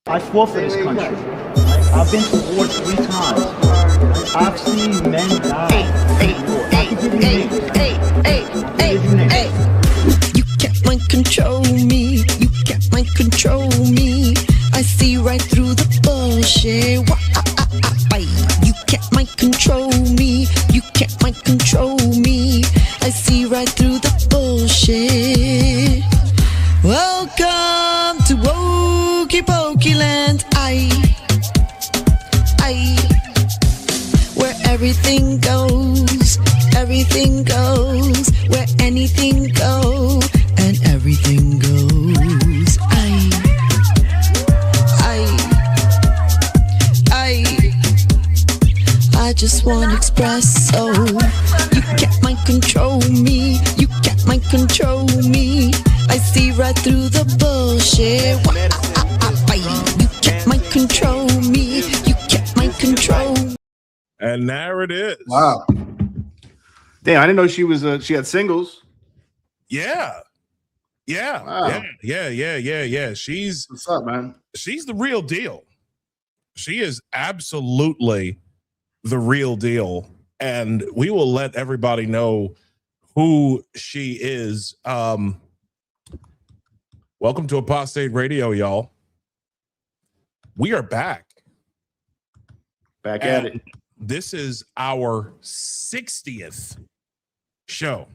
I fought for this country. I've been to war 3 times. I've seen men die. You can't mind control me. You can't mind control me. I see right through the bullshit. You can't mind control me. You can't mind control me. I see right through the bullshit. Welcome to Wokey Pokey Land. Where everything goes, where anything go, and everything goes. I just want espresso. You can't mind control me. You can't mind control me. I see right through the bullshit. You can't mind control me. You can't mind control me. And there it is. Wow. Damn, I didn't know she had singles. Yeah. Wow. Yeah. She's What's up, man? She's the real deal. She is absolutely the real deal. And we will let everybody know who she is. Welcome to Apostate Radio, y'all. We are back. Back at it. This is our 60th show.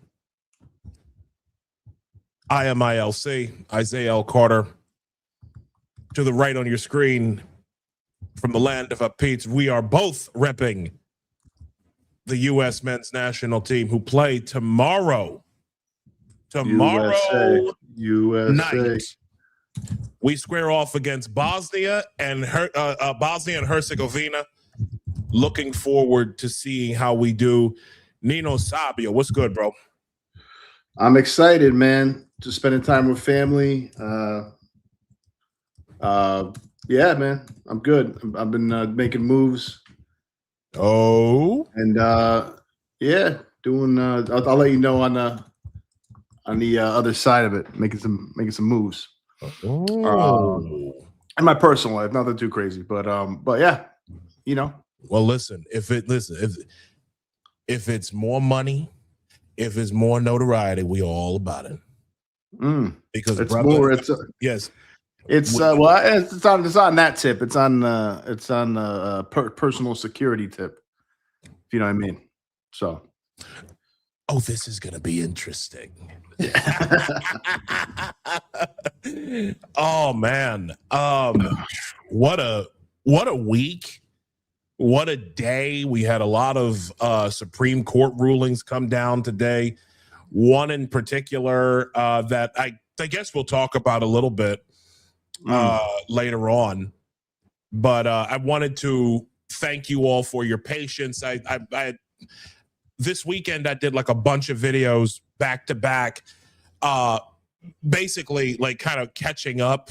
I am ILC, Isaiah L. Carter. To the right on your screen, from the land of Pete's, we are both repping the U.S. men's national team who play tomorrow. USA. Night. We square off against Bosnia and Herzegovina. Looking forward to seeing how we do. Nino Sabio, what's good, bro? I'm excited, man. Just spending time with family. Yeah, man. I'm good. I've been making moves. Oh. And yeah, doing I'll let you know on the other side of it, making some moves. Oh. In my personal life, nothing too crazy, but yeah, you know. Well, listen, if it's more money, if it's more notoriety, we all about it. Because it's brother, more. Yes. It's it's on that tip. It's on personal security tip. If you know what I mean. So. Oh, this is gonna be interesting. Oh man. What a week. What a day. We had a lot of Supreme Court rulings come down today. One in particular that I guess we'll talk about a little bit later on. But I wanted to thank you all for your patience. I this weekend I did like a bunch of videos back to back, basically like kind of catching up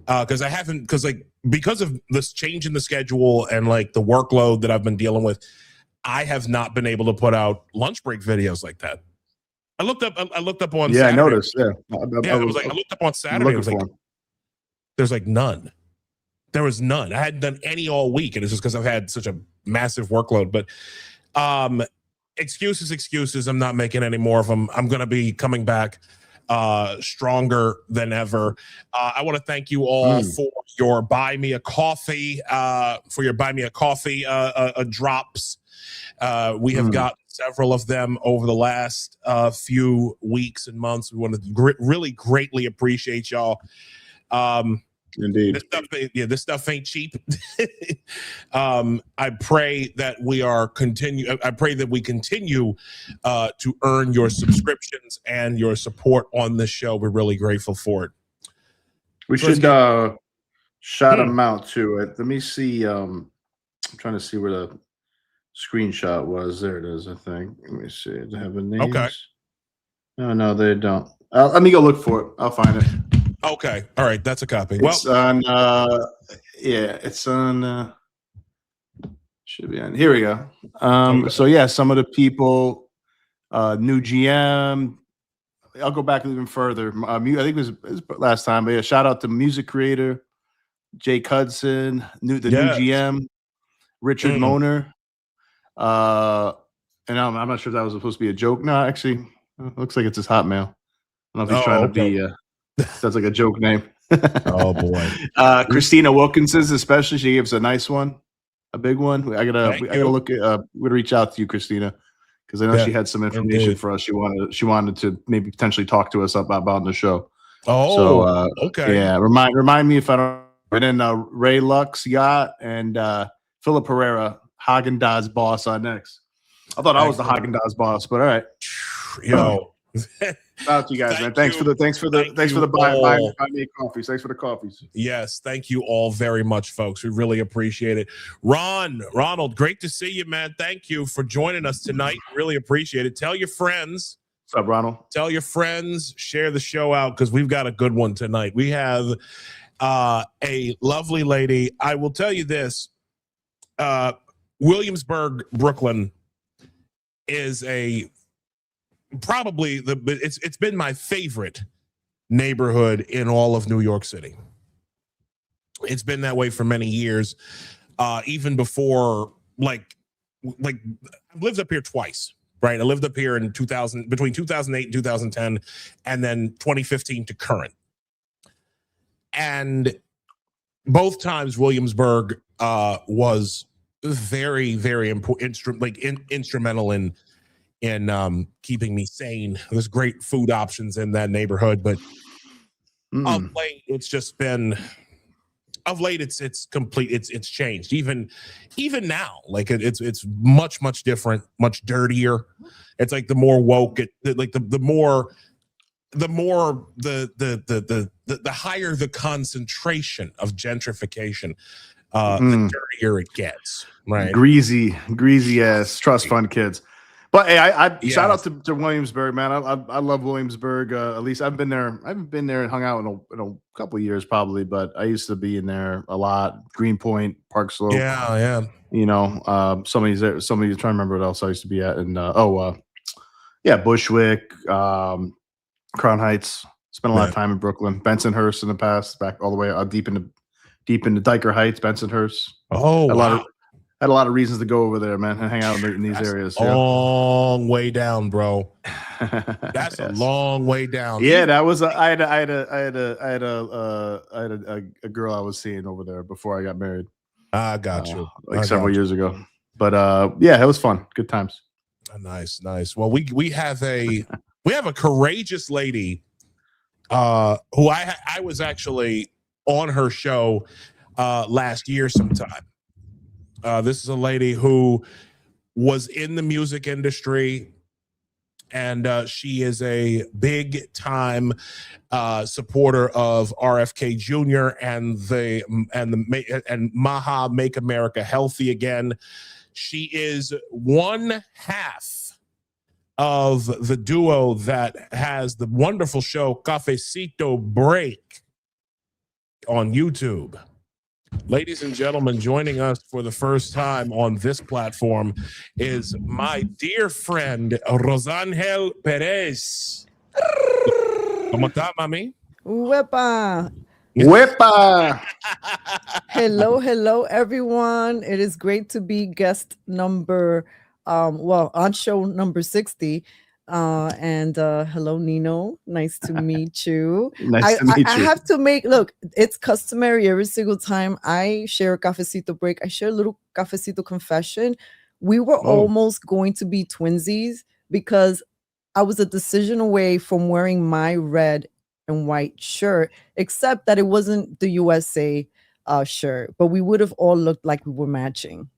because because of this change in the schedule and like the workload that I've been dealing with, I have not been able to put out lunch break videos like that. I looked up on Saturday. I noticed. Yeah, I looked up on Saturday. I was like, there's like none. There was none. I hadn't done any all week, and it's just because I've had such a massive workload. But excuses. I'm not making any more of them. I'm going to be coming back stronger than ever. I want to thank you all for your buy me a coffee drops. We have got several of them over the last few weeks and months. We want to really greatly appreciate y'all. Indeed. This stuff ain't cheap. I pray that we continue to earn your subscriptions and your support on this show. We're really grateful for it. We should shout them out too. Let me see. I'm trying to see where the screenshot was. There it is, I think. Let me see. Do they have a name? Okay. No, they don't. Let me go look for it. I'll find it. Okay. All right. That's a copy. It's on. It's on. Should be on. Here we go. Okay. So yeah, some of the people, new GM. I'll go back even further. I think it was last time, but yeah, shout out to music creator Jake Hudson, new Yes. GM, Richard Moner. And I'm not sure if that was supposed to be a joke. No, actually, it looks like it's his Hotmail. I don't know if he's trying to be. Sounds like a joke name. Oh boy. Christina Wilkinson's, especially, she gives a nice one, a big one. I gotta look at. We're gonna reach out to you, Christina, because I know she had some information for us. She wanted to maybe potentially talk to us about on the show. Oh, so okay. Yeah, remind me if I don't. And then Ray Lux Yacht and Philip Herrera, Haagen-Dazs boss on next. I thought I was the Haagen-Dazs boss, but all right. Yo. Shout out to you guys, man. Thanks for the buy me coffees. Thanks for the coffees. Yes, thank you all very much, folks. We really appreciate it. Ronald, great to see you, man. Thank you for joining us tonight. Really appreciate it. Tell your friends. What's up, Ronald? Tell your friends. Share the show out because we've got a good one tonight. We have a lovely lady. I will tell you this. Williamsburg, Brooklyn is it's been my favorite neighborhood in all of New York City. It's been that way for many years. Even before like I've lived up here twice, right? I lived up here in between 2008 and 2010, and then 2015 to current. And both times Williamsburg was very, very important, instrumental in keeping me sane. There's great food options in that neighborhood, but of late it's just been it's complete. It's changed. Even now, like it's much different, much dirtier. It's like the more woke the higher the concentration of gentrification, the dirtier it gets. Right, greasy ass trust fund kids. But hey, I shout out to Williamsburg, man. I love Williamsburg. At least I've been there. I haven't been there and hung out in a couple of years probably, but I used to be in there a lot. Greenpoint, Park Slope. Yeah. You know, somebody's there. Somebody's trying to remember what else I used to be at. And Bushwick, Crown Heights. Spent a lot of time in Brooklyn. Bensonhurst in the past, back all the way up deep into Diker Heights, Bensonhurst. Oh, had a lot of reasons to go over there, man, and hang out in these areas. Long way down, bro. That's a long way down. Yeah, that was. I had a girl I was seeing over there before I got married. I got you. Several years ago. But yeah, it was fun. Good times. Nice. Well, we have a courageous lady who I was actually on her show last year sometime. This is a lady who was in the music industry, and she is a big time supporter of RFK Jr. and Maha Make America Healthy Again. She is one half of the duo that has the wonderful show Cafecito Break on YouTube. Ladies and gentlemen, joining us for the first time on this platform is my dear friend, Rosangel Perez. ¿Cómo está, mami? Wepa. Hello, everyone. It is great to be guest number, on show number 60. And hello, Nino. Nice to meet you. Nice to meet you. I have to it's customary every single time I share a Cafecito Break. I share a little Cafecito confession. We were almost going to be twinsies because I was a decision away from wearing my red and white shirt, except that it wasn't the USA shirt, but we would have all looked like we were matching.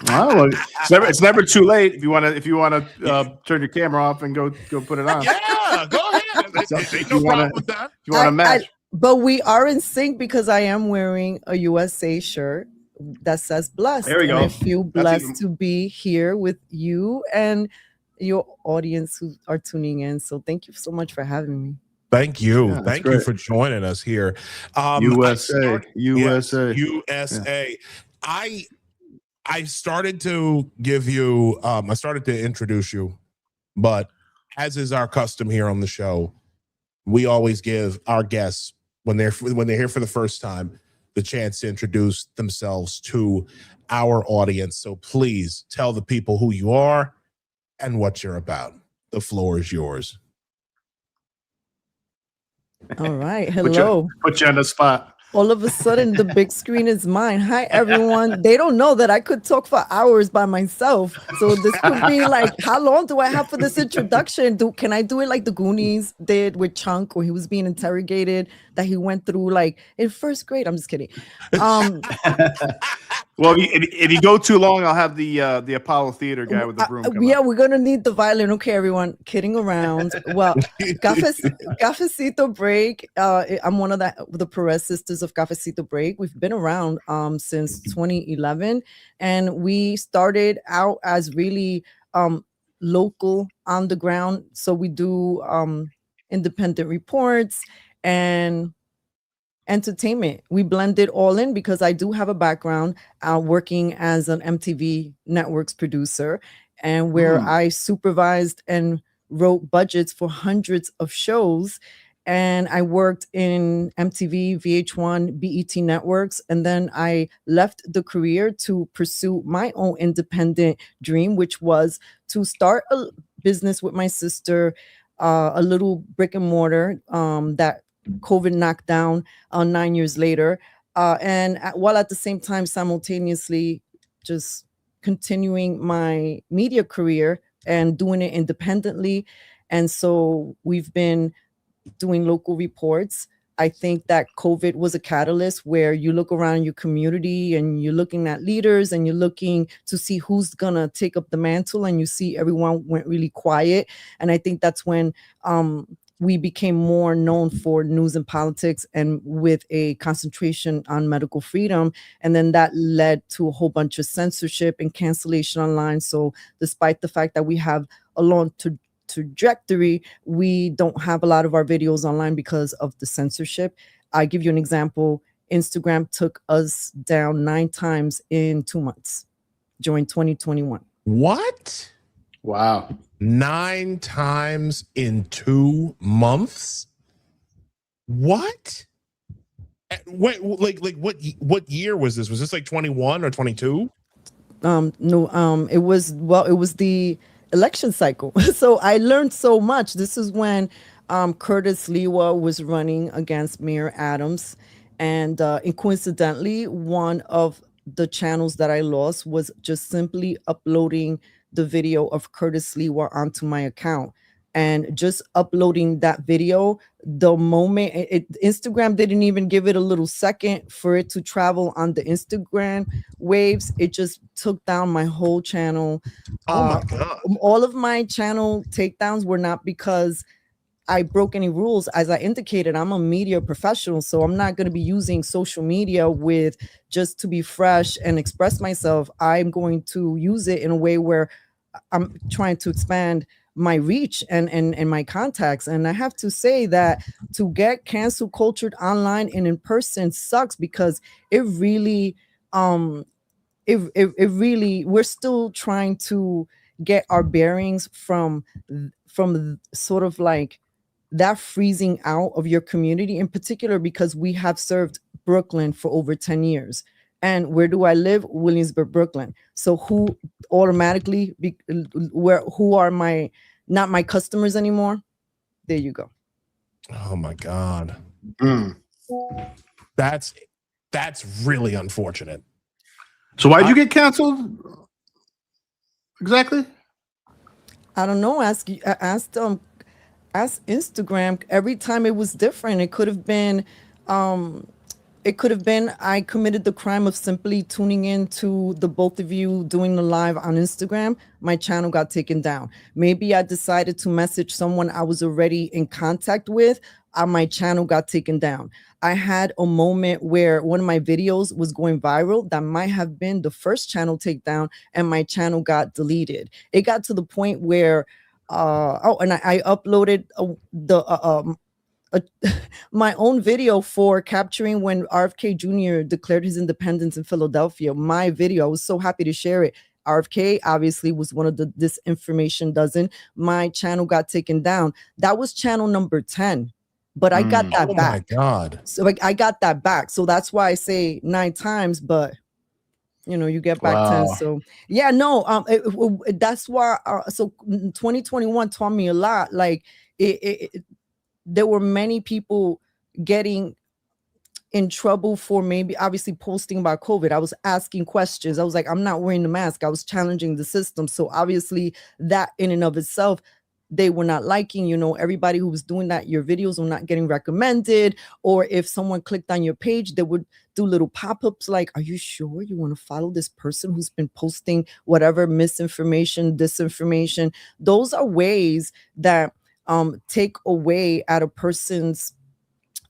Well, it's never too late if you want to turn your camera off and go put it on. Yeah, go ahead. Ain't no problem with that. If you want to match. But we are in sync because I am wearing a USA shirt that says blessed. There we go. And I feel blessed to be here with you and your audience who are tuning in. So thank you so much for having me. Thank you. Yeah, thank you for joining us here. USA. I started to give you, I started to introduce you, but as is our custom here on the show, we always give our guests when they're here for the first time, the chance to introduce themselves to our audience. So please tell the people who you are and what you're about. The floor is yours. All right. Hello. Put you on the spot. All of a sudden, the big screen is mine. Hi, everyone. They don't know that I could talk for hours by myself. So this could be like, how long do I have for this introduction? Can I do it like the Goonies did with Chunk when he was being interrogated, that he went through like in first grade? I'm just kidding. Well, if you go too long, I'll have the Apollo Theater guy with the broom. Yeah, we're gonna need the violin. Okay, everyone, kidding around. Well, Cafecito Break. I'm one of the Perez sisters of Cafecito Break. We've been around since 2011, and we started out as really local, on the ground. So we do independent reports and entertainment. We blend it all in because I do have a background working as an MTV Networks producer, and where I supervised and wrote budgets for hundreds of shows. And I worked in MTV, VH1, BET Networks, and then I left the career to pursue my own independent dream, which was to start a business with my sister, a little brick and mortar that COVID knocked down 9 years later, while at the same time simultaneously just continuing my media career and doing it independently. And so we've been doing local reports. I think that COVID was a catalyst where you look around your community and you're looking at leaders and you're looking to see who's gonna take up the mantle, and you see everyone went really quiet. And I think that's when we became more known for news and politics, and with a concentration on medical freedom. And then that led to a whole bunch of censorship and cancellation online. So despite the fact that we have a long trajectory, we don't have a lot of our videos online because of the censorship. I give you an example. Instagram took us down 9 times in 2 months during 2021. What? Wow. 9 times in 2 months? What? Wait, what year was this? Was this like 21 or 22? No, it was the election cycle. So I learned so much. This is when Curtis Lewa was running against Mayor Adams, and coincidentally, one of the channels that I lost was just simply uploading the video of Curtis Lewa onto my account. And just uploading that video, the moment Instagram didn't even give it a little second for it to travel on the Instagram waves, it just took down my whole channel. Oh my God. All of my channel takedowns were not because I broke any rules. As I indicated, I'm a media professional, so I'm not going to be using social media with just to be fresh and express myself. I'm going to use it in a way where I'm trying to expand my reach and my contacts. And I have to say that to get cancel cultured online and in person sucks, because it really we're still trying to get our bearings from sort of like that freezing out of your community, in particular because we have served Brooklyn for over 10 years. And where do I live? Williamsburg, Brooklyn. So who automatically who are not my customers anymore? There you go. Oh my God. That's really unfortunate. So why'd you get canceled? Exactly. I don't know. Ask Instagram. Every time it was different. It could have been I committed the crime of simply tuning in to the both of you doing the live on Instagram. My channel got taken down. Maybe I decided to message someone I was already in contact with. My channel got taken down. I had a moment where one of my videos was going viral. That might have been the first channel takedown, and my channel got deleted. It got to the point where I uploaded my own video for capturing when RFK Jr. declared his independence in Philadelphia. My video, I was so happy to share it. RFK obviously was one of the disinformation dozen. My channel got taken down. That was channel number 10 but I got that back. Oh my God. So I got that back. So that's why I say 9 times, but you get back 10. So yeah, no, that's why. So 2021 taught me a lot. Like there were many people getting in trouble for maybe obviously posting about COVID. I was asking questions. I was like, I'm not wearing the mask. I was challenging the system. So obviously that in and of itself, they were not liking, everybody who was doing that, your videos were not getting recommended. Or if someone clicked on your page, they would do little pop-ups like, are you sure you want to follow this person who's been posting whatever misinformation, disinformation? Those are ways that take away at a person's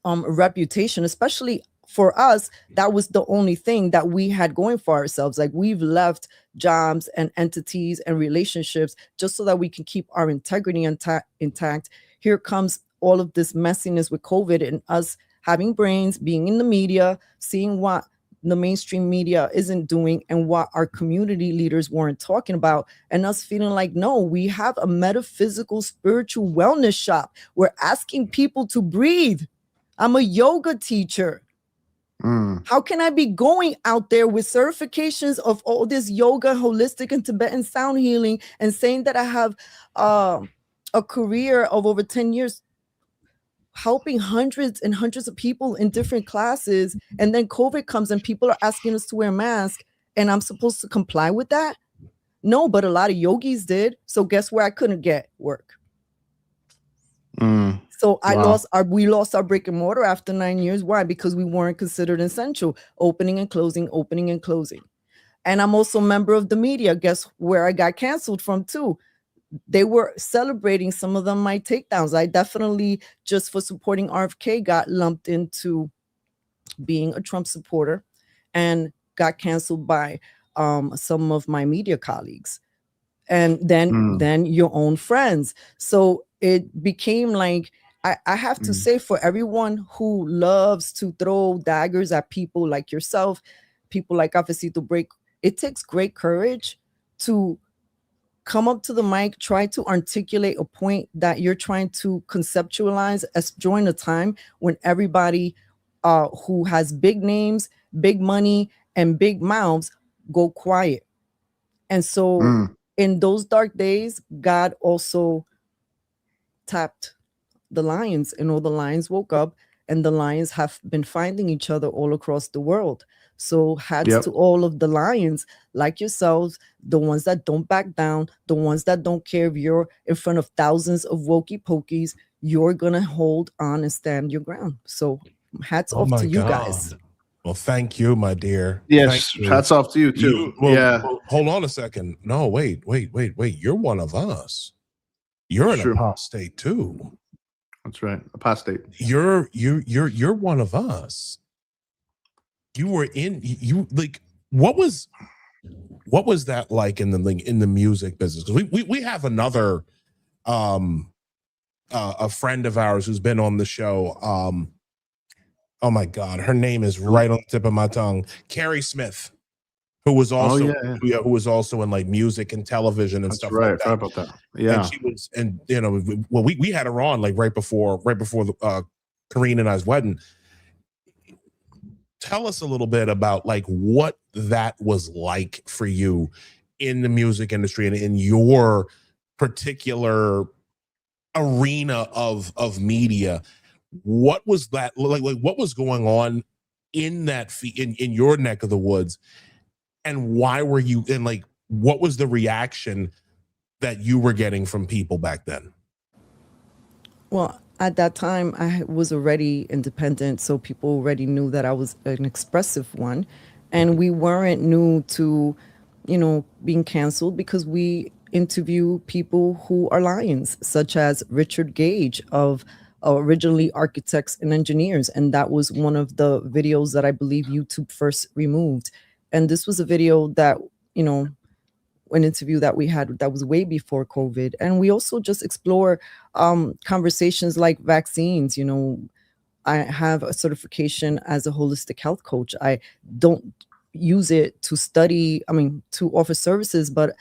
reputation, especially for us. That was the only thing that we had going for ourselves. Like we've left jobs and entities and relationships just so that we can keep our integrity intact. Here comes all of this messiness with COVID and us having brains, being in the media, seeing what the mainstream media isn't doing and what our community leaders weren't talking about, and us feeling like, no, we have a metaphysical spiritual wellness shop. We're asking people to breathe. I'm a yoga teacher. How can I be going out there with certifications of all this yoga, holistic, and Tibetan sound healing and saying that I have a career of over 10 years helping hundreds and hundreds of people in different classes, and then COVID comes and people are asking us to wear masks and I'm supposed to comply with that? No, but a lot of yogis did. So guess where I couldn't get work? So we lost our brick and mortar after 9 years. Why? Because we weren't considered essential. Opening and closing, opening and closing. And I'm also a member of the media. Guess where I got canceled from too? They were celebrating some of them my takedowns. I definitely, just for supporting RFK, got lumped into being a Trump supporter and got canceled by some of my media colleagues. And then your own friends. So it became like, I have to say, for everyone who loves to throw daggers at people like yourself, people like Cafecito Break, it takes great courage to come up to the mic, try to articulate a point that you're trying to conceptualize as during a time when everybody who has big names, big money, and big mouths go quiet. And so in those dark days, God also tapped the lions, and all the lions woke up, and the lions have been finding each other all across the world. So hats to all of the lions like yourselves, the ones that don't back down, the ones that don't care if you're in front of thousands of wokey pokies, you're going to hold on and stand your ground. So hats off to you guys. Well, thank you, my dear. Yes, hats off to you too. Well, hold on a second. No, wait. You're one of us. You're an apostate too. That's right, apostate. You're one of us. You were like, what was that like in the music business? Because we have another a friend of ours who's been on the show. Oh my God, her name is right on the tip of my tongue. Carrie Smith, who was also who was also in like music and television and stuff like that. Right about that. Yeah, and she was, and we had her on like right before the Kareen and I's wedding. Tell us a little bit about like what that was like for you in the music industry and in your particular arena of media. What was that like? What was going on in that in your neck of the woods, and why were you? And like, what was the reaction that you were getting from people back then? Well, at that time, I was already independent, so people already knew that I was an expressive one, and we weren't new to, being canceled, because we interview people who are lions, such as Richard Gage of originally Architects and Engineers, and that was one of the videos that I believe YouTube first removed. And this was a video that, an interview that we had that was way before COVID. And we also just explore conversations like vaccines. I have a certification as a holistic health coach. I don't use it to study, to offer services, but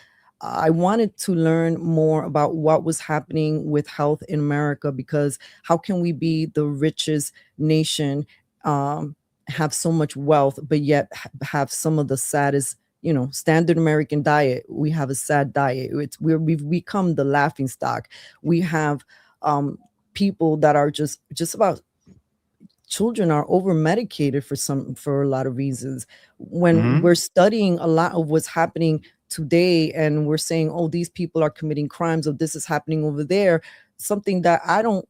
I wanted to learn more about what was happening with health in America, because how can we be the richest nation, have so much wealth, but yet have some of the saddest, standard American diet. We have a sad diet. We've become the laughing stock. We have people that are just about, children are over medicated for a lot of reasons. When we're studying a lot of what's happening today, and we're saying, oh, these people are committing crimes, or this is happening over there, something that I don't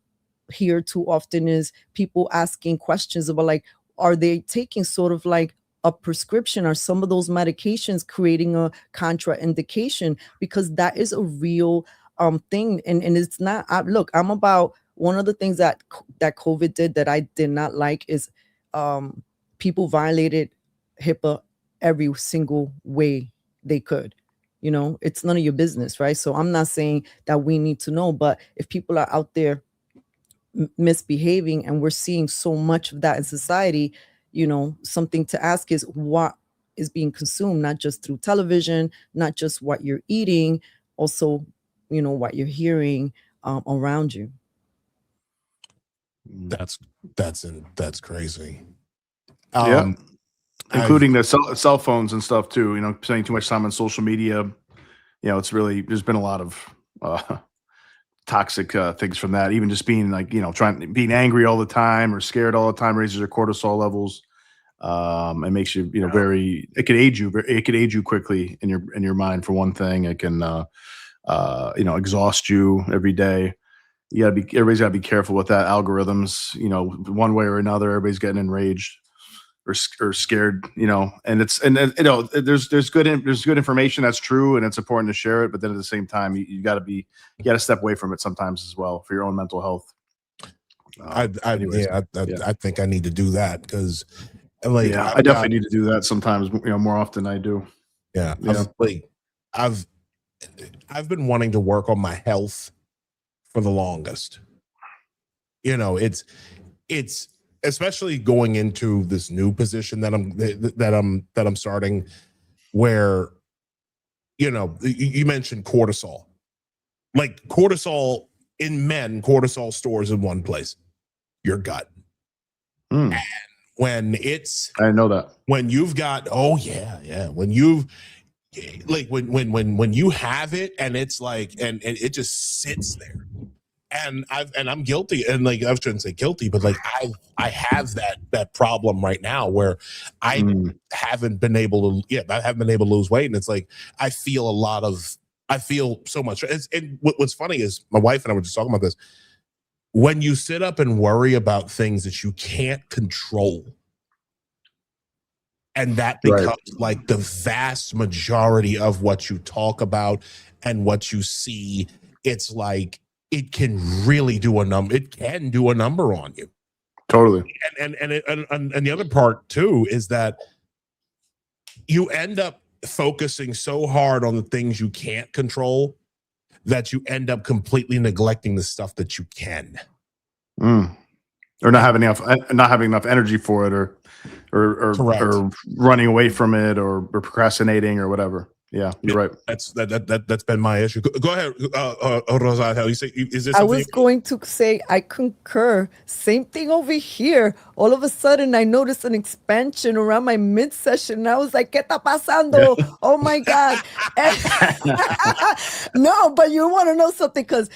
hear too often is people asking questions about, like, are they taking sort of like a prescription? Are some of those medications creating a contraindication? Because that is a real thing. And it's not, look, I'm about, one of the things that COVID did that I did not like is people violated HIPAA every single way they could. It's none of your business, right? So I'm not saying that we need to know, but if people are out there misbehaving, and we're seeing so much of that in society, something to ask is, what is being consumed, not just through television, not just what you're eating, also, what you're hearing around you. That's crazy. Yeah, including the cell phones and stuff too. Spending too much time on social media. It's really, there's been a lot of toxic things from that. Even just being like, being angry all the time or scared all the time raises your cortisol levels. It makes you, very. It could age you. It could age you quickly in your mind. For one thing, it can, exhaust you every day. Everybody's gotta be careful with that. Algorithms, one way or another, everybody's getting enraged or scared, and there's good information that's true, and it's important to share it. But then at the same time, you gotta step away from it sometimes as well for your own mental health. I think I need to do that, because I definitely need to do that sometimes, more often I do. Yeah. I've been wanting to work on my health for the longest. It's especially going into this new position that I'm starting, where you mentioned cortisol. Like, cortisol in men, cortisol stores in one place, your gut. And when I didn't know that. When you've got, when you've, like, when you have it, and it's like, and it just sits there, and I'm guilty, and like, I shouldn't say guilty, but like, I have that problem right now, where I haven't been able to lose weight, and it's like, I feel so much. And what's funny is, my wife and I were just talking about this. When you sit up and worry about things that you can't control, and that becomes like the vast majority of what you talk about and what you see, it's like, it can really do a number. It can do a number on you. Totally. And the other part too is that you end up focusing so hard on the things you can't control that you end up completely neglecting the stuff that you can. Or not having enough energy for it, or running away from it, or procrastinating, or whatever. Yeah, you're right. That's been my issue. Go ahead, Rosangel. You say, is this? I was going to say, I concur. Same thing over here. All of a sudden, I noticed an expansion around my midsection, and I was like, "¿Qué está pasando? Oh my God!" No, but you want to know something? Because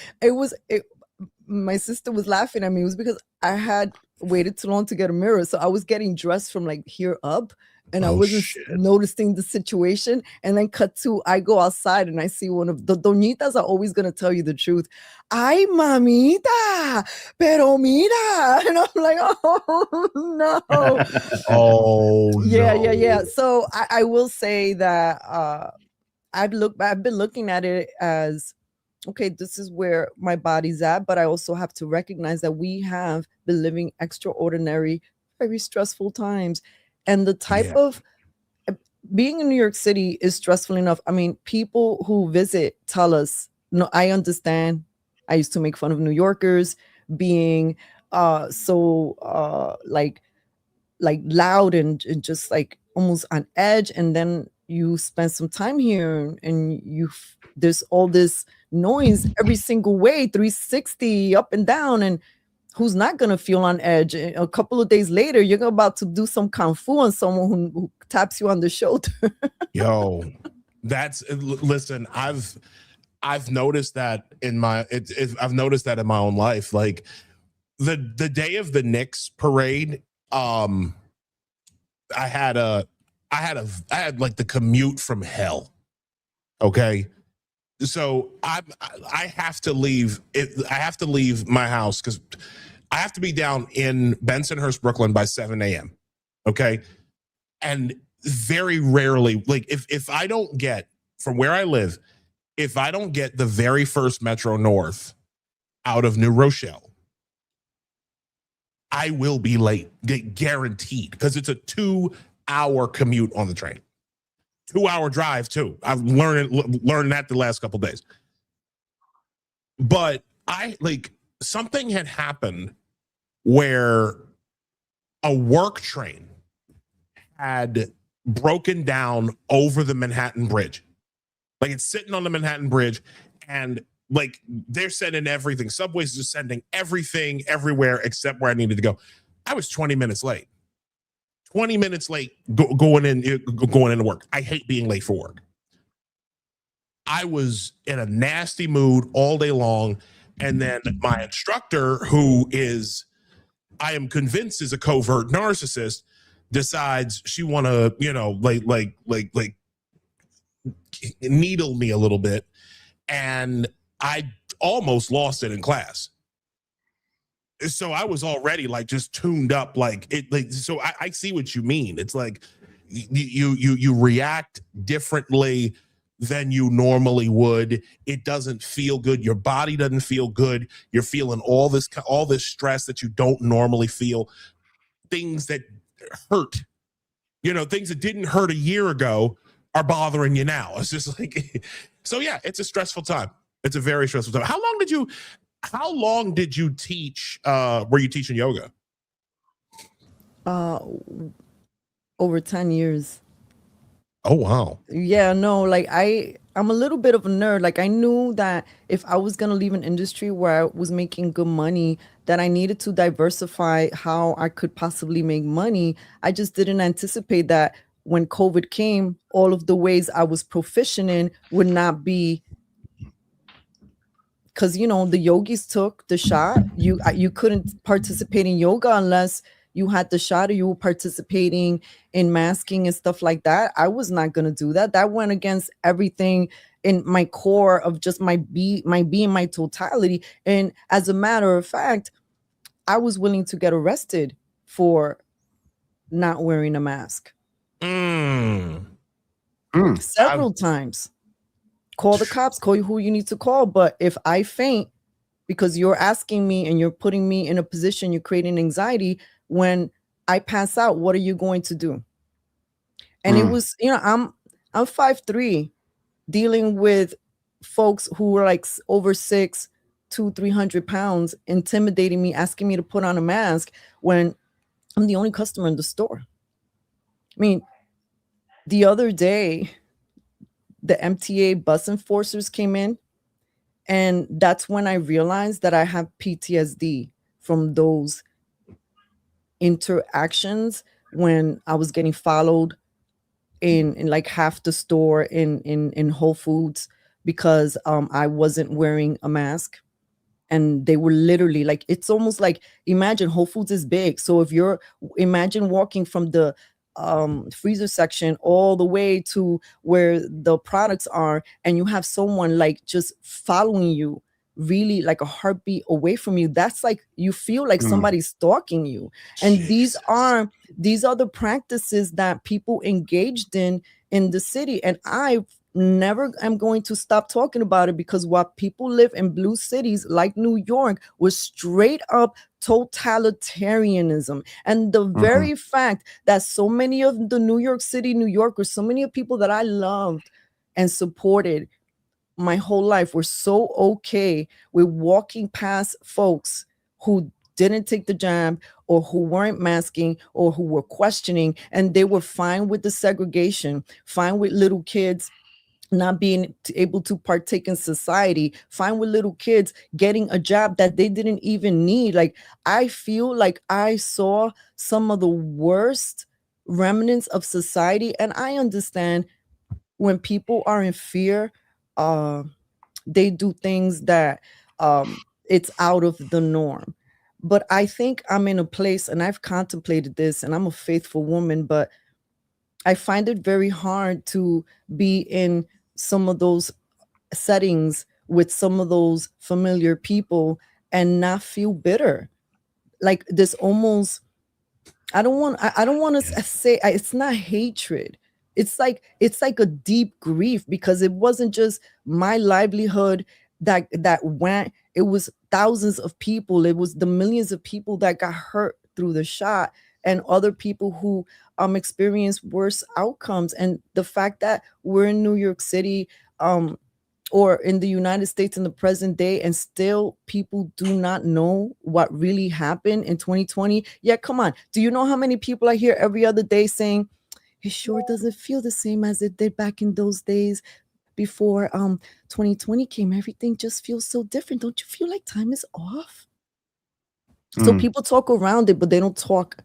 my sister was laughing at me. It was because I had waited too long to get a mirror, so I was getting dressed from like here up. And I wasn't noticing the situation. And then cut to, I go outside and I see one of the doñitas are always going to tell you the truth. Ay, mamita, pero mira. And I'm like, oh, no. Yeah. So I will say that I've been looking at it as, okay, this is where my body's at. But I also have to recognize that we have been living extraordinary, very stressful times. And the type of being in New York City is stressful enough. I mean, people who visit tell us, no, I understand. I used to make fun of New Yorkers being so like loud and just like almost on edge. And then you spend some time here and you there's all this noise every single way, 360 up and down, and who's not going to feel on edge? A couple of days later, you're about to do some kung fu on someone who taps you on the shoulder. Yo, listen, I've noticed that in my I've noticed that in my own life. Like the day of the Knicks parade, I had like the commute from hell. Okay. So I have to leave my house because I have to be down in Bensonhurst, Brooklyn by 7 a.m. Okay. And very rarely, like if I don't get from where I live, if I don't get the very first Metro North out of New Rochelle, I will be late, guaranteed, because it's a 2-hour commute on the train. 2-hour drive too. I've learned that the last couple of days. But something had happened where a work train had broken down over the Manhattan Bridge. Like it's sitting on the Manhattan Bridge, and like they're sending everything. Subway's just sending everything everywhere except where I needed to go. I was 20 minutes late. 20 minutes late going into work. I hate being late for work. I was in a nasty mood all day long. And then my instructor, who I am convinced is a covert narcissist, decides she want to, like needle me a little bit. And I almost lost it in class. So I was already like just tuned up, so I see what you mean. It's like you react differently than you normally would. It doesn't feel good. Your body doesn't feel good. You're feeling all this stress that you don't normally feel. Things that hurt, things that didn't hurt a year ago are bothering you now. It's just like, so yeah, it's a stressful time. It's a very stressful time. How long did you teach? Were you teaching yoga? Over 10 years. Oh, wow. Yeah, no, like I'm a little bit of a nerd. Like I knew that if I was going to leave an industry where I was making good money, that I needed to diversify how I could possibly make money. I just didn't anticipate that when COVID came, all of the ways I was proficient in would not be. Because, the yogis took the shot. You couldn't participate in yoga unless you had the shot or you were participating in masking and stuff like that. I was not going to do that. That went against everything in my core of just my being, my totality. And as a matter of fact, I was willing to get arrested for not wearing a mask. Several times. Call the cops, call who you need to call. But if I faint because you're asking me and you're putting me in a position, you're creating anxiety, when I pass out, what are you going to do? And it was, I'm 5'3", dealing with folks who were like over 6'2", 300 pounds, intimidating me, asking me to put on a mask when I'm the only customer in the store. I mean, the other day, the MTA bus enforcers came in, and that's when I realized that I have PTSD from those interactions when I was getting followed in like half the store in Whole Foods because I wasn't wearing a mask. And they were literally like, it's almost like, imagine Whole Foods is big. So imagine walking from the freezer section all the way to where the products are, and you have someone like just following you, really like a heartbeat away from you. That's like, you feel like somebody's stalking you. And these are the practices that people engaged in the city. And I never am going to stop talking about it, because what people live in blue cities like New York was straight up totalitarianism. And the very fact that so many of the New York City New Yorkers, so many of people that I loved and supported my whole life, were so okay with walking past folks who didn't take the jab or who weren't masking or who were questioning, and they were fine with the segregation, fine with little kids not being able to partake in society, fine with little kids getting a job that they didn't even need. Like, I feel like I saw some of the worst remnants of society, and I understand when people are in fear, they do things that it's out of the norm. But I think I'm in a place, and I've contemplated this, and I'm a faithful woman, but I find it very hard to be in some of those settings with some of those familiar people and not feel bitter. Like, this almost, I don't want to say, it's not hatred. It's like a deep grief, because it wasn't just my livelihood that went. It was thousands of people. It was the millions of people that got hurt through the shot, and other people who experienced worse outcomes. And the fact that we're in New York City, or in the United States in the present day, and still people do not know what really happened in 2020. Yeah, come on. Do you know how many people I hear every other day saying, it sure doesn't feel the same as it did back in those days before 2020 came. Everything just feels so different. Don't you feel like time is off? So people talk around it, but they don't talk.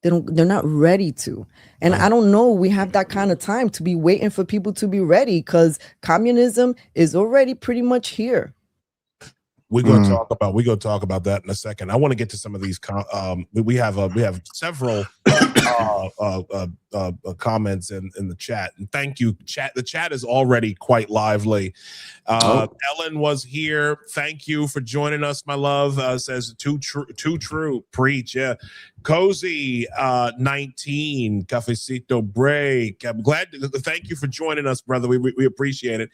They're not ready to. And I don't know, we have that kind of time to be waiting for people to be ready, because communism is already pretty much here. We're going to talk about that in a second. I want to get to some of these. We have several comments in the chat, and thank you, chat. The chat is already quite lively. Ellen was here. Thank you for joining us, my love. Says too true. Preach. Yeah. Cozy 19 Cafecito Break. I'm glad. Thank you for joining us, brother. We appreciate it.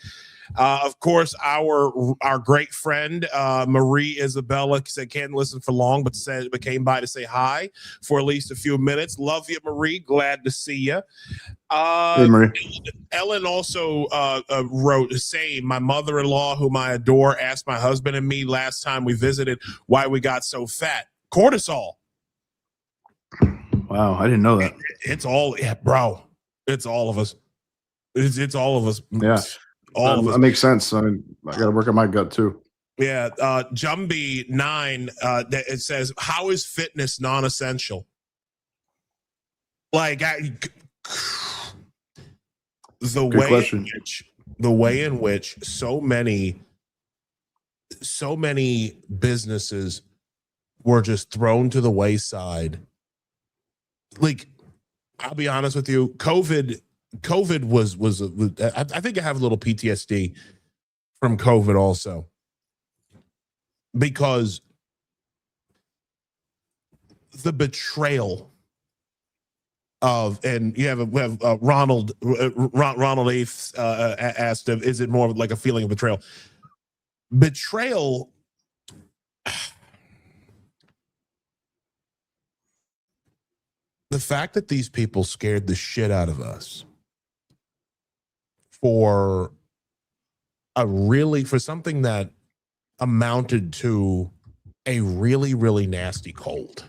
Of course, our great friend Marie Isabella said can't listen for long, but came by to say hi for at least a few minutes. Love you, Marie. Glad to see you. Hey, Marie. Ellen also wrote, saying, my mother-in-law, whom I adore, asked my husband and me last time we visited why we got so fat. Cortisol. Wow, I didn't know that. It's all, bro. It's all of us. It's all of us. Yeah. All of us. That makes sense. I mean, I got to work on my gut too. Yeah. Jumby 9, it says, how is fitness non-essential? Like, the way in which so many businesses were just thrown to the wayside. Like, I'll be honest with you, COVID was I think I have a little PTSD from COVID also, because the betrayal of, and we have Ronald Ace asked, is it more like a feeling of betrayal? Betrayal. The fact that these people scared the shit out of us for something that amounted to a really, really nasty cold.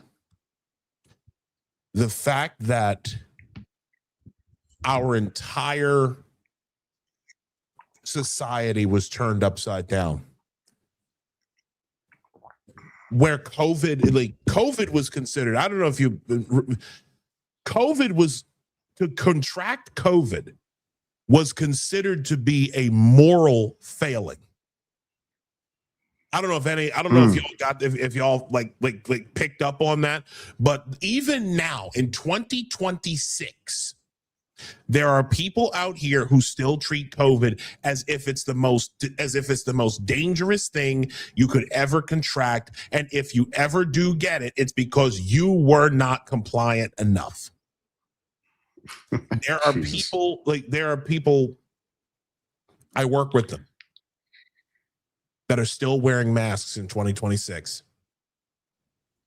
The fact that our entire society was turned upside down, where COVID was considered, I don't know if COVID was, to contract COVID was considered to be a moral failing. I don't know if if y'all like picked up on that, but even now in 2026, there are people out here who still treat COVID as if it's the most dangerous thing you could ever contract, and if you ever do get it, it's because you were not compliant enough. There are people, I work with them, that are still wearing masks in 2026.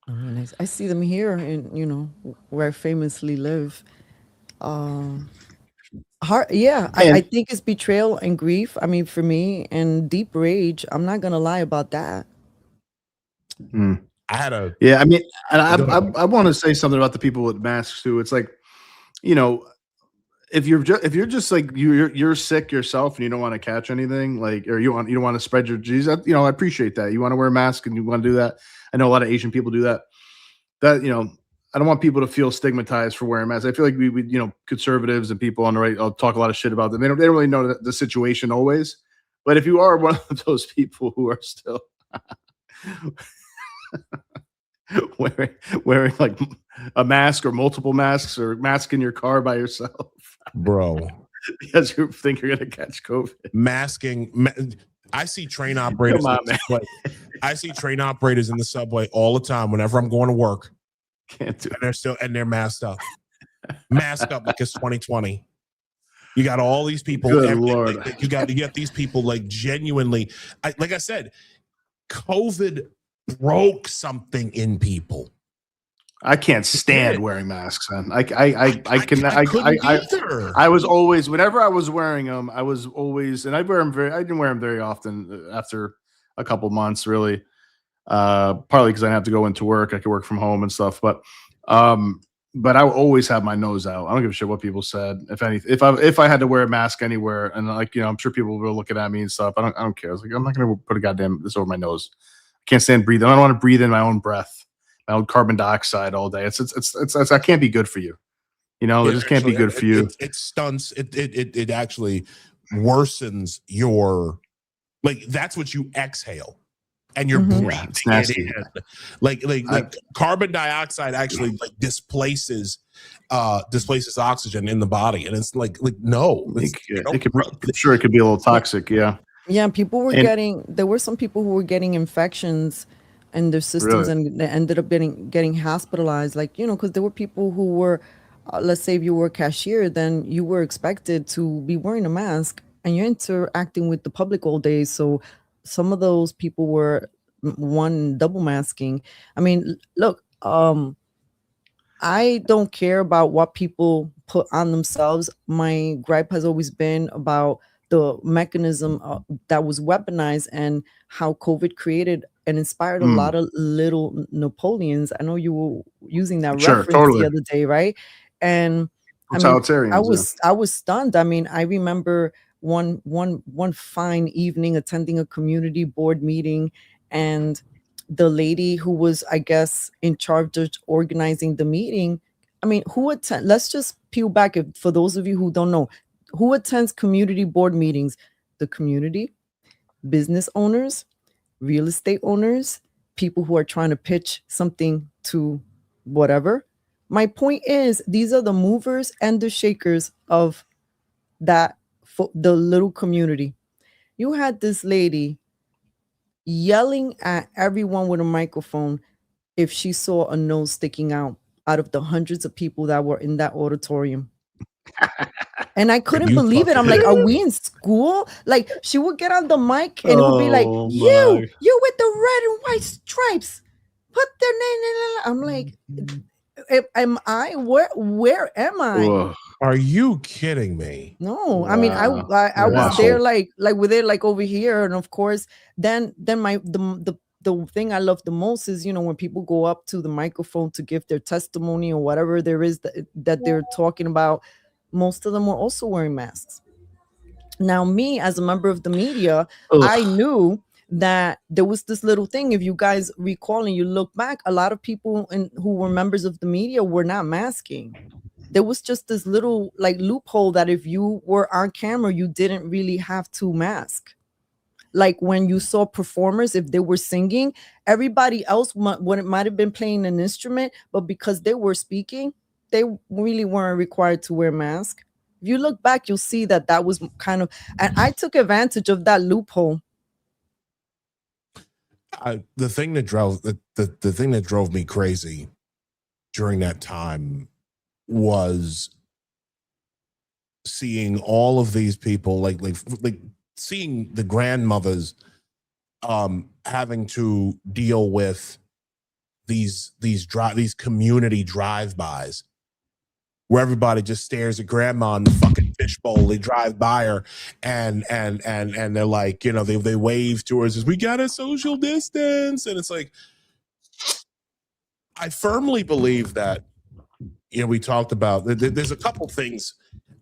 Oh, nice. I see them here in, where I famously live. I think it's betrayal and grief. I mean, for me, and deep rage. I'm not gonna lie about that. I mean, and I want to say something about the people with masks too. It's like, if you're just like you're sick yourself and you don't want to catch anything, like, or you don't want to spread your disease, I appreciate that. You want to wear a mask and you want to do that. I know a lot of Asian people do that. That, I don't want people to feel stigmatized for wearing masks. I feel like we conservatives and people on the right, I'll talk a lot of shit about them. They don't really know the situation always. But if you are one of those people who are still wearing like a mask or multiple masks or mask in your car by yourself, bro, because you think you're gonna catch COVID. Masking. I see train operators. I see train operators in the subway all the time. Whenever I'm going to work, can't do it. They're masked up. Masked up like it's 2020. You got all these people. Good Lord. You got these people like genuinely. Like I said, COVID broke something in people. I can't stand wearing masks, man. I was always, whenever I was wearing them, I was always, and I didn't wear them very often after a couple months, really. Partly because I have to go into work. I could work from home and stuff, but I would always have my nose out. I don't give a shit what people said. If I had to wear a mask anywhere, and I'm sure people were looking at me and stuff. I don't care. I was like, I'm not gonna put a goddamn this over my nose. I can't stand breathing. I don't want to breathe in my own breath, my own carbon dioxide all day. It's that can't be good for you. It just can't be good for you. It stunts. It actually worsens your, like, that's what you exhale. And you're breathing it in. Like carbon dioxide actually like displaces oxygen in the body, and it's like no. Sure, it could be a little toxic. Yeah. Yeah, there were some people who were getting infections in their systems, really? And they ended up getting hospitalized. Like, because there were people who were, let's say if you were a cashier, then you were expected to be wearing a mask, and you're interacting with the public all day. So some of those people were double masking. I mean, look, I don't care about what people put on themselves. My gripe has always been about the mechanism that was weaponized and how COVID created and inspired a lot of little Napoleons. I know you were using that reference the other day, right? And I was stunned. I mean, I remember one fine evening attending a community board meeting, and the lady who was, I guess, in charge of organizing the meeting. I mean, let's just peel back for those of you who don't know. Who attends community board meetings? The community, business owners, real estate owners, people who are trying to pitch something to whatever. My point is, these are the movers and the shakers of the little community. You had this lady yelling at everyone with a microphone if she saw a nose sticking out of the hundreds of people that were in that auditorium. And I couldn't believe it. I'm like, are we in school? Like, she would get on the mic and it would be like, you with the red and white stripes, put their name. I'm like, am I? Where am I? Whoa. Are you kidding me? No, wow. I mean, I was there, like we're there, like over here, and of course, then the thing I love the most is, when people go up to the microphone to give their testimony or whatever there is that they're talking about. Most of them were also wearing masks. Now, me as a member of the media, I knew that there was this little thing. If you guys recall and you look back, a lot of people who were members of the media were not masking. There was just this little like loophole that if you were on camera, you didn't really have to mask. Like when you saw performers, if they were singing, everybody else might have been playing an instrument, but because they were speaking, they really weren't required to wear masks. If you look back, you'll see that was kind of, and I took advantage of that loophole. The thing that drove me crazy during that time was seeing all of these people, like seeing the grandmothers having to deal with these community drive-bys where everybody just stares at grandma in the fucking fishbowl. They drive by her and they're like, they wave to her, says, we got a social distance. And it's like, I firmly believe that, we talked about, there's a couple things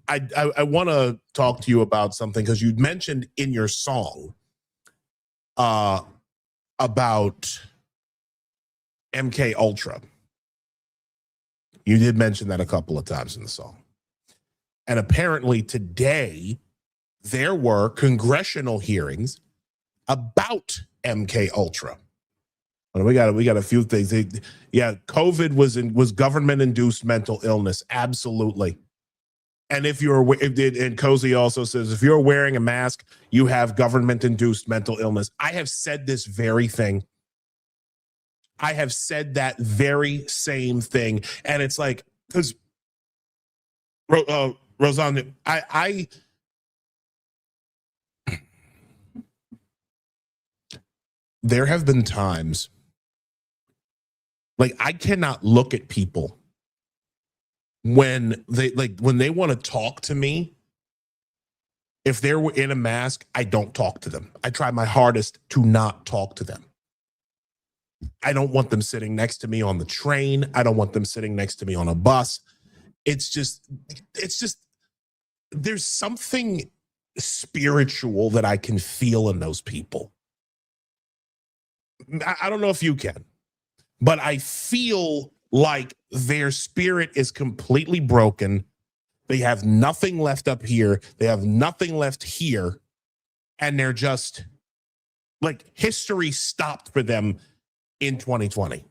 I want to talk to you about something because you mentioned in your song about MK Ultra. You did mention that a couple of times in the song. And apparently today there were congressional hearings about MK Ultra. We got a few things. COVID was government induced mental illness. Absolutely. And and Cozy also says, if you're wearing a mask, you have government induced mental illness. I have said this very thing. I have said that very same thing. And it's like, because Rosangel, there have been times like I cannot look at people when they want to talk to me. If they're in a mask, I don't talk to them. I try my hardest to not talk to them. I don't want them sitting next to me on the train. I don't want them sitting next to me on a bus. It's just there's something spiritual that I can feel in those people. I don't know if you can, but I feel like their spirit is completely broken. They have nothing left up here. They have nothing left here. And they're just like history stopped for them in 2020.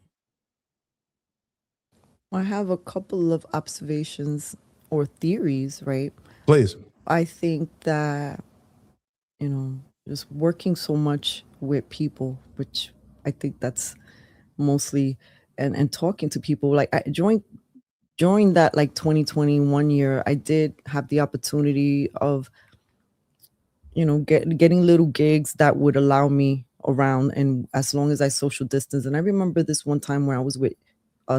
I have a couple of observations or theories, right? Please. I think that, just working so much with people, which I think that's mostly, and talking to people, like during that like 2021 year, I did have the opportunity of, getting little gigs that would allow me around, and as long as I social distance. And I remember this one time where I was with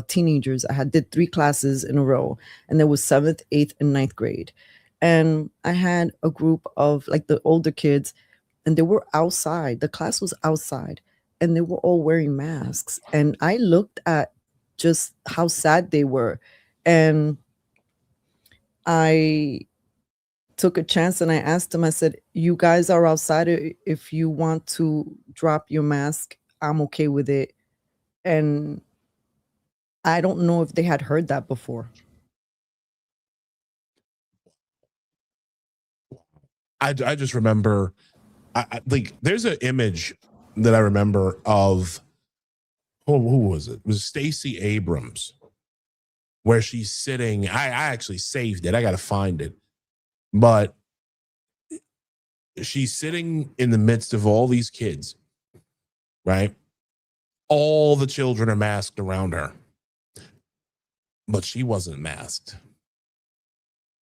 teenagers. I did 3 classes in a row, and there was 7th, 8th, and 9th grade. And I had a group of like the older kids, and they were outside. The class was outside, and they were all wearing masks. And I looked at just how sad they were. And I took a chance and I asked them, I said, you guys are outside. If you want to drop your mask, I'm okay with it. And I don't know if they had heard that before. I just remember, like, there's an image that I remember of, who was it? It was Stacey Abrams, where she's sitting. I actually saved it. I got to find it. But she's sitting in the midst of all these kids, right? All the children are masked around her, but she wasn't masked.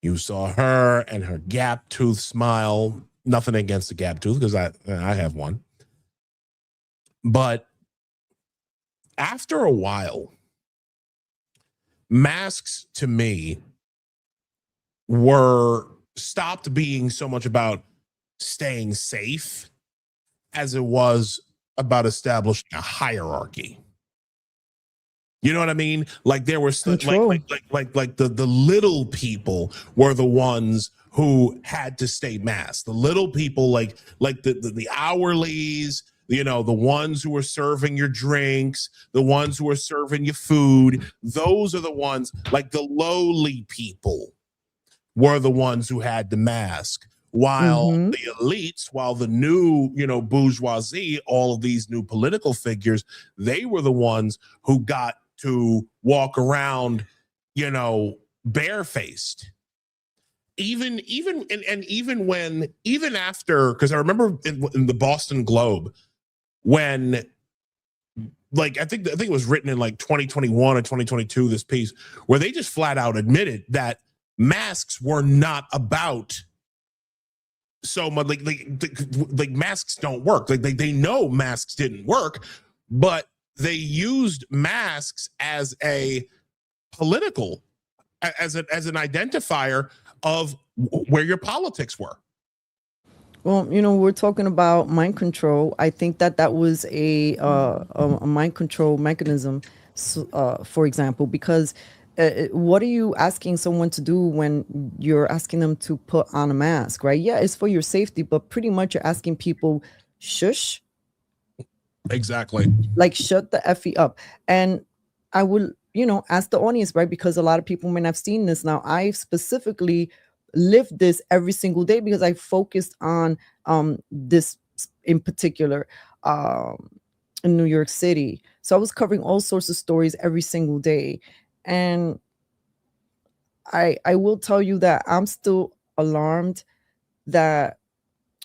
You saw her and her gap tooth smile. Nothing against the gap tooth, because I have one. But after a while, masks to me were stopped being so much about staying safe as it was about establishing a hierarchy. You know what I mean? Like there were like the little people were the ones who had to stay masked. The little people, like the hourlies, the ones who were serving your drinks, the ones who were serving you food. Those are the ones, like the lowly people were the ones who had to mask. While the elites, while the new, bourgeoisie, all of these new political figures, they were the ones who got to walk around, barefaced. Even after, because I remember in the Boston Globe, when, like, I think it was written in like 2021 or 2022, this piece where they just flat out admitted that masks were not about so much, like masks don't work. Like they know masks didn't work, but they used masks as a political, as an identifier of where your politics were. Well, we're talking about mind control. I think that was a mind control mechanism, for example, because what are you asking someone to do when you're asking them to put on a mask, right? Yeah, it's for your safety, but pretty much you're asking people, shush, Exactly. like shut the effie up. And I will, ask the audience, right? Because a lot of people may not have seen this. Now, I specifically lived this every single day because I focused on this in particular in New York City. So I was covering all sorts of stories every single day. And I will tell you that I'm still alarmed that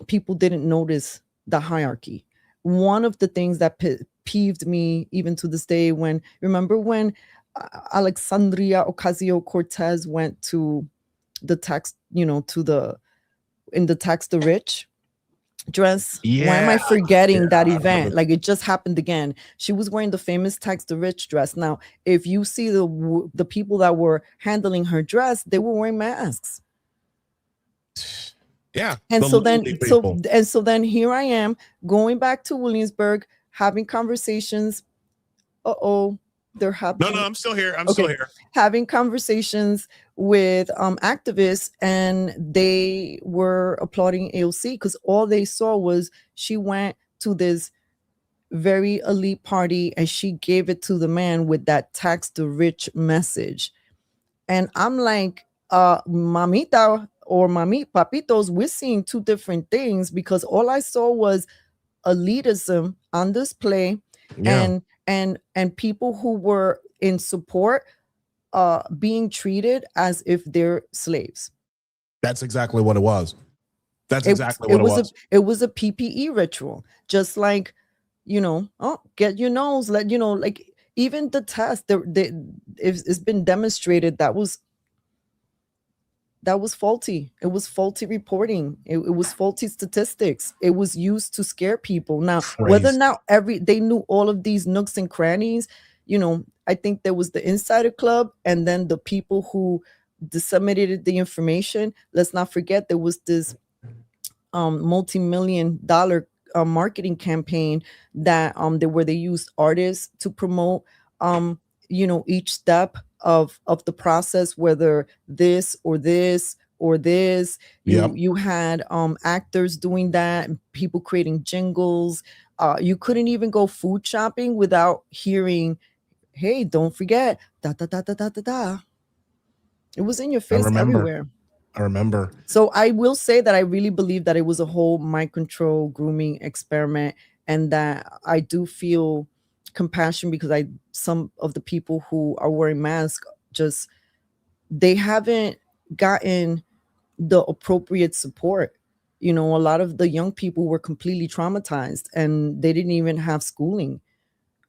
people didn't notice the hierarchy. One of the things that peeved me even to this day, remember when Alexandria Ocasio-Cortez went to the tax, in the tax the rich dress. Why am I forgetting that event? Like, it just happened again. She was wearing the famous tax the rich dress. Now, if you see the people that were handling her dress, they were wearing masks. Yeah. And so then here I am going back to Williamsburg, having conversations. They're happening. No, I'm still here. Still here. Having conversations with activists, and they were applauding AOC because all they saw was she went to this very elite party and she gave it to the man with that tax the rich message. And I'm like, mamita or papitos, we're seeing two different things, because all I saw was elitism on display. Yeah. And people who were in support being treated as if they're slaves. That's exactly what it was. That's exactly what it was. It was a PPE ritual, just like, get your nose, like even the test, it's been demonstrated that was faulty. It was faulty reporting. It was faulty statistics. It was used to scare people. Now, whether or not they knew all of these nooks and crannies, I think there was the insider club, and then the people who disseminated the information. Let's not forget there was this multi-million-dollar marketing campaign that where they used artists to promote each step of the process, whether this or this or this. You had actors doing that, people creating jingles. You couldn't even go food shopping without hearing, hey, don't forget da da da da da da da. It was in your face everywhere. I remember. So I will say that I really believe that it was a whole mind control grooming experiment, and that I do feel compassion because some of the people who are wearing masks, they haven't gotten the appropriate support. A lot of the young people were completely traumatized and they didn't even have schooling.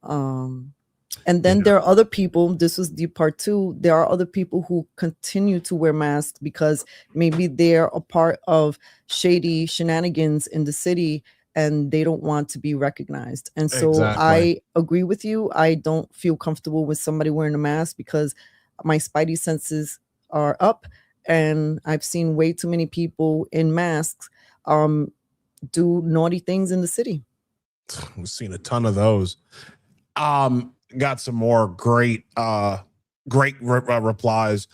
And then there are other people, this was the part two, there are other people who continue to wear masks because maybe they're a part of shady shenanigans in the city and they don't want to be recognized. And so I agree with you. I don't feel comfortable with somebody wearing a mask because my spidey senses are up, and I've seen way too many people in masks do naughty things in the city. We've seen a ton of those. Got some more great replies.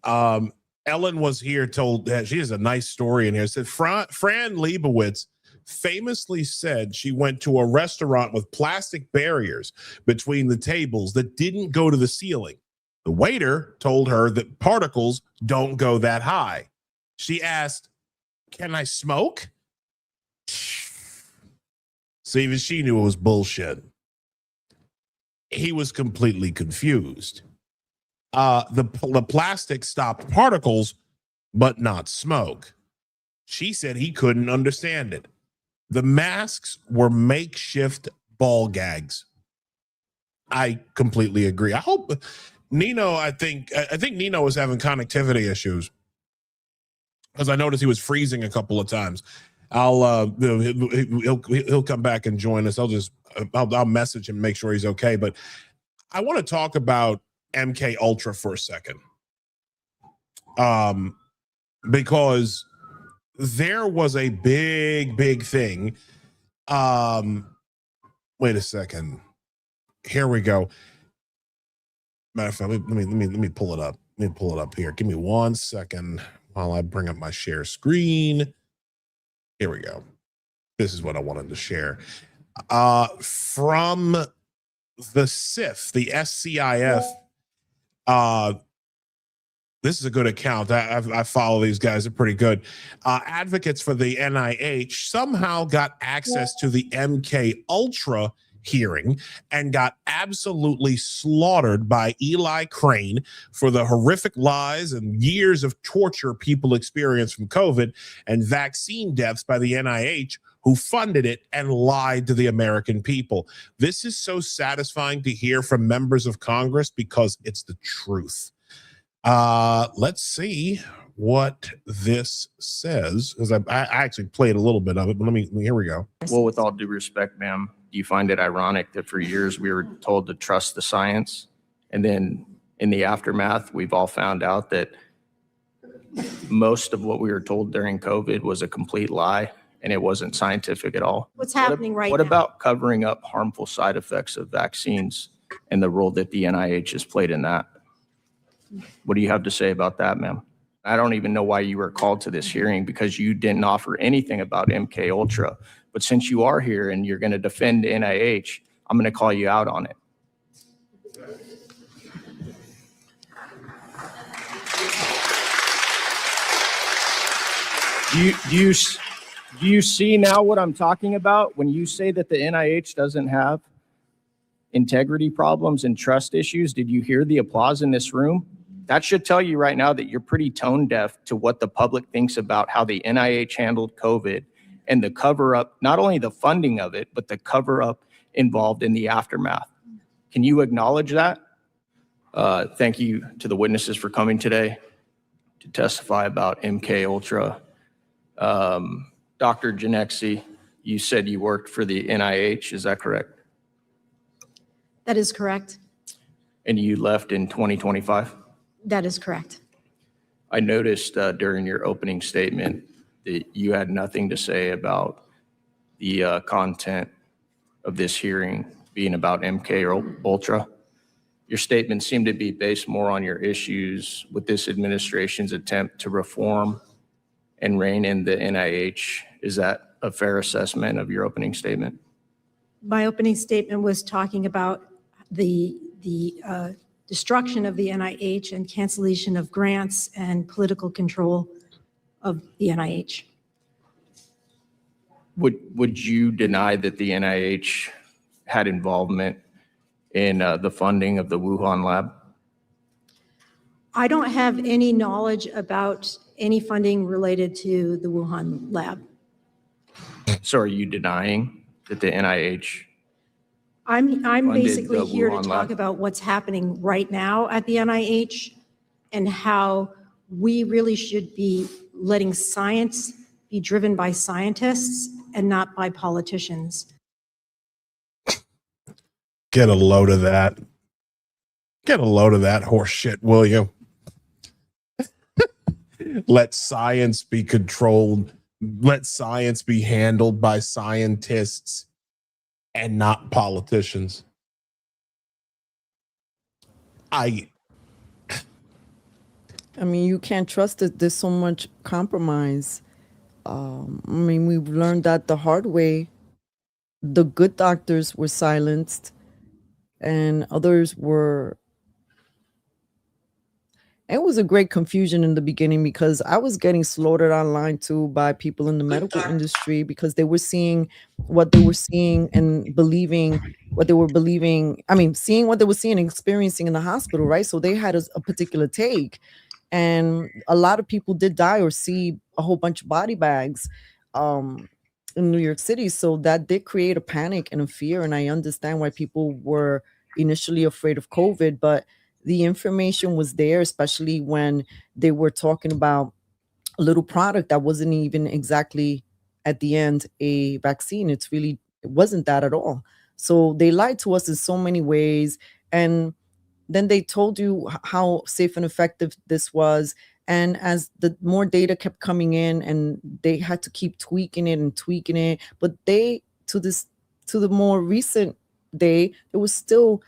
Ellen was here, told that she has a nice story in here. It said Fran Lebowitz famously said she went to a restaurant with plastic barriers between the tables that didn't go to the ceiling. The waiter told her that particles don't go that high. She asked, "Can I smoke?" So even she knew it was bullshit. He was completely confused. The plastic stopped particles, but not smoke. She said he couldn't understand it. The masks were makeshift ball gags. I completely agree. I hope Nino, I think Nino was having connectivity issues because I noticed he was freezing a couple of times. He'll come back and join us. I'll message him, make sure he's okay. But I want to talk about MK Ultra for a second. Because there was a big thing. Wait a second. Here we go. Matter of fact, let me pull it up. Let me pull it up here. Give me 1 second while I bring up my share screen. Here we go. This is what I wanted to share. From the SIF, the SCIF. This is a good account. I follow these guys. They're pretty good. Advocates for the NIH somehow got access to the MK Ultra hearing and got absolutely slaughtered by Eli Crane for the horrific lies and years of torture people experienced from COVID and vaccine deaths by the NIH, who funded it and lied to the American people. This is so satisfying to hear from members of Congress because it's the truth. Let's see what this says, because I actually played a little bit of it, but here we go. Well, with all due respect, ma'am, do you find it ironic that for years we were told to trust the science, and then in the aftermath, we've all found out that most of what we were told during COVID was a complete lie and it wasn't scientific at all? What's happening right now? What about covering up harmful side effects of vaccines and the role that the NIH has played in that? What do you have to say about that, ma'am? I don't even know why you were called to this hearing, because you didn't offer anything about MK Ultra. But since you are here and you're going to defend NIH, I'm going to call you out on it. Do you see now what I'm talking about when you say that the NIH doesn't have integrity problems and trust issues? Did you hear the applause in this room? That should tell you right now that you're pretty tone deaf to what the public thinks about how the NIH handled COVID and the cover up, not only the funding of it, but the cover up involved in the aftermath. Can you acknowledge that? Thank you to the witnesses for coming today to testify about MK Ultra. Dr. Janexi, you said you worked for the NIH, is that correct? That is correct. And you left in 2025? That is correct. I noticed during your opening statement that you had nothing to say about the content of this hearing being about MK Ultra. Your statement seemed to be based more on your issues with this administration's attempt to reform and rein in the NIH. Is that a fair assessment of your opening statement? My opening statement was talking about the destruction of the NIH and cancellation of grants and political control of the NIH. Would you deny that the NIH had involvement in the funding of the Wuhan lab? I don't have any knowledge about any funding related to the Wuhan lab. So are you denying that the NIH? I'm funded basically the here to Wuhan talk lab? about what's happening right now at the NIH and how we really should be letting science be driven by scientists and not by politicians. Get a load of that. Get a load of that horse shit, will you? Let science be controlled. Let science be handled by scientists and not politicians. I mean, you can't trust it. There's so much compromise. I mean, we've learned that the hard way. The good doctors were silenced and others were. It was a great confusion in the beginning because I was getting slaughtered online too by people in the medical industry because they were seeing what they were seeing and believing what they were believing. I mean, seeing what they were seeing and experiencing in the hospital, right? So they had a particular take. And a lot of people did die or see a whole bunch of body bags in New York City. So that did create a panic and a fear. And I understand why people were initially afraid of COVID, but the information was there, especially when they were talking about a little product that wasn't even exactly at the end a vaccine. It wasn't that at all. So they lied to us in so many ways. And then they told you how safe and effective this was. And as the more data kept coming in and they had to keep tweaking it, but to the more recent day, it was still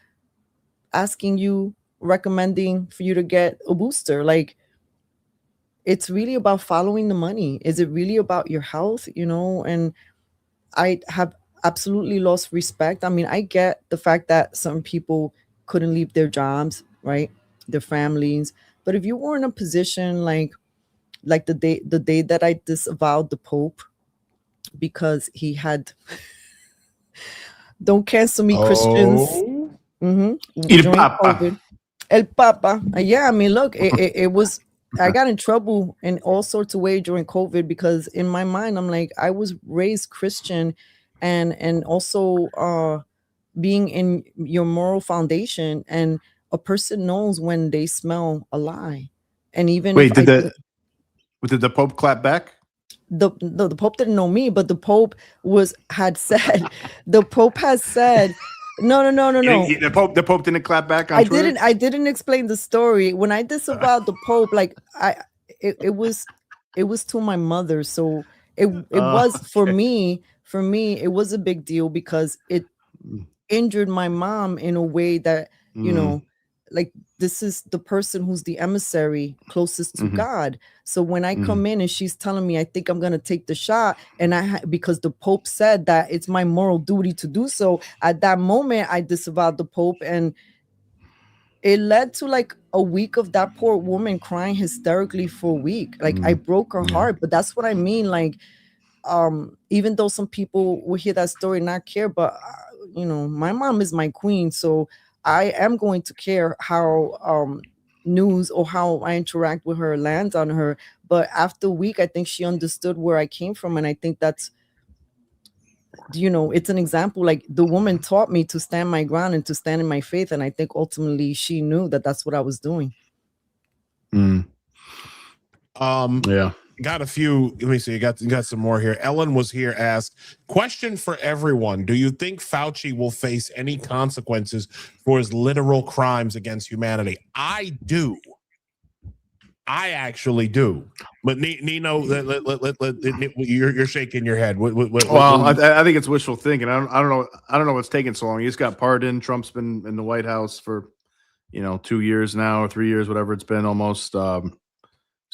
asking you recommending for you to get a booster. Like, it's really about following the money. Is it really about your health? And I have absolutely lost respect. I mean, I get the fact that some people couldn't leave their jobs, right? Their families. But if you were in a position like the day that I disavowed the Pope because he had don't cancel me, Christians. During COVID. El Papa. Yeah, I mean, look, it was, I got in trouble in all sorts of ways during COVID because in my mind, I'm like, I was raised Christian and also being in your moral foundation, and a person knows when they smell a lie. And even wait, did the Pope clap back? The Pope didn't know me, but the Pope had said the Pope has said no. The Pope didn't clap back on Twitter? I didn't explain the story. When I disavowed the Pope, like it was to my mother. So it was for me, it was a big deal because it injured my mom in a way that, like, this is the person who's the emissary closest to God. So when I come in and she's telling me, I think I'm going to take the shot, and because the Pope said that it's my moral duty to do so, at that moment, I disavowed the Pope, and it led to like a week of that poor woman crying hysterically for a week. Like, I broke her heart, but that's what I mean. Like, even though some people will hear that story and not care, but my mom is my queen, so I am going to care how news or how I interact with her lands on her. But after a week, I think she understood where I came from, and I think that's, it's an example. Like, the woman taught me to stand my ground and to stand in my faith, and I think ultimately she knew that that's what I was doing. Yeah. Got a few. Let me see. You got some more here. Ellen was here. Asked, question for everyone: do you think Fauci will face any consequences for his literal crimes against humanity? I do. I actually do. But Nino, you're shaking your head. I think it's wishful thinking. I don't know what's taking so long. He just got pardoned. Trump's been in the White House for 2 years now, or 3 years, whatever it's been, almost.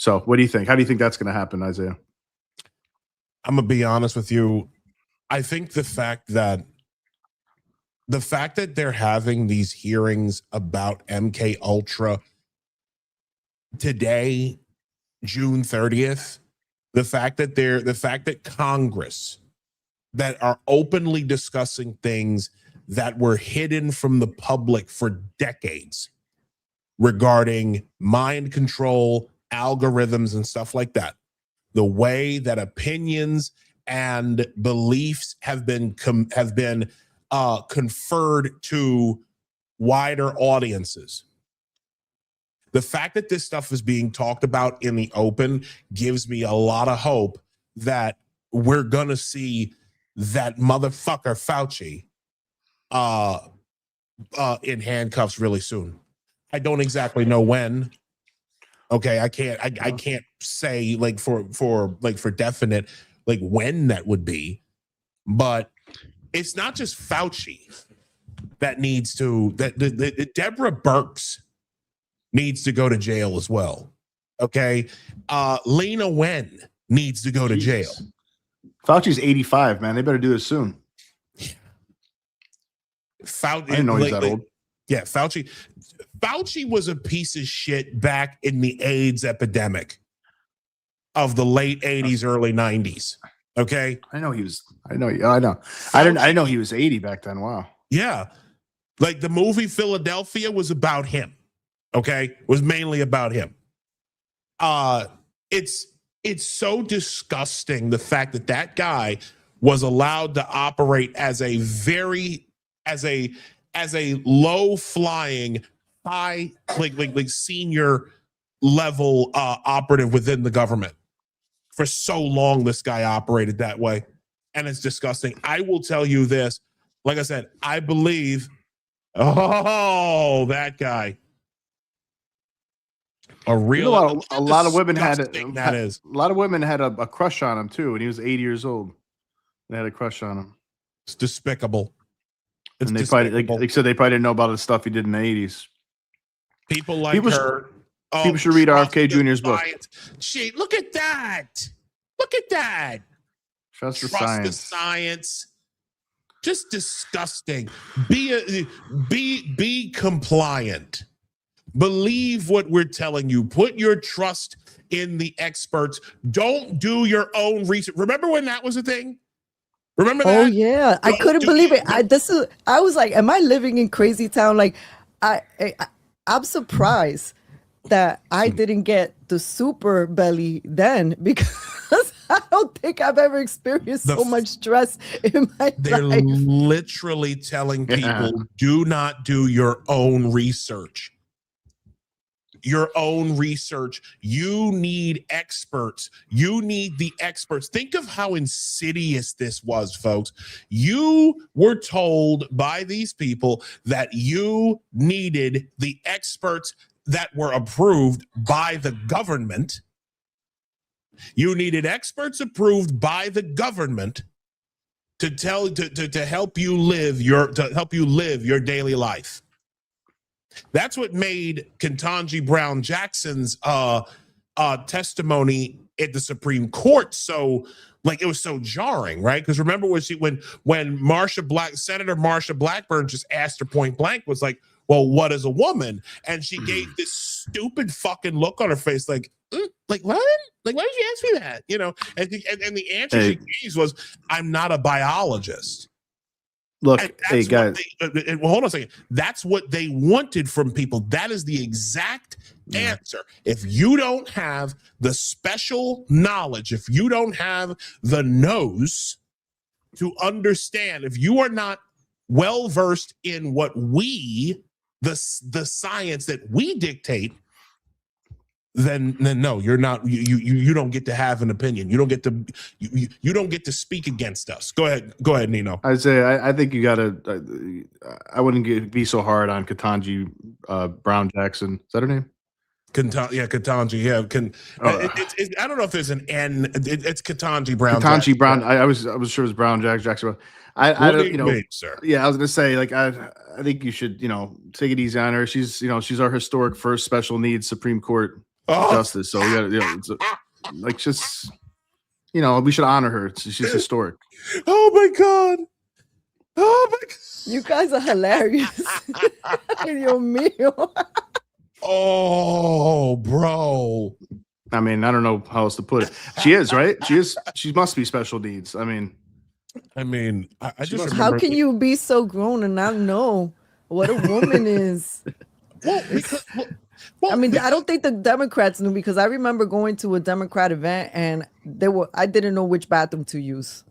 So what do you think? How do you think that's going to happen, Isaiah? I'm going to be honest with you. I think the fact that they're having these hearings about MK Ultra today, June 30th, the fact that Congress that are openly discussing things that were hidden from the public for decades regarding mind control, algorithms, and stuff like that, the way that opinions and beliefs have been conferred to wider audiences. The fact that this stuff is being talked about in the open gives me a lot of hope that we're gonna see that motherfucker Fauci in handcuffs really soon. I don't exactly know when. Okay, I can't say like for definite like when that would be, but it's not just Fauci that needs to that Deborah Birx needs to go to jail as well. Okay, Lena Wen needs to go to jail. Fauci's 85, man. They better do this soon. I didn't know he's that old. Yeah, Fauci was a piece of shit back in the AIDS epidemic of the late 80s, early 90s. Okay. I know he was 80 back then. Wow. Yeah. Like the movie Philadelphia was about him. Okay. Was mainly about him. It's so disgusting, the fact that guy was allowed to operate as a low flying, high, like senior level operative within the government. For so long, this guy operated that way, and it's disgusting. I will tell you this, like I said, I believe, that guy, a lot of women had that is. A lot of women had a crush on him too, and he was 80 years old. They had a crush on him. It's despicable. And they probably, like said, they probably didn't know about the stuff he did in the 80s. People like People her. People should read RFK Jr.'s book. Gee, look at that. Look at that. Trust the science. Just disgusting. Be compliant. Believe what we're telling you. Put your trust in the experts. Don't do your own research. Remember when that was a thing? Remember that? Oh yeah, I couldn't believe it. I was like, am I living in crazy town? Like, I'm surprised that I didn't get the super belly then, because I don't think I've ever experienced so much stress in my They're life. literally telling people, do not do your own research. Your own research. You need experts. You need the experts. Think of how insidious this was, folks. You were told by these people that you needed the experts that were approved by the government. You needed experts approved by the government to help you live your daily life. That's what made Ketanji Brown Jackson's testimony at the Supreme Court so, like, it was so jarring, right? Because remember when Senator Marsha Blackburn just asked her point blank, was like, well, what is a woman? And she gave this stupid fucking look on her face, like what? Like, why did you ask me that? You know, and the answer she gave was, I'm not a biologist. Look, hey guys, hold on a second. That's what they wanted from people. That is the exact answer. If you don't have the special knowledge, if you don't have the nose to understand, if you are not well versed in what the science that we dictate, then no, you're not. You don't get to have an opinion. You don't get to you don't get to speak against us. Go ahead, Nino. I say I think you gotta. I wouldn't be so hard on Ketanji Brown Jackson. Is that her name? Ketanji. Yeah, I don't know if there's an N. It's Ketanji Brown. Ketanji Brown. I was sure it was Brown Jackson. I don't, mean, sir? Yeah, I was gonna say, like, I think you should, take it easy on her. She's our historic first special needs Supreme Court justice. So we gotta, just, we should honor her. She's historic. Oh my god. You guys are hilarious. Dios mío. Oh, bro. I mean, I don't know how else to put it. She is, right? She must be special needs. I mean, I just remember. How can you be so grown and not know what a woman is? I mean, I don't think the Democrats knew, because I remember going to a Democrat event and I didn't know which bathroom to use.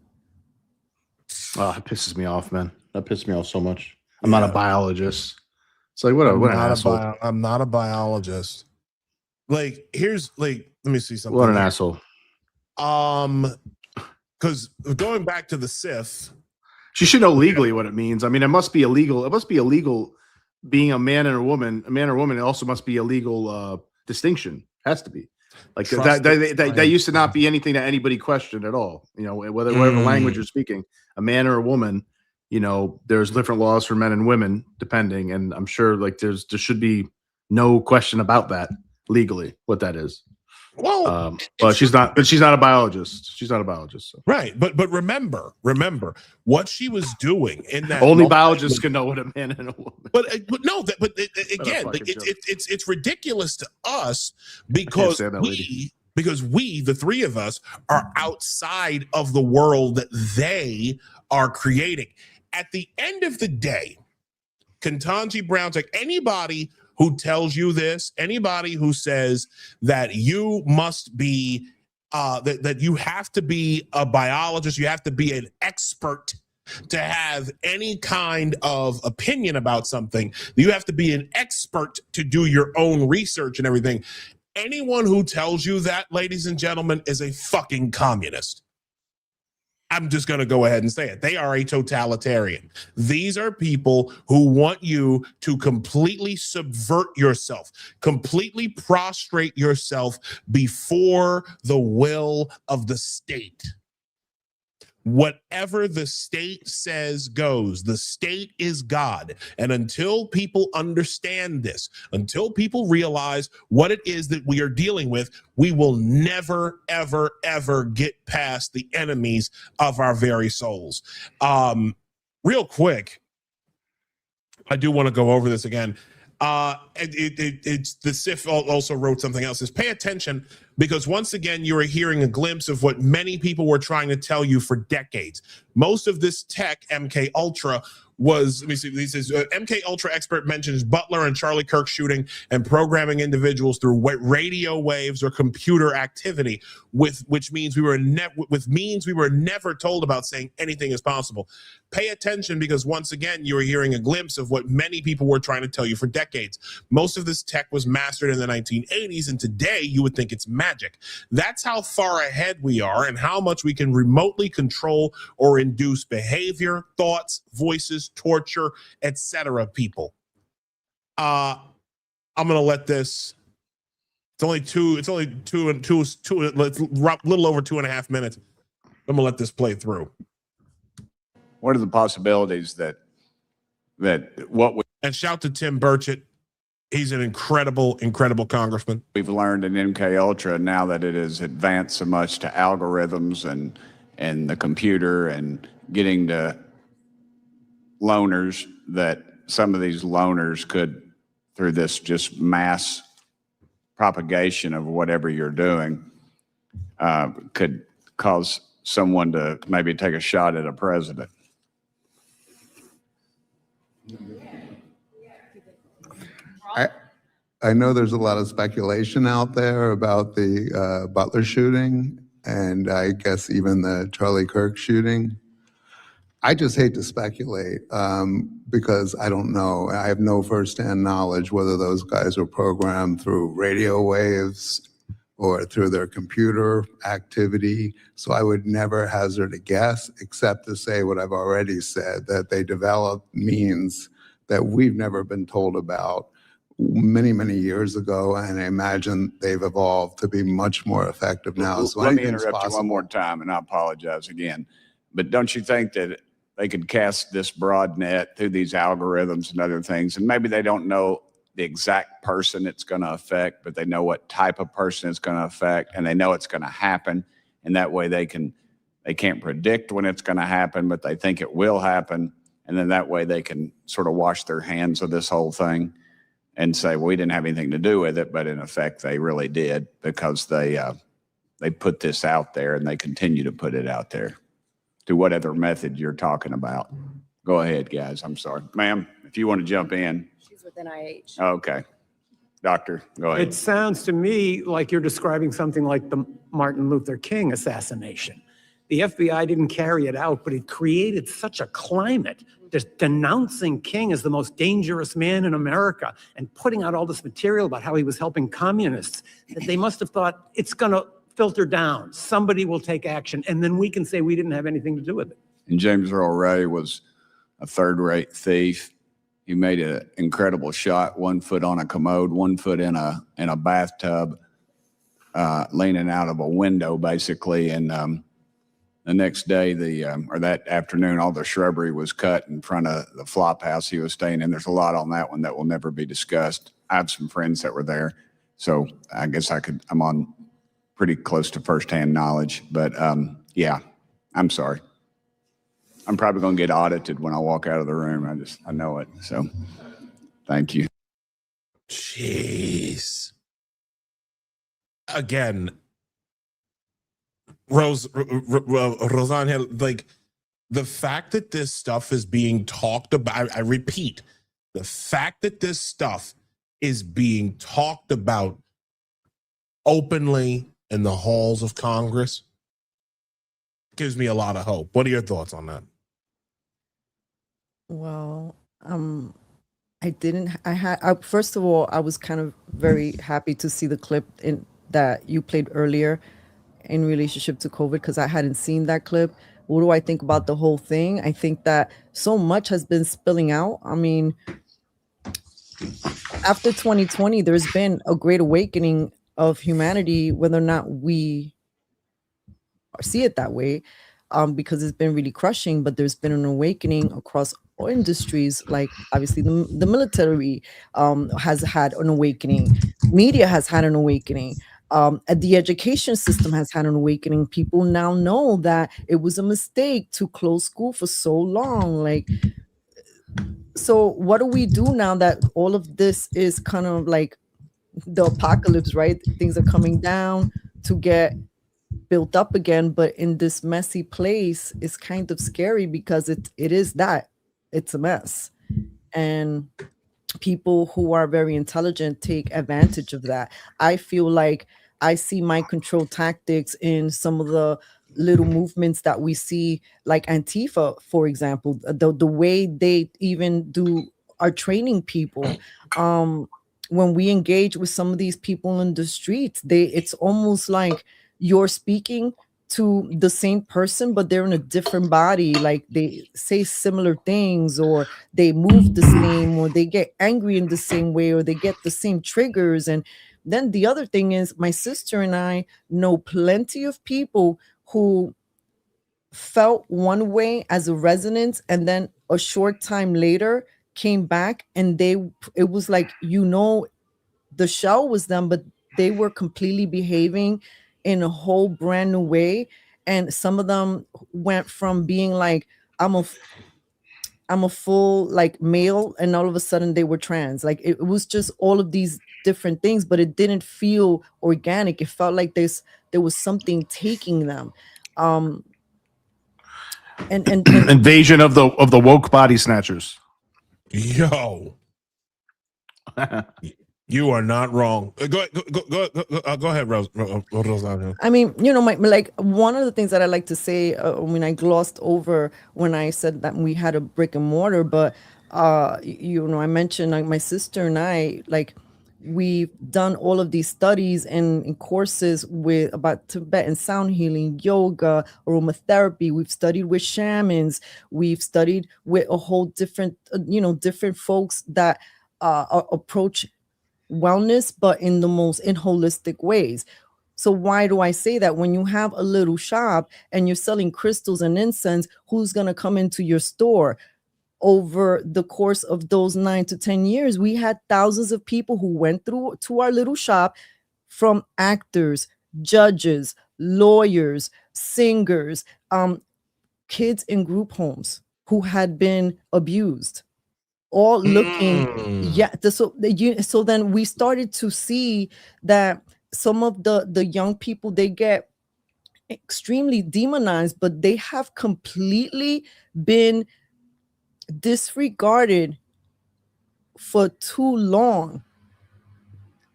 Oh, it pisses me off, man. That pisses me off so much. I'm not a biologist. It's like, what an asshole. I'm not a biologist. Like, let me see something. What an asshole. Because going back to the SIF, she should know legally what it means. I mean, it must be illegal. It must be illegal being a man and a woman. A man or woman, it also must be a legal distinction. Has to be. Like that used to not be anything that anybody questioned at all. Whatever language you're speaking, a man or a woman, there's different laws for men and women depending. And I'm sure there should be no question about that legally, what that is. Well, but she's not a biologist. She's not a biologist. So. Right. But remember what she was doing in that. Only biologists can know what a man and a woman. But again, it's ridiculous to us because we, the three of us, are outside of the world that they are creating. At the end of the day, Ketanji Brown's like anybody who tells you this, anybody who says that you must be, that you have to be a biologist, you have to be an expert to have any kind of opinion about something, you have to be an expert to do your own research and everything. Anyone who tells you that, ladies and gentlemen, is a fucking communist. I'm just going to go ahead and say it. They are a totalitarian. These are people who want you to completely subvert yourself, completely prostrate yourself before the will of the state. Whatever the state says goes. The state is God. And until people understand this, until people realize what it is that we are dealing with, we will never, ever, ever get past the enemies of our very souls. Real quick, I do want to go over this again. It's the SIF also wrote something else. Is pay attention, because once again you are hearing a glimpse of what many people were trying to tell you for decades. Most of this tech, MK Ultra, was, let me see, this is MK Ultra expert mentions Butler and Charlie Kirk shooting and programming individuals through radio waves or computer activity, which means we were never told about, saying anything is possible. Pay attention, because once again you are hearing a glimpse of what many people were trying to tell you for decades. Most of this tech was mastered in the 1980s, and today you would think it's magic. That's how far ahead we are, and how much we can remotely control or induce behavior, thoughts, voices, torture, etc. People, I'm gonna let this. It's only two. It's only two. It's a little over 2.5 minutes. I'm gonna let this play through. What are the possibilities that what and shout to Tim Burchett. He's an incredible congressman. we've learned in MK Ultra, now that it has advanced so much to algorithms and the computer and getting to loners, that some of these loners could, through this just mass propagation of whatever you're doing, could cause someone to maybe take a shot at a president. I know there's a lot of speculation out there about the Butler shooting, and I guess even the Charlie Kirk shooting. I just hate to speculate because I don't know. I have no firsthand knowledge whether those guys were programmed through radio waves or through their computer activity. So I would never hazard a guess, except to say what I've already said, that they developed means that we've never been told about many, many years ago, and I imagine they've evolved to be much more effective now. So let me interrupt you one more time, and I apologize again. But don't you think that they could cast this broad net through these algorithms and other things, and maybe they don't know the exact person it's going to affect, but they know what type of person it's going to affect, and they know it's going to happen, and that way they can't predict when it's going to happen, but they think it will happen, and then that way they can sort of wash their hands of this whole thing and say, well, we didn't have anything to do with it, but in effect they really did, because they put this out there, and they continue to put it out there. To what other method you're talking about? Go ahead, guys. I'm sorry, ma'am. If you want to jump in. She's with NIH. Okay, doctor, go ahead. It sounds to me like you're describing something like the Martin Luther King assassination. The FBI didn't carry it out, but it created such a climate, just denouncing King as the most dangerous man in America and putting out all this material about how he was helping communists, that they must have thought, it's going to filter down. Somebody will take action, and then we can say we didn't have anything to do with it. And James Earl Ray was a third-rate thief. He made an incredible shot, 1 foot on a commode, 1 foot in a bathtub, leaning out of a window, basically. And the next day, or that afternoon, all the shrubbery was cut in front of the flop house he was staying in. There's a lot on that one that will never be discussed. I have some friends that were there, so I guess I'm on pretty close to firsthand knowledge. But yeah, I'm sorry. I'm probably going to get audited when I walk out of the room. I know it. So thank you. Jeez. Again, Rosangel, like, the fact that this stuff is being talked about, I repeat, the fact that this stuff is being talked about openly in the halls of Congress gives me a lot of hope. What are your thoughts on that? Well, first of all, I was kind of very happy to see the clip that you played earlier in relationship to COVID, because I hadn't seen that clip. What do I think about the whole thing? I think that so much has been spilling out. I mean, after 2020, there's been a great awakening of humanity, whether or not we see it that way. because it's been really crushing. But there's been an awakening across all industries. Like obviously the military has had an awakening, media has had an awakening, the education system has had an awakening. People now know that it was a mistake to close school for so long. Like, so what do we do now that all of this is kind of like the apocalypse, right? Things are coming down to get built up again, but in this messy place is kind of scary because it is that it's a mess, and people who are very intelligent take advantage of that. I feel like I see mind control tactics in some of the little movements that we see, like Antifa, for example, the way they even are training people. When we engage with some of these people in the streets, it's almost like you're speaking to the same person, but they're in a different body. Like they say similar things, or they move the same, or they get angry in the same way, or they get the same triggers. And then the other thing is, my sister and I know plenty of people who felt one way as a resident, and then a short time later came back, and it was like, the shell was them, but they were completely behaving in a whole brand new way. And some of them went from being like, I'm a full like male, and all of a sudden they were trans. Like it was just all of these different things, but it didn't feel organic. It felt like there was something taking them. And invasion of the woke body snatchers. Yo. You are not wrong. Go ahead, Rosangel. I mean, like one of the things that I like to say, when I glossed over when I said that we had a brick and mortar, but I mentioned like my sister and I, like we've done all of these studies and courses about Tibetan sound healing, yoga, aromatherapy. We've studied with shamans. We've studied with a whole different folks that approach wellness, but in holistic ways. So why do I say that? When you have a little shop and you're selling crystals and incense, who's going to come into your store? Over the course of those 9 to 10 years, we had thousands of people who went through to our little shop, from actors, judges, lawyers, singers, kids in group homes who had been abused, all looking. So then we started to see that some of the young people, they get extremely demonized, but they have completely been disregarded for too long.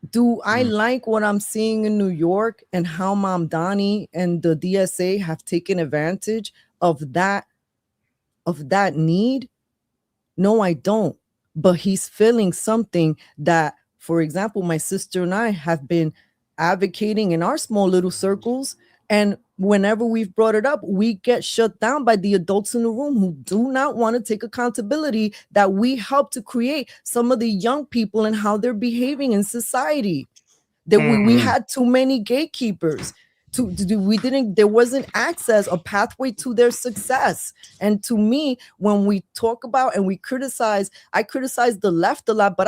Do I like what I'm seeing in New York, and how Mamdani and the DSA have taken advantage of that need? No, I don't. But he's feeling something that, for example, my sister and I have been advocating in our small little circles. And whenever we've brought it up, we get shut down by the adults in the room who do not want to take accountability that we helped to create some of the young people and how they're behaving in society. That we had too many gatekeepers. There wasn't access, a pathway to their success. And to me, when we talk about and we criticize, I criticize the left a lot, but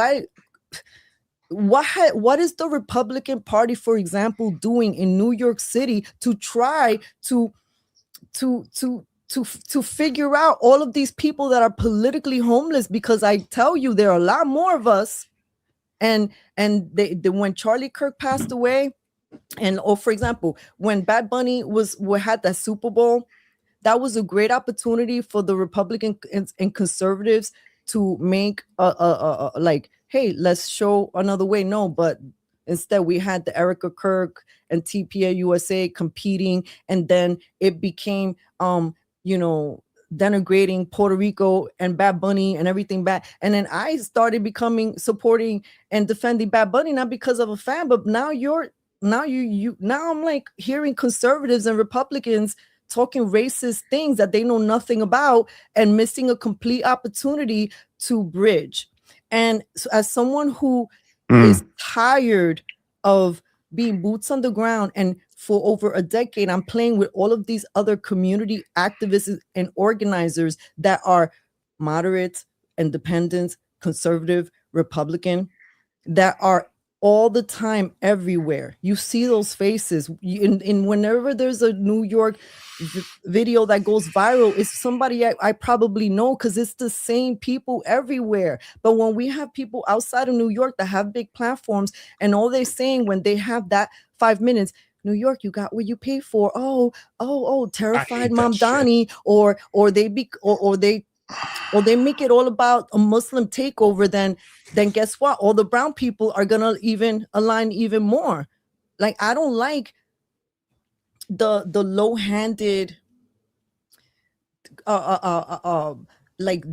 what is the Republican Party, for example, doing in New York City to try to figure out all of these people that are politically homeless? Because I tell you, there are a lot more of us. And when Charlie Kirk passed away, or for example, when Bad Bunny had that Super Bowl, that was a great opportunity for the Republican and conservatives to make like, hey, let's show another way. No, but instead we had the Erica Kirk and TPA USA competing, and then it became denigrating Puerto Rico and Bad Bunny and everything bad. And then I started supporting and defending Bad Bunny, not because of a fan, but now I'm like hearing conservatives and Republicans talking racist things that they know nothing about, and missing a complete opportunity to bridge. And so as someone who is tired of being boots on the ground and for over a decade, I'm playing with all of these other community activists and organizers that are moderate, independent, conservative, Republican, that are all the time everywhere. You see those faces in whenever there's a New York video that goes viral, it's somebody I probably know, because it's the same people everywhere. But when we have people outside of New York that have big platforms, and all they're saying when they have that 5 minutes, New York, you got what you pay for. Oh, terrified Mom Donnie, or they make it all about a Muslim takeover, then guess what? All the brown people are gonna even align even more. Like, I don't like the low-handed like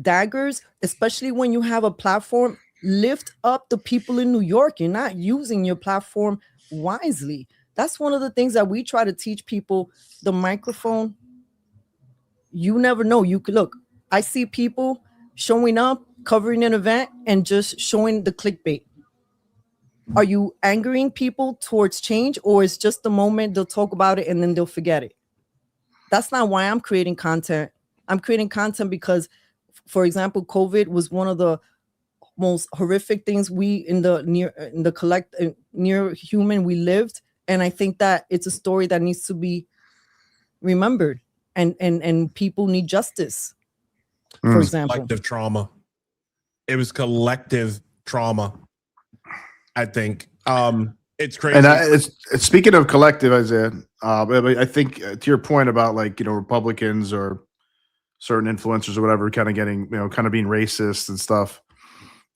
daggers, especially when you have a platform. Lift up the people in New York. You're not using your platform wisely. That's one of the things that we try to teach people. The microphone, you never know. You could look. I see people showing up, covering an event, and just showing the clickbait. Are you angering people towards change, or it's just the moment they'll talk about it and then they'll forget it? That's not why I'm creating content. I'm creating content because, for example, COVID was one of the most horrific things near human we lived. And I think that it's a story that needs to be remembered, and people need justice. For example, Collective trauma. It was collective trauma, I think. It's crazy. And it's speaking of collective, Isaiah, I think to your point about, like, Republicans or certain influencers or whatever kind of getting, kind of being racist and stuff,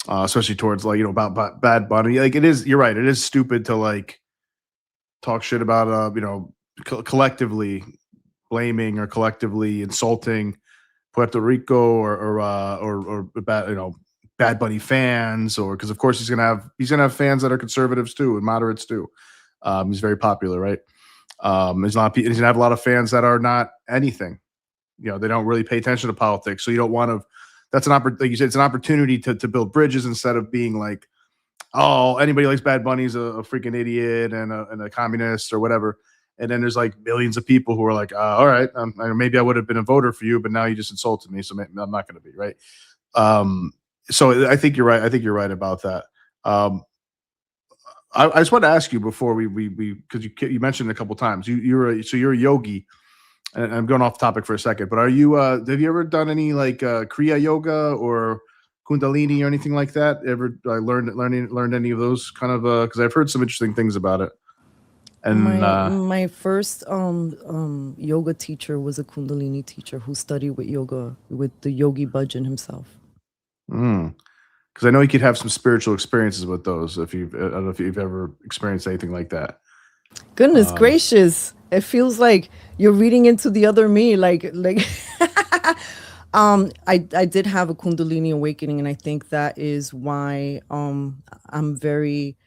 especially towards, like, about Bad Bunny. Like, you're right. It is stupid to, like, talk shit about, collectively blaming or collectively insulting Puerto Rico or Bad Bunny fans, or because of course he's gonna have fans that are conservatives too and moderates too. He's very popular, right? He's gonna have a lot of fans that are not anything. They don't really pay attention to politics. So you don't want to. That's like you said, it's an opportunity to build bridges instead of being like, oh, anybody likes Bad Bunny's a freaking idiot and a communist or whatever. And then there's like millions of people who are like, all right, maybe I would have been a voter for you, but now you just insulted me, so maybe I'm not going to be, right. So I think you're right. I think you're right about that. I just want to ask you before we because you mentioned it a couple times. You're a yogi, and I'm going off topic for a second. But are you? Have you ever done any like Kriya yoga or Kundalini or anything like that? Ever learned any of those kind of? Because I've heard some interesting things about it. And my first yoga teacher was a Kundalini teacher who studied with the Yogi Bhajan himself. Because I know you could have some spiritual experiences with those. I don't know if you've ever experienced anything like that. Goodness gracious! It feels like you're reading into the other me. Like I did have a Kundalini awakening, and I think that is why I'm very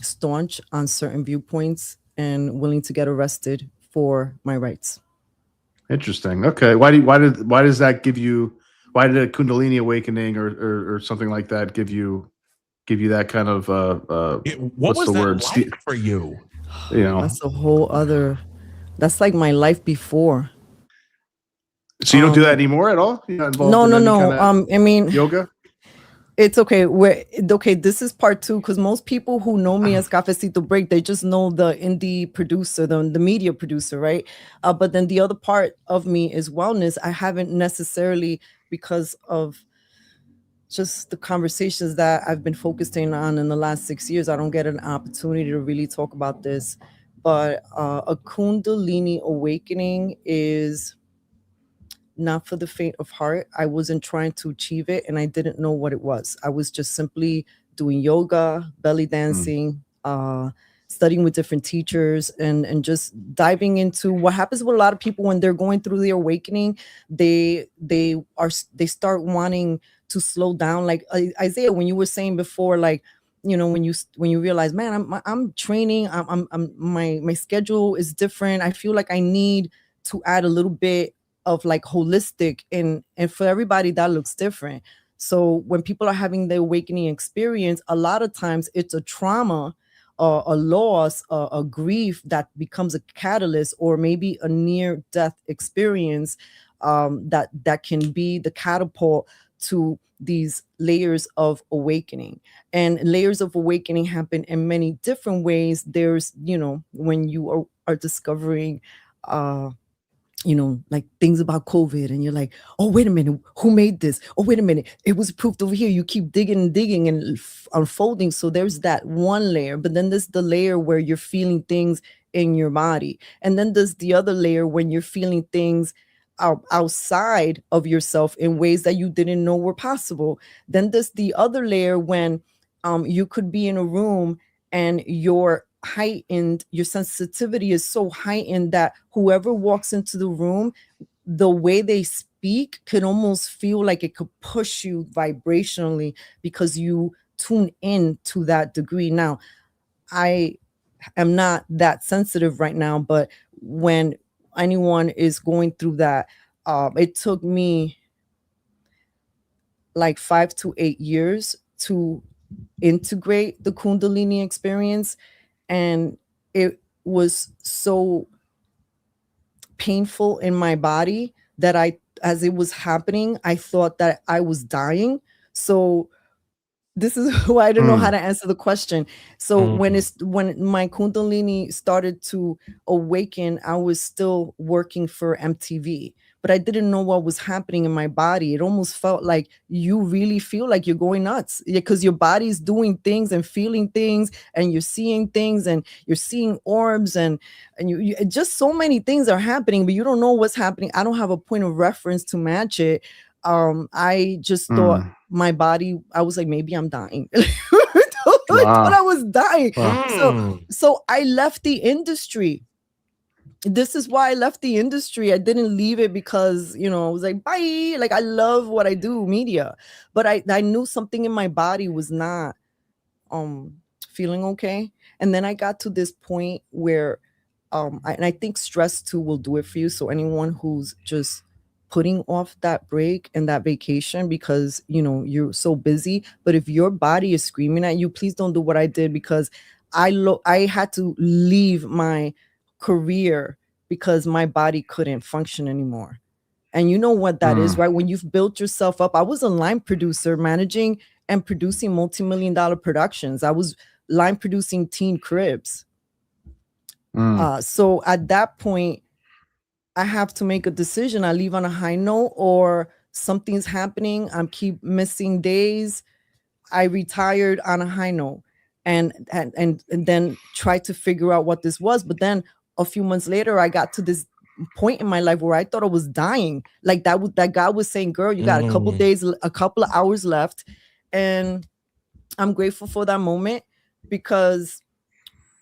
staunch on certain viewpoints and willing to get arrested for my rights. Interesting. Okay. Why does that give you? Why did a Kundalini awakening or something like that give you that kind of what was the word like for you? That's a whole other. That's like my life before. So you don't do that anymore at all? You're not involved in any kind of I mean, yoga. It's okay. This is part two, because most people who know me as Cafecito Break, they just know the indie producer, the media producer, right? But then the other part of me is wellness. I haven't necessarily, because of just the conversations that I've been focusing on in the last 6 years, I don't get an opportunity to really talk about this. But a Kundalini awakening is not for the faint of heart. I wasn't trying to achieve it, and I didn't know what it was. I was just simply doing yoga, belly dancing, studying with different teachers, and just diving into what happens with a lot of people when they're going through the awakening. They start wanting to slow down. Like Isaiah, when you were saying before, like, when you realize, man, I'm training, my schedule is different. I feel like I need to add a little bit of like holistic, and for everybody that looks different. So when people are having the awakening experience, a lot of times it's a trauma a loss, a grief that becomes a catalyst, or maybe a near-death experience that can be the catapult to these layers of awakening. And layers of awakening happen in many different ways. There's, when you are discovering like things about COVID, and you're like, oh, wait a minute, who made this? Oh, wait a minute, it was approved over here. You keep digging and digging and unfolding. So there's that one layer, but then there's the layer where you're feeling things in your body. And then there's the other layer when you're feeling things outside of yourself in ways that you didn't know were possible. Then there's the other layer when you could be in a room and your sensitivity is so heightened that whoever walks into the room, the way they speak can almost feel like it could push you vibrationally because you tune in to that degree. Now, I am not that sensitive right now, but when anyone is going through that, it took me like 5 to 8 years to integrate the Kundalini experience. And it was so painful in my body that as it was happening, I thought that I was dying. So this is why I don't know how to answer the question. So when my Kundalini started to awaken, I was still working for MTV, but I didn't know what was happening in my body. It almost felt like you really feel like you're going nuts because your body's doing things and feeling things, and you're seeing things, and you're seeing orbs, and you just so many things are happening, but you don't know what's happening. I don't have a point of reference to match it. I just thought my body, I was like, maybe I'm dying. I thought I was dying. So I left the industry. This is why I left the industry. I didn't leave it because, I was like, bye. Like, I love what I do, media. But I knew something in my body was not feeling okay. And then I got to this point where, and I think stress too will do it for you. So anyone who's just putting off that break and that vacation because, you're so busy. But if your body is screaming at you, please don't do what I did, because I had to leave my career because my body couldn't function anymore. And you know what that is, right? When you've built yourself up. I was a line producer, managing and producing multi-million-dollar productions. I was line producing Teen Cribs. So at that point, I have to make a decision. I leave on a high note, or something's happening. I keep missing days. I retired on a high note, and then try to figure out what this was. But then a few months later, I got to this point in my life where I thought I was dying. Like that God was saying, girl, you got a couple days, a couple of hours left. And I'm grateful for that moment, because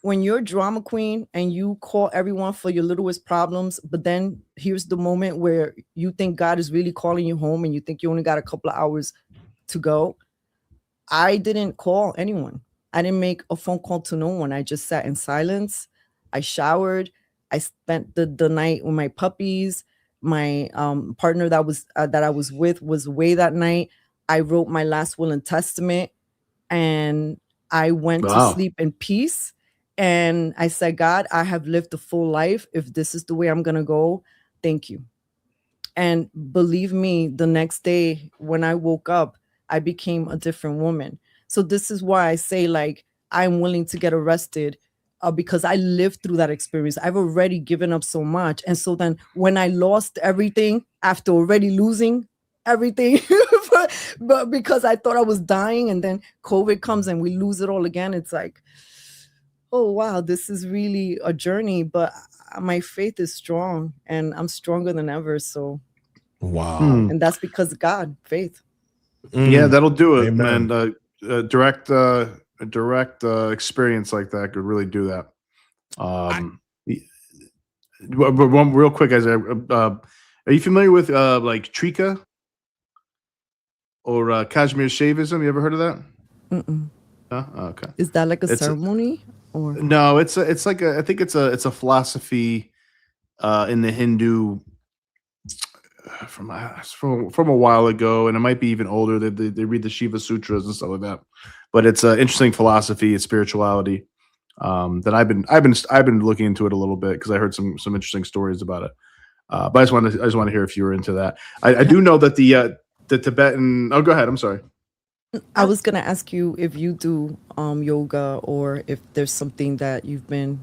when you're a drama queen and you call everyone for your littlest problems, but then here's the moment where you think God is really calling you home and you think you only got a couple of hours to go. I didn't call anyone. I didn't make a phone call to no one. I just sat in silence. I showered. I spent the night with my puppies. My partner that I was with was away that night. I wrote my last will and testament, and I went to sleep in peace. And I said, God, I have lived a full life. If this is the way I'm going to go, thank you. And believe me, the next day when I woke up, I became a different woman. So this is why I say, like, I'm willing to get arrested because I lived through that experience. I've already given up so much. And so then when I lost everything after already losing everything, but because I thought I was dying, and then COVID comes and we lose it all again, it's like, oh, wow, this is really a journey, but my faith is strong and I'm stronger than ever. So, wow. And that's because of God, faith. Yeah, that'll do it. Amen. And a direct experience like that could really do that. One real quick, guys, are you familiar with like Trika or Kashmir Shaivism? You ever heard of that? Mm-mm. Okay. Is that like a ceremony? Or no, it's like I think it's a philosophy in the Hindu from a while ago, and it might be even older. They read the Shiva Sutras and stuff like that. But it's an interesting philosophy, it's spirituality. that I've been looking into it a little bit because I heard some interesting stories about it. But I just want to hear if you were into that. I do know that the Tibetan. Oh, go ahead. I'm sorry. I was gonna ask you if you do yoga or if there's something that you've been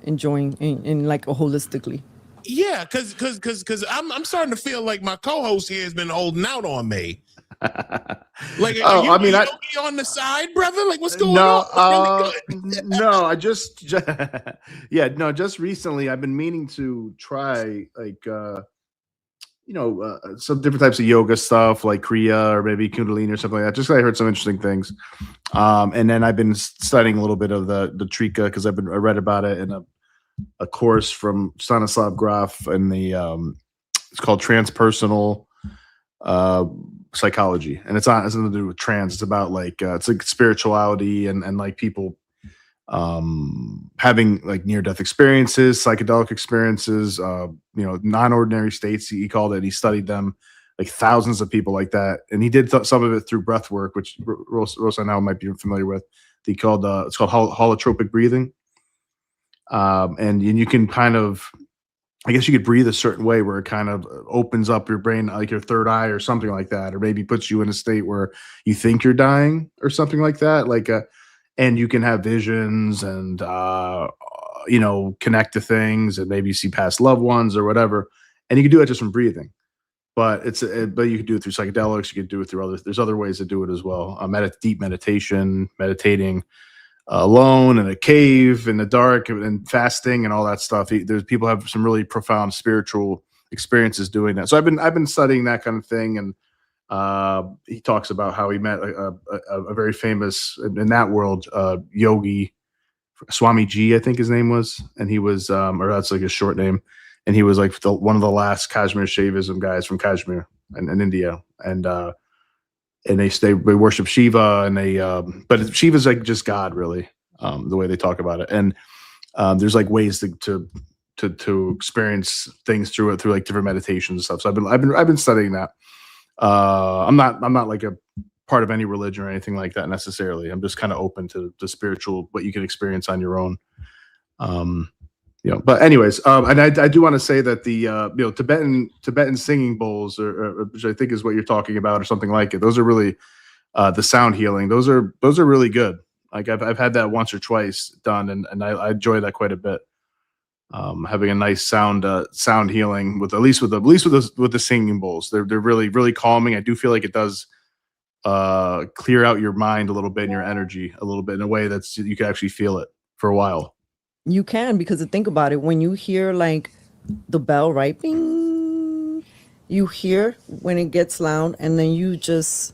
enjoying in like a holistically. Yeah, because I'm starting to feel like my co-host here has been holding out on me. Like, are you on the side, brother? Like, what's going on? No, I just just recently I've been meaning to try like some different types of yoga stuff like Kriya or maybe Kundalini or something like that. Just I heard some interesting things. And then I've been studying a little bit of the Trika because I read about it in a course from Stanislav Grof and it's called Transpersonal Psychology, and it's nothing to do with trans. It's about it's like spirituality and like people having like near-death experiences, psychedelic experiences, non-ordinary states. He called it. He studied them, like thousands of people like that, and he did some of it through breath work, which Rosa now might be familiar with. It's called holotropic breathing. And you can kind of, I guess you could breathe a certain way where it kind of opens up your brain, like your third eye or something like that, or maybe puts you in a state where you think you're dying or something like that. And you can have visions and, connect to things and maybe see past loved ones or whatever. And you can do that just from breathing, but you can do it through psychedelics. You can do it through there's other ways to do it as well. Deep meditation, meditating alone in a cave in the dark and fasting and all that stuff. There's people have some really profound spiritual experiences doing that. So I've been studying that kind of thing. And he talks about how he met a very famous in that world yogi, Swami Ji, I think his name was. And he was, or that's like his short name. And he was like one of the last Kashmir Shaivism guys from Kashmir in India. And they worship Shiva, and but Shiva's like just God, really, the way they talk about it. And there's like ways to experience things through like different meditations and stuff. So I've been studying that. I'm not like a part of any religion or anything like that necessarily. I'm just kind of open to the spiritual, what you can experience on your own. But anyways, and I do want to say that the Tibetan singing bowls, or which I think is what you're talking about, or something like it. Those are really the sound healing. Those are really good. Like I've had that once or twice done, and I enjoy that quite a bit. Having a nice sound healing with the singing bowls. They're really, really calming. I do feel like it does clear out your mind a little bit and your energy a little bit in a way that's you can actually feel it for a while. You can, because think about it. When you hear like the bell, right? Bing, you hear when it gets loud, and then you just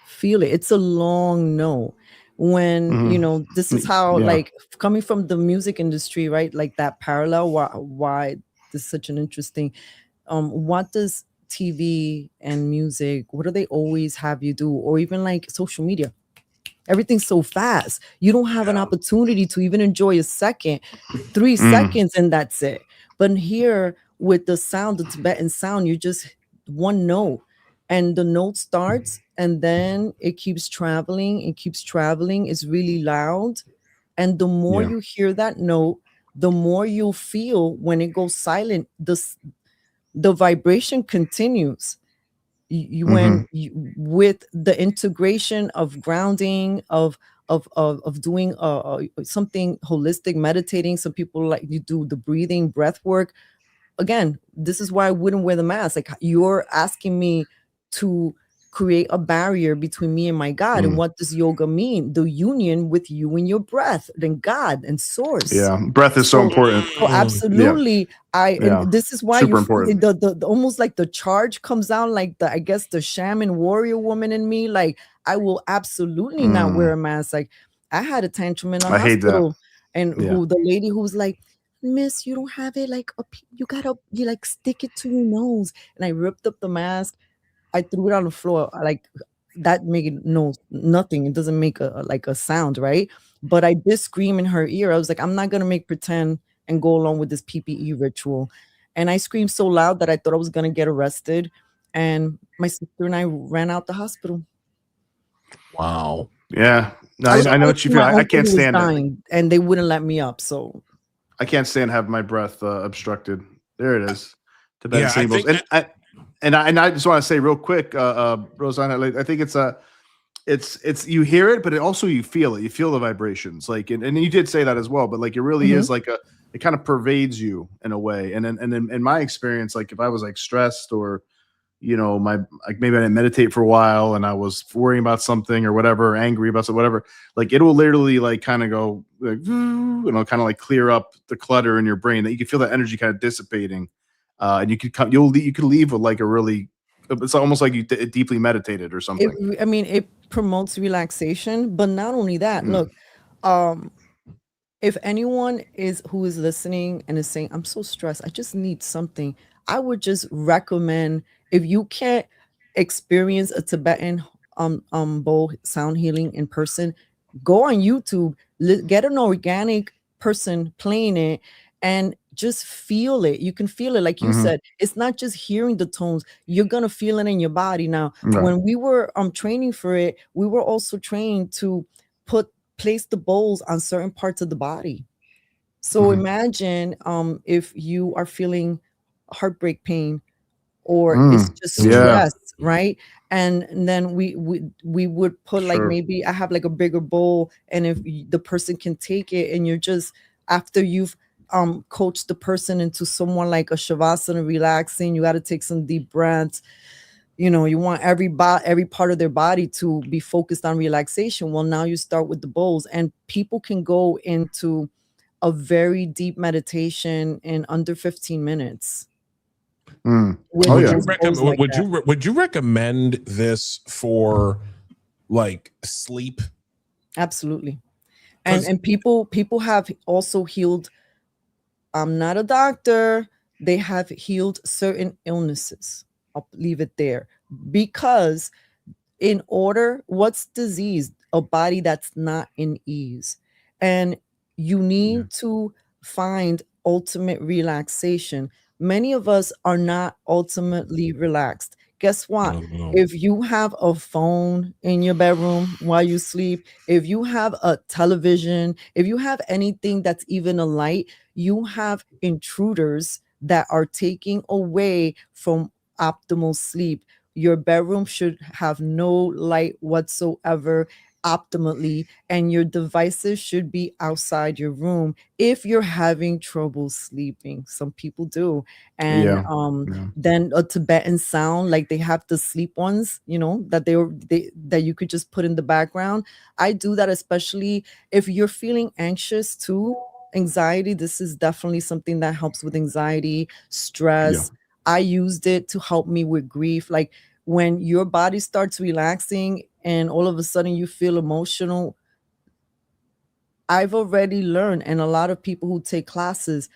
feel it. It's a long no. When this is how like coming from the music industry, right? Like that parallel. Why this is such an interesting. What does TV and music? What do they always have you do, or even like social media? Everything's so fast. You don't have an opportunity to even enjoy a second, 3 seconds, and that's it. But here with the sound, the Tibetan sound, you just one note, and the note starts, and then it keeps traveling. It's really loud. And the more you hear that note, the more you'll feel when it goes silent, the vibration continues. With the integration of grounding of doing something holistic, meditating. Some people like you do the breathing, breath work. Again, this is why I wouldn't wear the mask. Like you're asking me to create a barrier between me and my God. And what does yoga mean? The union with you and your breath, then God and source. Yeah, breath is so important. Oh, absolutely. And this is why super important. The almost like the charge comes out, like I guess the shaman warrior woman in me. Like I will absolutely not wear a mask. Like I had a tantrum in a hospital, and the lady who was like, "Miss, you don't have it. Like you like stick it to your nose." And I ripped up the mask. I threw it on the floor. Like that made nothing. It doesn't make a sound, right? But I did scream in her ear. I was like, I'm not gonna make pretend and go along with this PPE ritual. And I screamed so loud that I thought I was gonna get arrested. And my sister and I ran out the hospital. Wow. Yeah. No, was I know close what you to feel. my I uncle can't who was stand it. dying, and they wouldn't let me up. So I can't stand having my breath obstructed. There it is. Tibetan Yeah, I singing bowls. think And I just want to say real quick, Rosanna, like, I think it's you hear it, but it also you feel it. You feel the vibrations, like, and you did say that as well. But like, it really is like it kind of pervades you in a way. And then in my experience, like if I was like stressed or like maybe I didn't meditate for a while and I was worrying about something or whatever, or angry about something, whatever, like it'll literally like kind of go like, kind of like clear up the clutter in your brain, that you can feel that energy kind of dissipating. And you could leave with like a really, it's almost like you deeply meditated or something. it promotes relaxation, but not only that. Look, if anyone who is listening and is saying, I'm so stressed, I just need something, I would just recommend, if you can't experience a Tibetan bowl sound healing in person, go on YouTube, get an organic person playing it, and just feel it. You can feel it, like you said. It's not just hearing the tones, you're gonna feel it in your body. Now, when we were training for it, we were also trained to place the bowls on certain parts of the body. So imagine if you are feeling heartbreak pain, or it's just stress, right? And then we would put like, maybe I have like a bigger bowl, and if the person can take it, and you're just, after you've coached the person into someone like a shavasana, relaxing, you got to take some deep breaths. You want every part of their body to be focused on relaxation. Well, now you start with the bowls, and people can go into a very deep meditation in under 15 minutes. Would you recommend this for like sleep? Absolutely. And people have also healed. I'm not a doctor. They have healed certain illnesses. I'll leave it there, because what's disease? A body that's not in ease. And you need to find ultimate relaxation. Many of us are not ultimately relaxed. Guess what? If you have a phone in your bedroom while you sleep, if you have a television, if you have anything that's even a light, you have intruders that are taking away from optimal sleep. Your bedroom should have no light whatsoever optimally, and your devices should be outside your room if you're having trouble sleeping. Some people do. And then a Tibetan sound, like they have the sleep ones, that you could just put in the background. I do that, especially if you're feeling anxious too. Anxiety, this is definitely something that helps with anxiety, stress. I used it to help me with grief. Like when your body starts relaxing and all of a sudden you feel emotional, I've already learned, and a lot of people who take classes,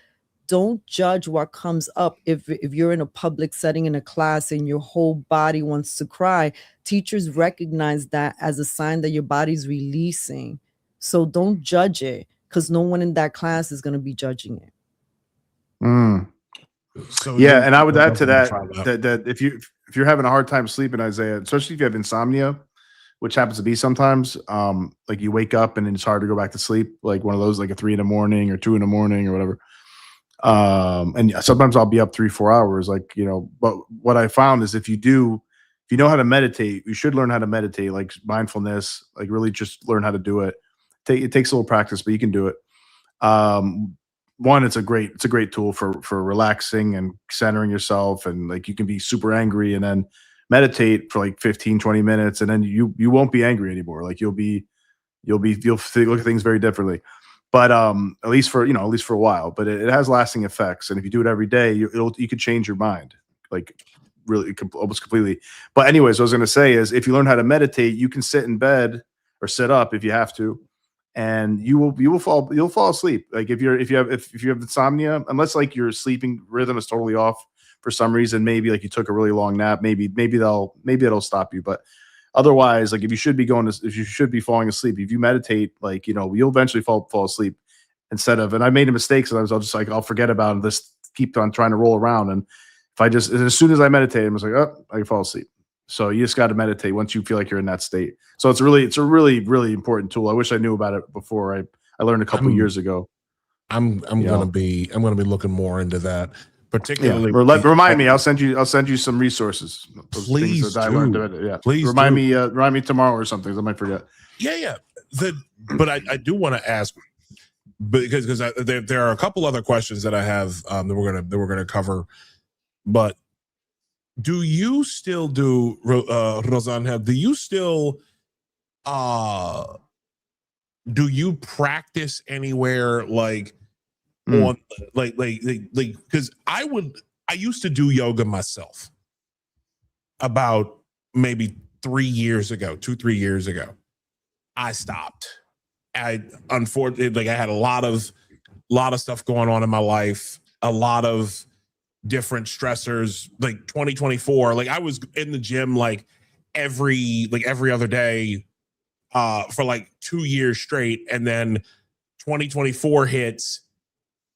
don't judge what comes up. If you're in a public setting in a class and your whole body wants to cry, teachers recognize that as a sign that your body's releasing. So don't judge it, because no one in that class is going to be judging it. So and I would add to that if you're having a hard time sleeping, Isaiah, especially if you have insomnia, which happens to be sometimes, like you wake up and it's hard to go back to sleep, like one of those, like a 3 a.m. or 2 a.m. or whatever. And sometimes I'll be up 3-4 hours, but what I found is if you know how to meditate, you should learn how to meditate, like mindfulness, like really just learn how to do it. It takes a little practice, but you can do it. One, it's a great tool for relaxing and centering yourself, and like you can be super angry and then meditate for like 15-20 minutes, and then you won't be angry anymore. Like you'll look at things very differently. But at least for a while. But it has lasting effects, and if you do it every day, you could change your mind, like really almost completely. But anyways, what I was going to say is, if you learn how to meditate, you can sit in bed or sit up if you have to, and you'll fall asleep. Like if you have insomnia, unless like your sleeping rhythm is totally off for some reason, maybe like you took a really long nap, maybe that'll stop you. But otherwise, like if you should be falling asleep, if you meditate, like you'll eventually fall asleep. And I made a mistake, so I'll forget about it, just keep on trying to roll around. And if as soon as I meditate, I was like, oh, I can fall asleep. So you just got to meditate once you feel like you're in that state. So it's a really important tool. I wish I knew about it before. I learned a couple years ago. I'm gonna be looking more into that. Particularly, remind me. I'll send you some resources. Please I learned about it. Yeah, please remind me tomorrow or something. I might forget. Yeah. But I do want to ask, because there are a couple other questions that I have that we're gonna cover. But do you still do Rosangel? Do you still do you practice anywhere like? On like because I used to do yoga myself about maybe 3 years ago, 2-3 years ago. I stopped. I unfortunately I had a lot of stuff going on in my life, a lot of different stressors. Like 2024, I was in the gym every other day for 2 years straight, and then 2024 hits.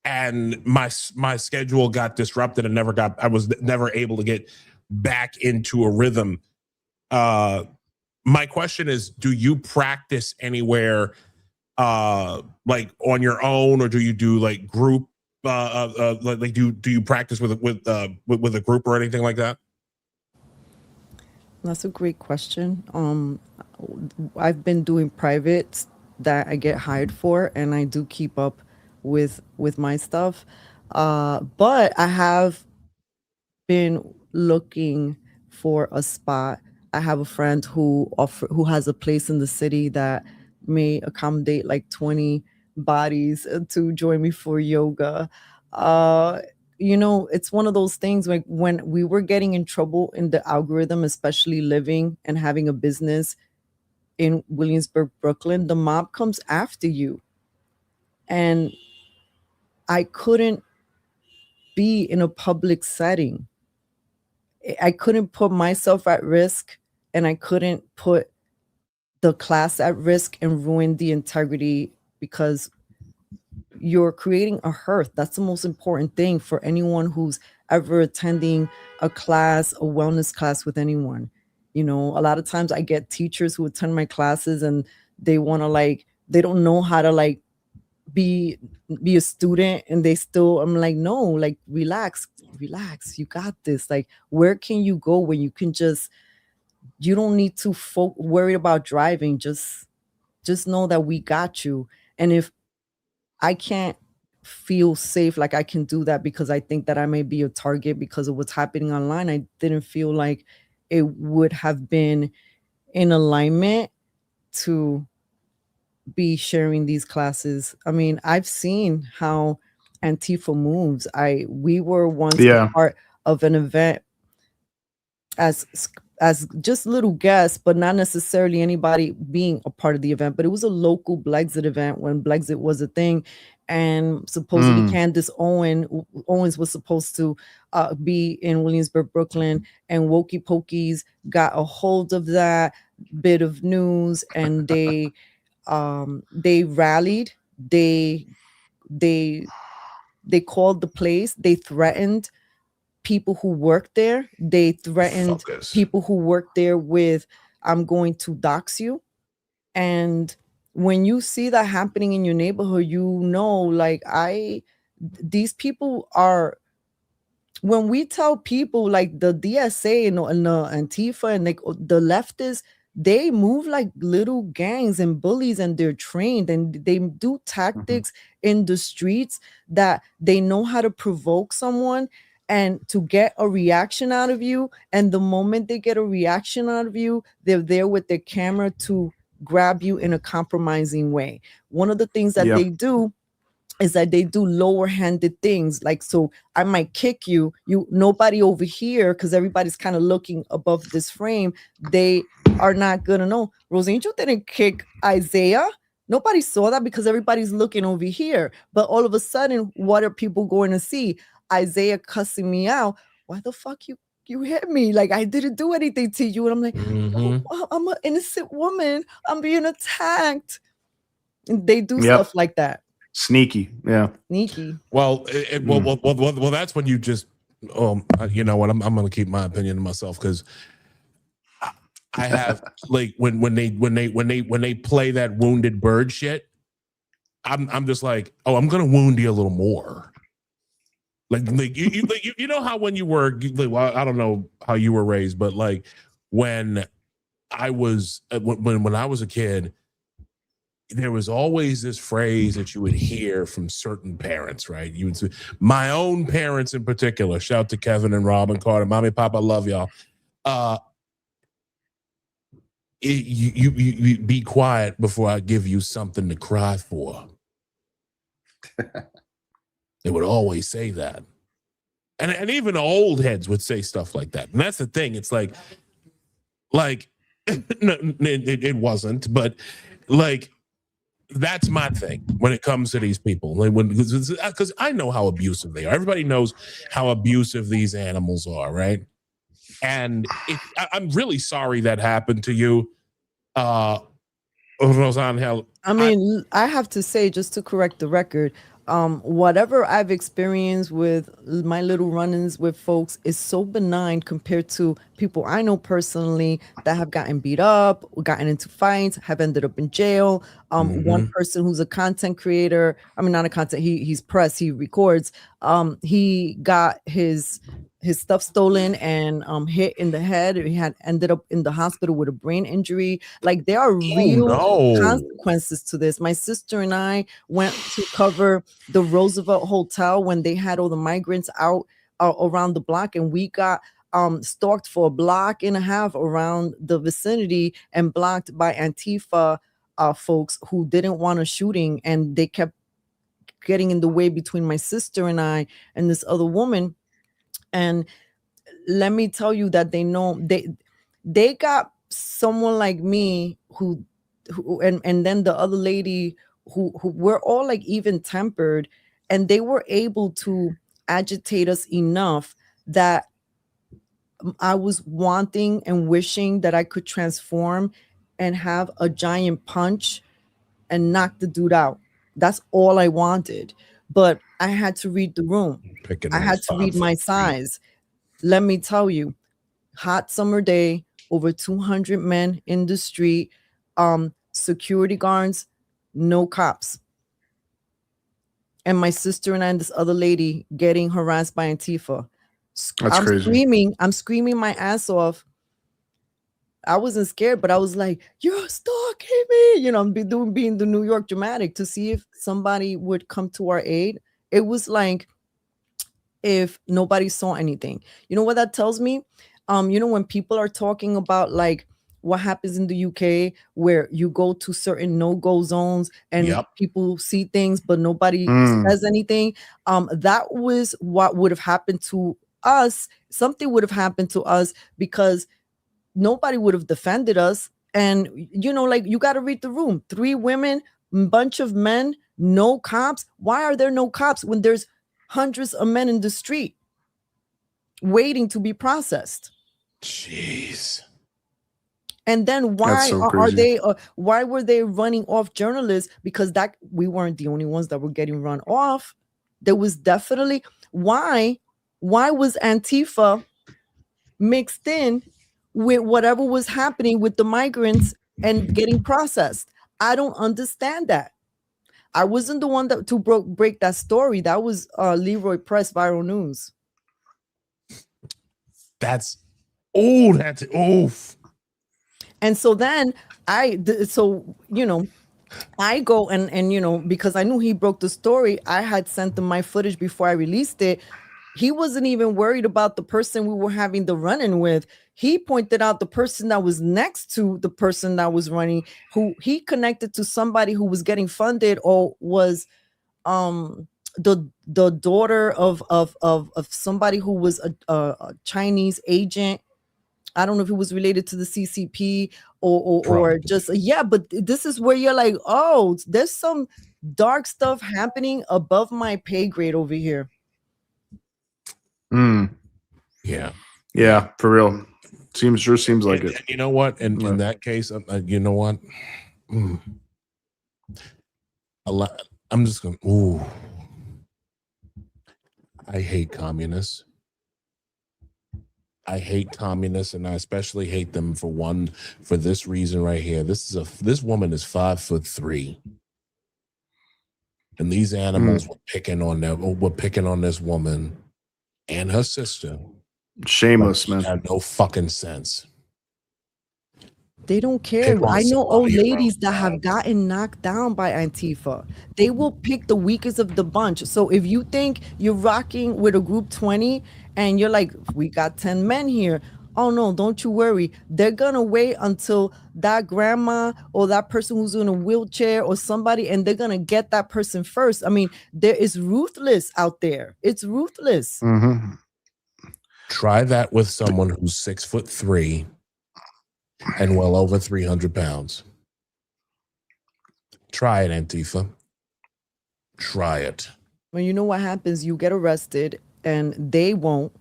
And my schedule got disrupted and I was never able to get back into a rhythm. My question is, do you practice anywhere on your own, or do you do group do you practice with a group or anything like that? That's a great question. I've been doing privates that I get hired for, and I do keep up with my stuff, but I have been looking for a spot. I have a friend who has a place in the city that may accommodate 20 bodies to join me for yoga. It's one of those things, when we were getting in trouble in the algorithm, especially living and having a business in Williamsburg, Brooklyn, the mob comes after you. And I couldn't be in a public setting. I couldn't put myself at risk, and I couldn't put the class at risk and ruin the integrity, because you're creating a hearth. That's the most important thing for anyone who's ever attending a class, a wellness class with anyone. A lot of times I get teachers who attend my classes and they want to they don't know how to be a student, and I'm like, no, relax, you got this. Where can you go when you can you don't need to worry about driving, just know that we got you. And if I can't feel safe, I can do that because I think that I may be a target because of what's happening online, I didn't feel like it would have been in alignment to be sharing these classes. I mean, I've seen how Antifa moves. We were once a part of an event as just little guests, but not necessarily anybody being a part of the event. But it was a local Blexit event when Blexit was a thing, and supposedly Candace Owens was supposed to be in Williamsburg, Brooklyn, and Wokey Pokies got a hold of that bit of news, and they rallied. They called the place. They threatened people who worked there. They threatened people who worked there with, I'm going to dox you. And when you see that happening in your neighborhood, these people are, when we tell people the DSA and the Antifa and the leftists, they move like little gangs and bullies, and they're trained, and they do tactics in the streets that they know how to provoke someone and to get a reaction out of you. And the moment they get a reaction out of you, they're there with their camera to grab you in a compromising way. One of the things that they do is that they do lower handed things. So I might kick you, nobody over here, because everybody's kind of looking above this frame. They are not gonna know. Rosangel didn't kick Isaiah. Nobody saw that because everybody's looking over here. But all of a sudden, what are people going to see? Isaiah cussing me out. Why the fuck you hit me? I didn't do anything to you. And I'm like, oh, I'm an innocent woman. I'm being attacked. And they do stuff like that. Sneaky. Well, well, that's when you just, you know what? I'm going to keep my opinion to myself, because I have like when they play that wounded bird shit, I'm just like, oh, I'm gonna wound you a little more. Like you know how when you were, well, I don't know how you were raised, but like when I was when I was a kid, there was always this phrase that you would hear from certain parents, right? You would say, my own parents in particular. Shout out to Kevin and Rob and Carter, mommy, papa, love y'all. You be quiet before I give you something to cry for. They would always say that. And even old heads would say stuff like that. And that's the thing. It's like no, it wasn't, but like, that's my thing when it comes to these people. Like because I know how abusive they are. Everybody knows how abusive these animals are, right? And I'm really sorry that happened to you, Rosangel. I mean, I have to say, just to correct the record, whatever I've experienced with my little run-ins with folks is so benign compared to people I know personally that have gotten beat up, gotten into fights, have ended up in jail. One person who's a content creator, I mean, not a content, he's press, he records. He got his stuff stolen and hit in the head. He had ended up in the hospital with a brain injury. Like, there are real consequences to this. My sister and I went to cover the Roosevelt Hotel when they had all the migrants out around the block, and we got stalked for a block and a half around the vicinity and blocked by Antifa folks who didn't want a shooting, and they kept getting in the way between my sister and I and this other woman. And let me tell you that they know they got someone like me who and then the other lady who were all like even tempered, and they were able to agitate us enough that I was wanting and wishing that I could transform and have a giant punch and knock the dude out. That's all I wanted. But I had to read the room. I had to read my size. Let me tell you, hot summer day, over 200 men in the street, security guards, no cops. And my sister and I and this other lady getting harassed by Antifa. That's crazy. I'm screaming my ass off. I wasn't scared, but I was like, you're stalking me. You know, I'm being the New York dramatic to see if somebody would come to our aid. It was like if nobody saw anything. You know what that tells me? You know, when people are talking about like what happens in the UK where you go to certain no-go zones and people see things, but nobody says anything. That was what would have happened to us. Something would have happened to us because nobody would have defended us. And, you know, like, you got to read the room. 3 women, bunch of men, no cops. Why are there no cops when there's hundreds of men in the street waiting to be processed? Jeez. And then why why were they running off journalists? Because that we weren't the only ones that were getting run off. There was definitely why was Antifa mixed in with whatever was happening with the migrants and getting processed? I don't understand that. I wasn't the one to break that story. That was Leroy Press Viral News. That's oof. And so then I go and you know, because I knew he broke the story, I had sent him my footage before I released it. He wasn't even worried about the person we were having the run-in with. He pointed out the person that was next to the person that was running, who he connected to somebody who was getting funded or was the daughter of somebody who was a Chinese agent. I don't know if it was related to the CCP or just, but this is where you're like, oh, there's some dark stuff happening above my pay grade over here. Yeah, for real. Seems like it. You know what? And in that case, you know what? I'm just going, I hate communists. I hate communists, and I especially hate them for this reason right here. This woman is 5'3", and these animals were picking on this woman and her sister. Shameless, man. Had no fucking sense. They don't care. Pick on I know old somebody, ladies bro. that have gotten knocked down by Antifa. They will pick the weakest of the bunch. So if you think you're rocking with a group 20 and you're like, we got 10 men here. Oh no, don't you worry. They're gonna wait until that grandma or that person who's in a wheelchair or somebody, and they're gonna get that person first. I mean, there is ruthless out there. It's ruthless. Mm-hmm. Try that with someone who's 6'3" and well over 300 pounds. Try it, Antifa. Try it. Well, you know what happens? You get arrested and they won't.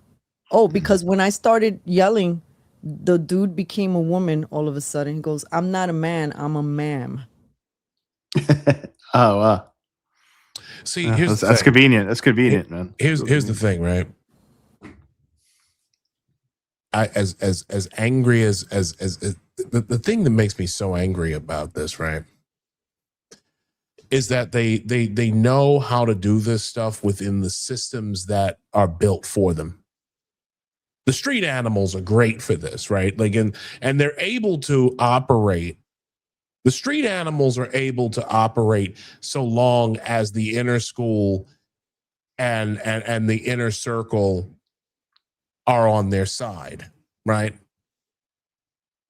Oh, because when I started yelling, the dude became a woman all of a sudden. He goes, I'm not a man, I'm a ma'am. Oh, wow. See, here's that's convenient. That's convenient, man. Here's the thing, right? I as angry as the thing that makes me so angry about this, right, is that they know how to do this stuff within the systems that are built for them. The street animals are great for this, right? Like, and they're able to operate. The street animals are able to operate so long as the inner school and the inner circle are on their side, right?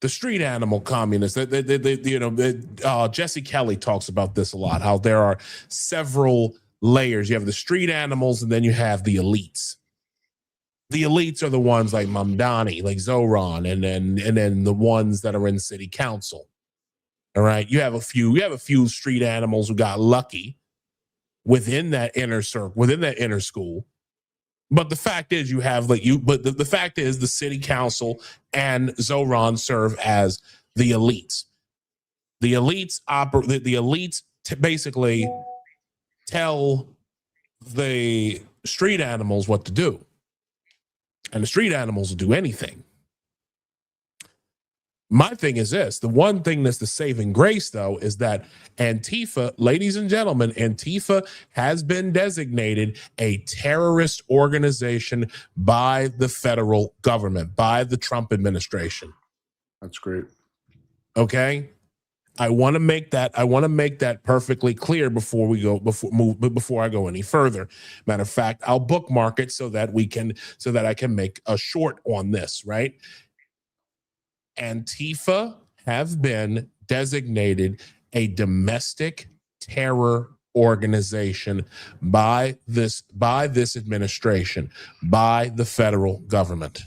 The street animal communists, Jesse Kelly talks about this a lot, how there are several layers. You have the street animals, and then you have the elites. The elites are the ones like Mamdani, like Zoran, and then the ones that are in city council. All right, you have a few street animals who got lucky within that inner circle, within that inner school. But the fact is, the fact is, the city council and Zoran serve as the elites. The elites basically tell the street animals what to do, and the street animals will do anything. My thing is this: the one thing that's the saving grace, though, is that Antifa, ladies and gentlemen, Antifa has been designated a terrorist organization by the federal government, by the Trump administration. That's great. Okay, I want to make that perfectly clear before I go any further. Matter of fact, I'll bookmark it so that I can make a short on this, right? Antifa have been designated a domestic terror organization by this administration, by the federal government.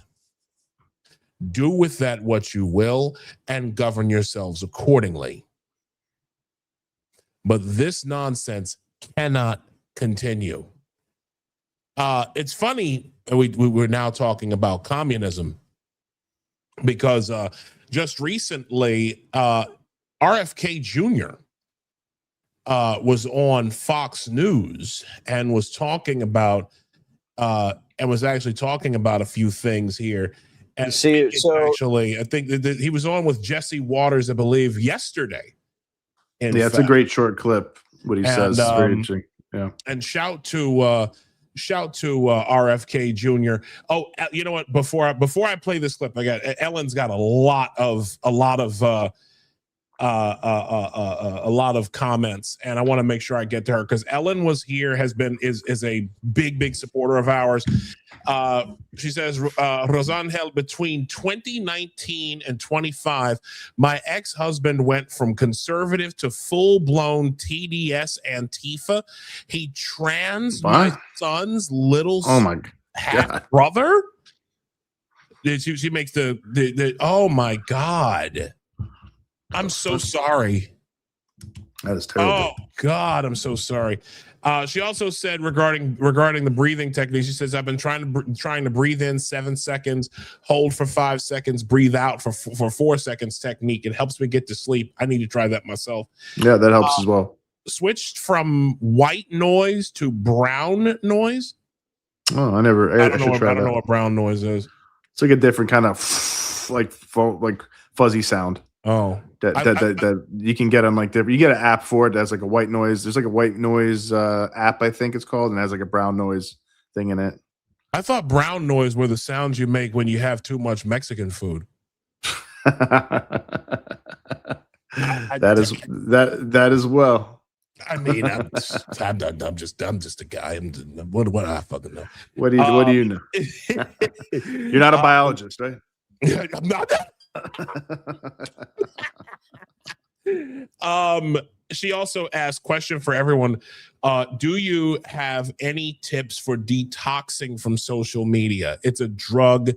Do with that what you will and govern yourselves accordingly. But this nonsense cannot continue. It's funny, we're now talking about communism, because just recently, RFK Jr. Was on Fox News and was talking about a few things here. And I think that he was on with Jesse Waters, I believe, yesterday. Yeah, it's a great short clip. What he says is very interesting. Yeah, and shout to RFK Jr. Oh, you know what? Before I play this clip, Ellen's got a lot of comments, and I want to make sure I get to her because Ellen is a big supporter of ours. She says, Rosangel, between 2019 and 25, my ex-husband went from conservative to full-blown TDS Antifa. He trans my son's little half brother. She makes the oh my God. I'm so sorry. That is terrible. Oh God, I'm so sorry. She also said regarding the breathing technique, she says, I've been trying to breathe in 7 seconds, hold for 5 seconds, breathe out for 4 seconds technique. It helps me get to sleep. I need to try that myself. Yeah, that helps as well. Switched from white noise to brown noise. Oh, I don't know what brown noise is. It's like a different kind of like fuzzy sound. Oh, that you can get on like different. You get an app for it that's like a white noise. There's like a white noise app, I think it's called, and it has like a brown noise thing in it. I thought brown noise were the sounds you make when you have too much Mexican food. that as well. I mean, I'm just a guy. What do I fucking know? What do you know? You're not a biologist, right? I'm not that. She also asked, question for everyone. Do you have any tips for detoxing from social media? It's a drug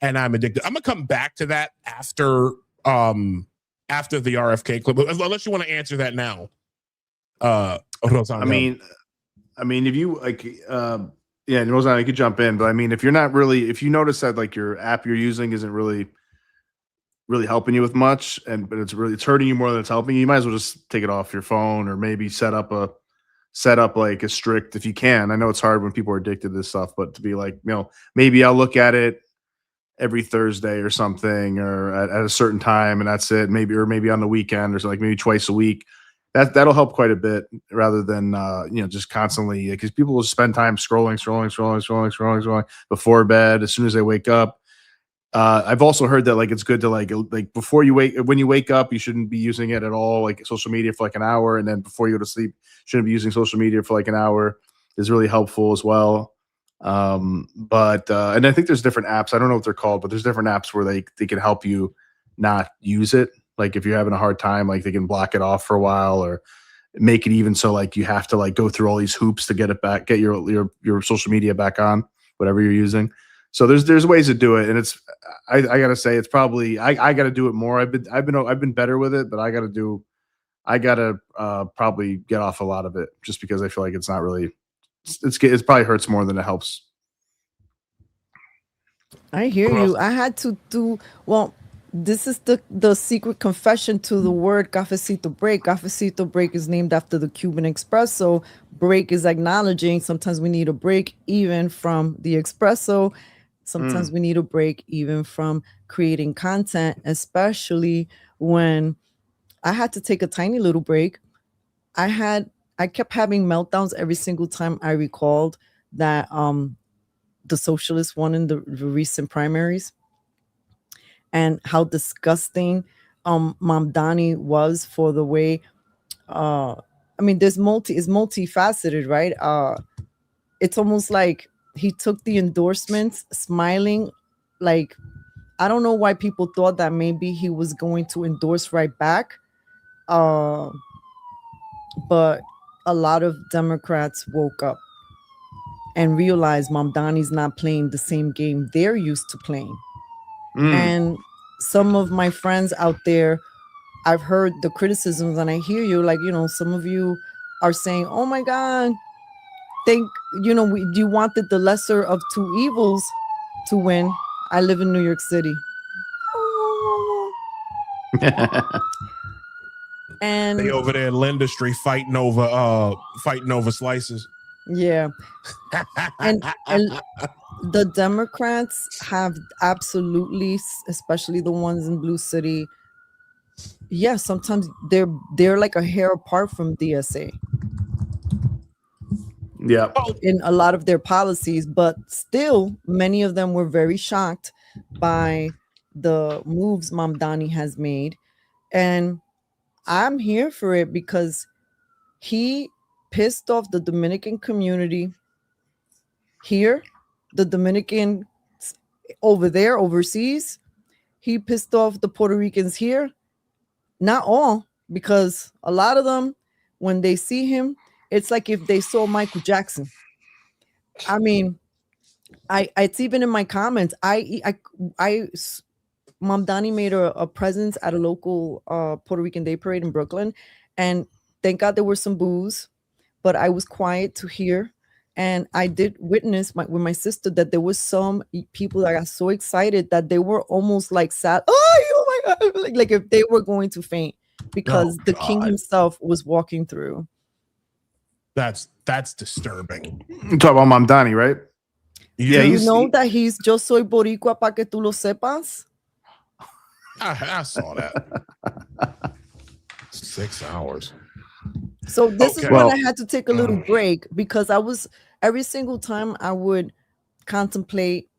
and I'm addicted. I'm gonna come back to that after the RFK clip, unless you want to answer that now. Rosangel. I mean, if you like, yeah, Rosangel, you could jump in, but I mean, if you notice that like your app you're using isn't really helping you with much, but it's hurting you more than it's helping you might as well just take it off your phone, or maybe set up like a strict, if you can. I know it's hard when people are addicted to this stuff, but to be like, maybe I'll look at it every Thursday or something, or at a certain time, and that's it. Maybe on the weekend, or so, like maybe twice a week. That'll help quite a bit, rather than just constantly, because people will spend time scrolling before bed, as soon as they wake up. I've also heard that like it's good to like when you wake up, you shouldn't be using it at all, like social media for like an hour, and then before you go to sleep, shouldn't be using social media for like an hour. Is really helpful as well. And I think there's different apps. I don't know what they're called, but there's different apps where they can help you not use it. Like if you're having a hard time, like they can block it off for a while, or make it even so like you have to like go through all these hoops to get it back, get your social media back on, whatever you're using. So there's ways to do it, and it's I gotta say it's probably I gotta do it more. I've been better with it, but I gotta probably get off a lot of it, just because I feel like it's not really it probably hurts more than it helps. I hear you. I had to do well. This is the secret confession to the word Cafecito Break. Cafecito Break is named after the Cuban espresso. Break is acknowledging sometimes we need a break even from the espresso. Sometimes we need a break even from creating content, especially when I had to take a tiny little break. I kept having meltdowns every single time I recalled that the socialists won in the recent primaries, and how disgusting Mamdani was for the way it's multifaceted, right? It's almost like he took the endorsements smiling, like I don't know why people thought that maybe he was going to endorse right back, but a lot of Democrats woke up and realized Mamdani's not playing the same game they're used to playing. And some of my friends out there, I've heard the criticisms, and I hear you, like, some of you are saying, oh my God, you wanted the lesser of two evils to win. I live in New York City. And they over there in Linda Street fighting over slices. Yeah. and the Democrats have absolutely, especially the ones in Blue City, yeah, sometimes they're like a hair apart from DSA. Yeah. In a lot of their policies, but still many of them were very shocked by the moves Mamdani has made. And I'm here for it because he pissed off the Dominican community here, the Dominican over there, overseas. He pissed off the Puerto Ricans here. Not all, because a lot of them, when they see him, it's like if they saw Michael Jackson. I mean, it's even in my comments. Mamdani made a presence at a local Puerto Rican Day Parade in Brooklyn, and thank God there were some boos, but I was quiet to hear. And I did witness with my sister that there was some people that got so excited that they were almost like sad. Oh my God! Like if they were going to faint because the king himself was walking through. That's disturbing. You talk about Mamdani, right? Yeah, you know that he's Yo Soy Boricua pa que tú lo sepas? I saw that. 6 hours. So this is Okay. when I had to take a little break, because I was, every single time I would contemplate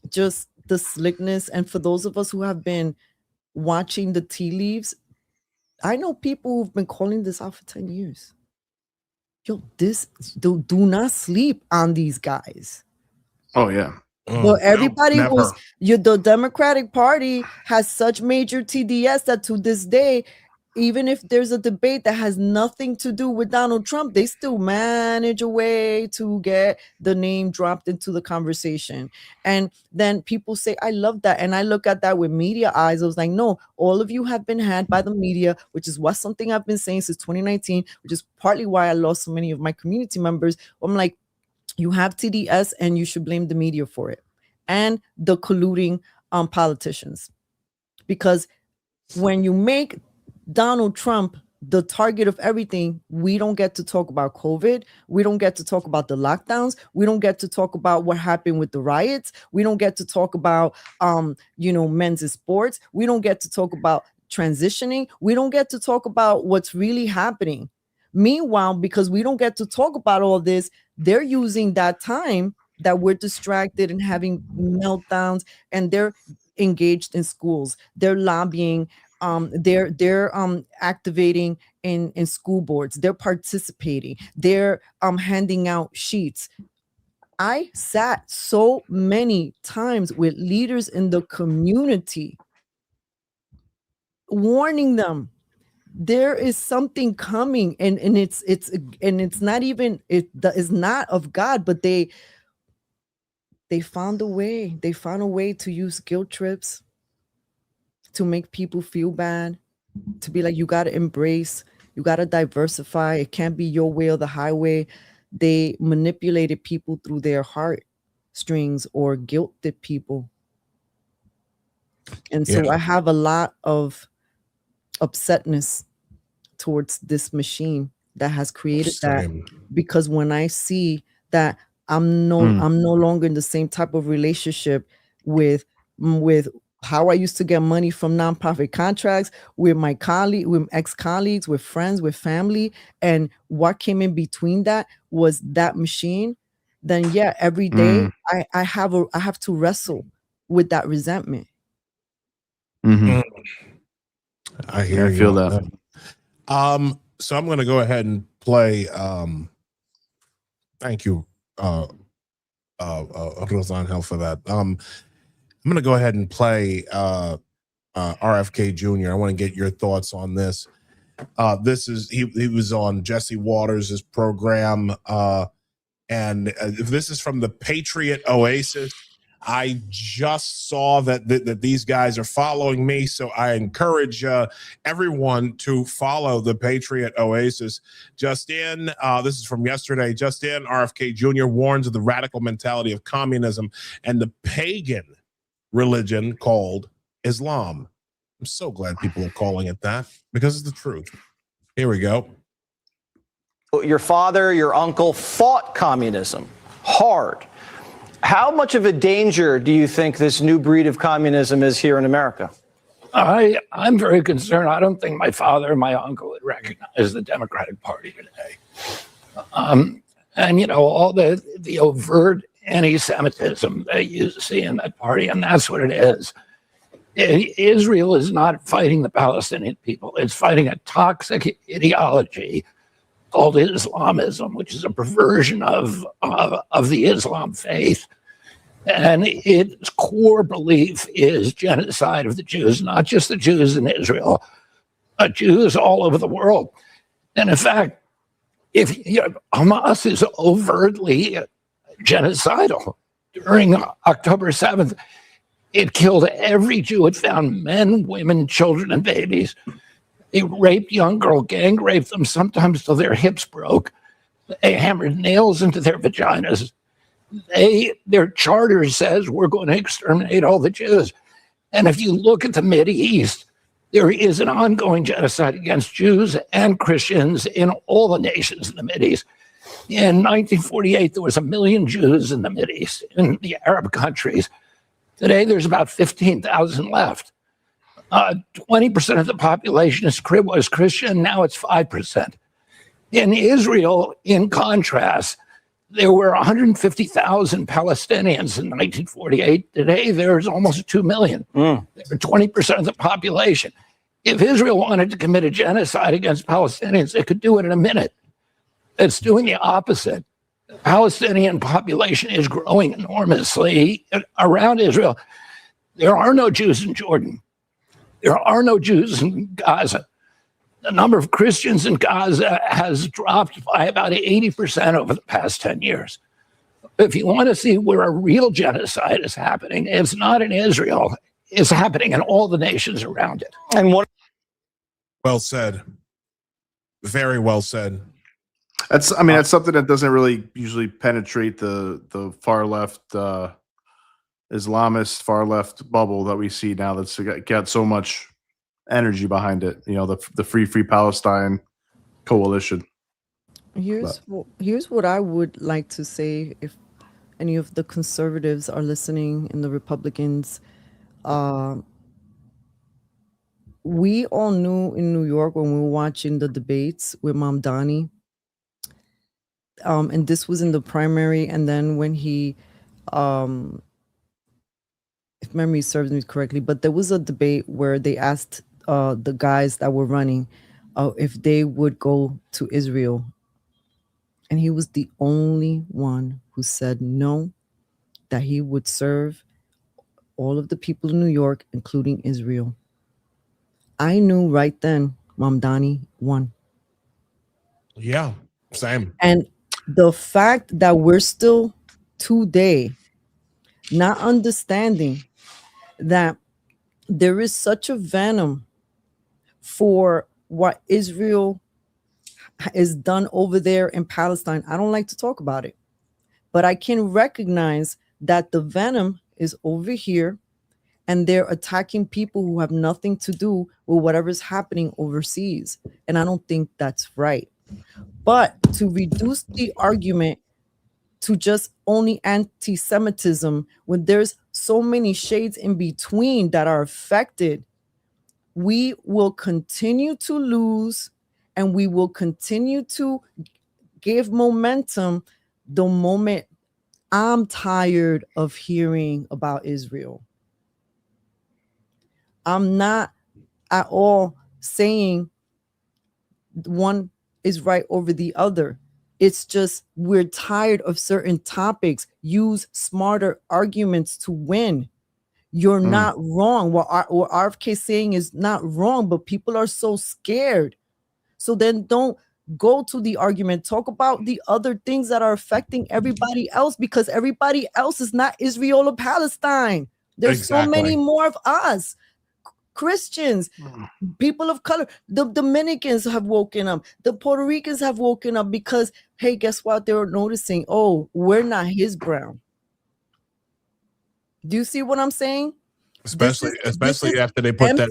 just the slickness. And for those of us who have been watching the tea leaves, I know people who've been calling this out for 10 years. Yo, do not sleep on these guys. Oh yeah. But everybody never. was, the Democratic Party has such major TDS that to this day, even if there's a debate that has nothing to do with Donald Trump, they still manage a way to get the name dropped into the conversation. And then people say, I love that. And I look at that with media eyes. I was like, no, all of you have been had by the media, which is what something I've been saying since 2019, which is partly why I lost so many of my community members. I'm like, you have TDS and you should blame the media for it and the colluding politicians. Because when you make Donald Trump the target of everything, we don't get to talk about COVID. We don't get to talk about the lockdowns. We don't get to talk about what happened with the riots. We don't get to talk about, men's sports. We don't get to talk about transitioning. We don't get to talk about what's really happening. Meanwhile, because we don't get to talk about all this, they're using that time that we're distracted and having meltdowns, and they're engaged in schools. They're lobbying. They're activating in school boards. They're participating. They're handing out sheets. I sat so many times with leaders in the community, warning them there is something coming, and it's not even, it is not of God, but they found a way. They found a way to use guilt trips to make people feel bad, to be like, you got to embrace, you got to diversify. It can't be your way or the highway. They manipulated people through their heart strings or guilted people. And so I have a lot of upsetness towards this machine that has created that, because when I see that I'm no longer in the same type of relationship with how I used to get money from nonprofit contracts, with my colleague, with ex-colleagues, with friends, with family, and what came in between that was that machine, then every day I have to wrestle with that resentment. I hear you. I feel that. So I'm going to go ahead and play. Thank you, Rosangel, for that. I'm going to go ahead and play RFK Jr. I want to get your thoughts on this. This is he was on Jesse Waters' program, and this is from the Patriot Oasis. I just saw that these guys are following me, so I encourage everyone to follow the Patriot Oasis. Just in, this is from yesterday. Just in, RFK Jr. warns of the radical mentality of communism and the pagan religion called Islam. I'm so glad people are calling it that, because it's the truth. Here we go. Your father, your uncle fought communism hard. How much of a danger do you think this new breed of communism is here in America? I'm very concerned. I don't think my father and my uncle would recognize the Democratic Party today. And, all the overt anti-Semitism that you see in that party, and that's what it is. Israel is not fighting the Palestinian people. It's fighting a toxic ideology called Islamism, which is a perversion of the Islam faith. And its core belief is genocide of the Jews, not just the Jews in Israel, but Jews all over the world. And in fact, if Hamas is overtly genocidal, during October 7th, it killed every Jew. It found men, women, children, and babies. They raped young girls, gang raped them, sometimes till their hips broke. They hammered nails into their vaginas. Their charter says we're going to exterminate all the Jews. And if you look at the Mideast, there is an ongoing genocide against Jews and Christians in all the nations in the Mideast. In 1948, there was 1 million Jews in the Mideast, in the Arab countries. Today, there's about 15,000 left. 20% of the population was Christian. Now it's 5%. In Israel, in contrast, there were 150,000 Palestinians in 1948. Today, there's almost 2 million. They're 20% of the population. If Israel wanted to commit a genocide against Palestinians, it could do it in a minute. It's doing the opposite. The Palestinian population is growing enormously around Israel. There are no Jews in Jordan. There are no Jews in Gaza. The number of Christians in Gaza has dropped by about 80% over the past 10 years. If you want to see where a real genocide is happening, it's not in Israel. It's happening in all the nations around it. And what? Well said. Very well said. That's something that doesn't really usually penetrate the far left Islamist far left bubble that we see now. That's got so much energy behind it. You know, the Free Palestine coalition. Here's what I would like to say if any of the conservatives are listening and the Republicans. We all knew in New York when we were watching the debates with Mamdani. And this was in the primary, and then when he, if memory serves me correctly, but there was a debate where they asked the guys that were running if they would go to Israel, and he was the only one who said no, that he would serve all of the people in New York, including Israel. I knew right then Mamdani won. Yeah, same. And the fact that we're still today not understanding that there is such a venom for what Israel is done over there in Palestine. I don't like to talk about it, but I can recognize that the venom is over here and they're attacking people who have nothing to do with whatever's happening overseas. And I don't think that's right. But to reduce the argument to just only anti-Semitism, when there's so many shades in between that are affected, we will continue to lose, and we will continue to give momentum the moment I'm tired of hearing about Israel. I'm not at all saying one is right over the other. It's just we're tired of certain topics. Use smarter arguments to win. You're not wrong. What RFK is saying is not wrong, but people are so scared. So then don't go to the argument. Talk about the other things that are affecting everybody else, because everybody else is not Israel or Palestine. There's so many more of us. Christians, people of color, the Dominicans have woken up, the Puerto Ricans have woken up because, hey, guess what? They were noticing, oh, we're not his brown. Do you see what I'm saying? Especially after they put that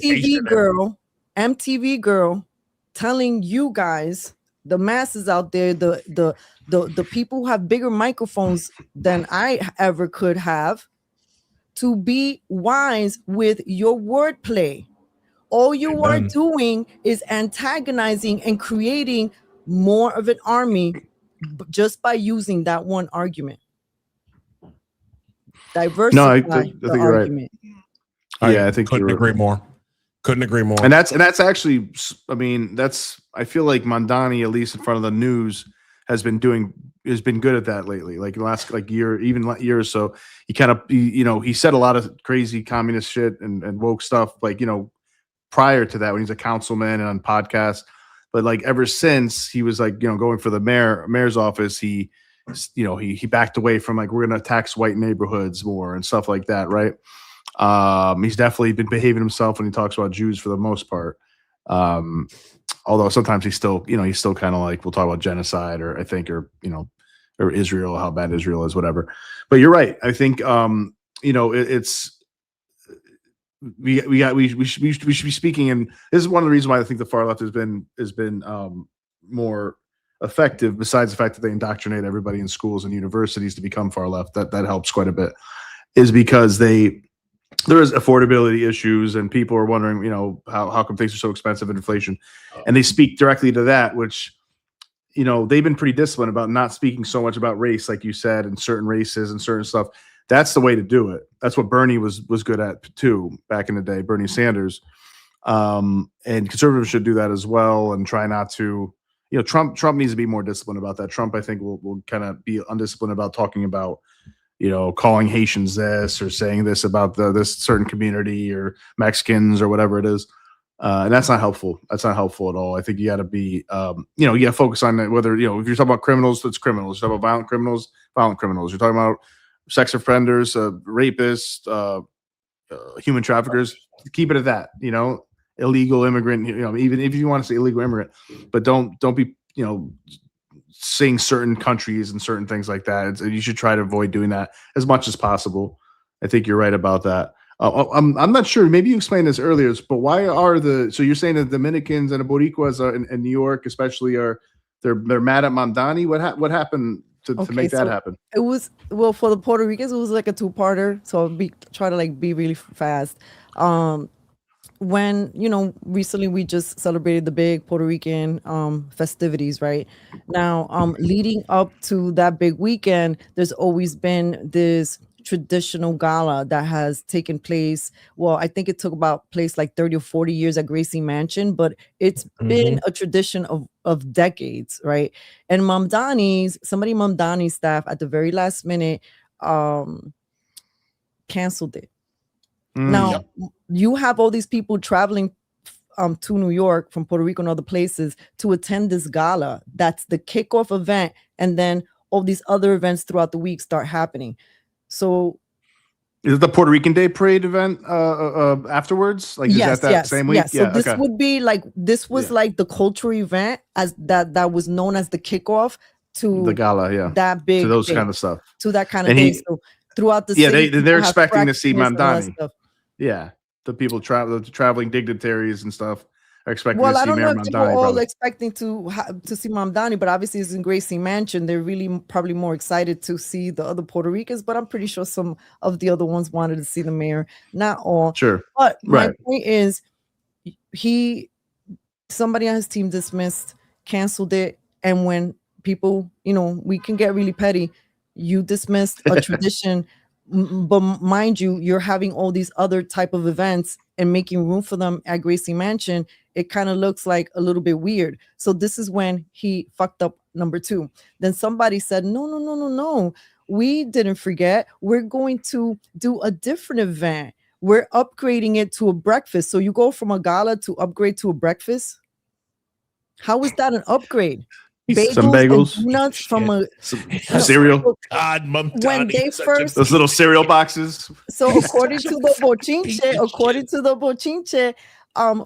MTV girl telling you guys, the masses out there, the people who have bigger microphones than I ever could have, to be wise with your wordplay. All you are doing is antagonizing and creating more of an army just by using that one argument. Diversify I think the you're argument. Right. Yeah, I think couldn't agree more. Couldn't agree more. And that's actually, I mean, I feel like Mamdani, at least in front of the news, has been good at that lately. Like the last year or so, he said a lot of crazy communist shit and woke stuff, prior to that when he's a councilman and on podcasts. But ever since he was going for the mayor's office, he backed away from we're going to tax white neighborhoods more and stuff like that. Right. He's definitely been behaving himself when he talks about Jews for the most part. Although sometimes he's still kind of we'll talk about genocide or or Israel, how bad Israel is, whatever. But you're right. I think, we should be speaking. And this is one of the reasons why I think the far left has been more effective, besides the fact that they indoctrinate everybody in schools and universities to become far left, that helps quite a bit, is because there is affordability issues and people are wondering, how come things are so expensive and inflation, and they speak directly to that, which, they've been pretty disciplined about not speaking so much about race, like you said, and certain races and certain stuff. That's the way to do it. That's what Bernie was good at too back in the day, Bernie Sanders. And conservatives should do that as well, and try not to, Trump needs to be more disciplined about that. Trump, I think, will kind of be undisciplined about talking about, calling Haitians this or saying this about this certain community or Mexicans or whatever it is. And that's not helpful. That's not helpful at all. I think you got to be, you got to focus on that, whether, if you're talking about criminals, it's criminals. You're talking about violent criminals, violent criminals. You're talking about sex offenders, rapists, human traffickers, keep it at that, illegal immigrant, even if you want to say illegal immigrant, but don't be, saying certain countries and certain things like that. You should try to avoid doing that as much as possible. I think you're right about that. I'm not sure. Maybe you explained this earlier, but why are so you're saying the Dominicans and the Boricuas are in New York, especially, they're mad at Mamdani? What happened to make that happen? It was, for the Puerto Ricans, it was like a two-parter. So I'll try to be really fast. When, recently we just celebrated the big Puerto Rican festivities, right? Now, leading up to that big weekend, there's always been this traditional gala that has taken place. Well, I think it took about place like 30 or 40 years at Gracie Mansion, but it's been a tradition of decades, right? And Mamdani's staff at the very last minute canceled it. Now, you have all these people traveling to New York from Puerto Rico and other places to attend this gala. That's the kickoff event. And then all these other events throughout the week start happening. So is it the Puerto Rican Day Parade event afterwards? Like, yes, is that same week? Yes. So this would be this was like the cultural event as that was known as the kickoff to the gala, that big, to those day, kind of stuff, to that kind of thing. So throughout the city, they're expecting to see Mamdani. Yeah, the people the traveling dignitaries and stuff are expecting to see I don't know if Mamdani. they were all expecting to see Mamdani, but obviously it's in Gracie Mansion. They're really probably more excited to see the other Puerto Ricans, but I'm pretty sure some of the other ones wanted to see the mayor. Not all. Sure. But my point is, somebody on his team dismissed, canceled it, and when people, we can get really petty. You dismissed a tradition. But mind you, you're having all these other type of events and making room for them at Gracie Mansion. It kind of looks like a little bit weird. So this is when he fucked up number 2. Then somebody said, no. We didn't forget. We're going to do a different event. We're upgrading it to a breakfast. So you go from a gala to upgrade to a breakfast. How is that an upgrade? Some bagels, nuts from some cereal. God, when they first those little cereal boxes. So according to the bochinche,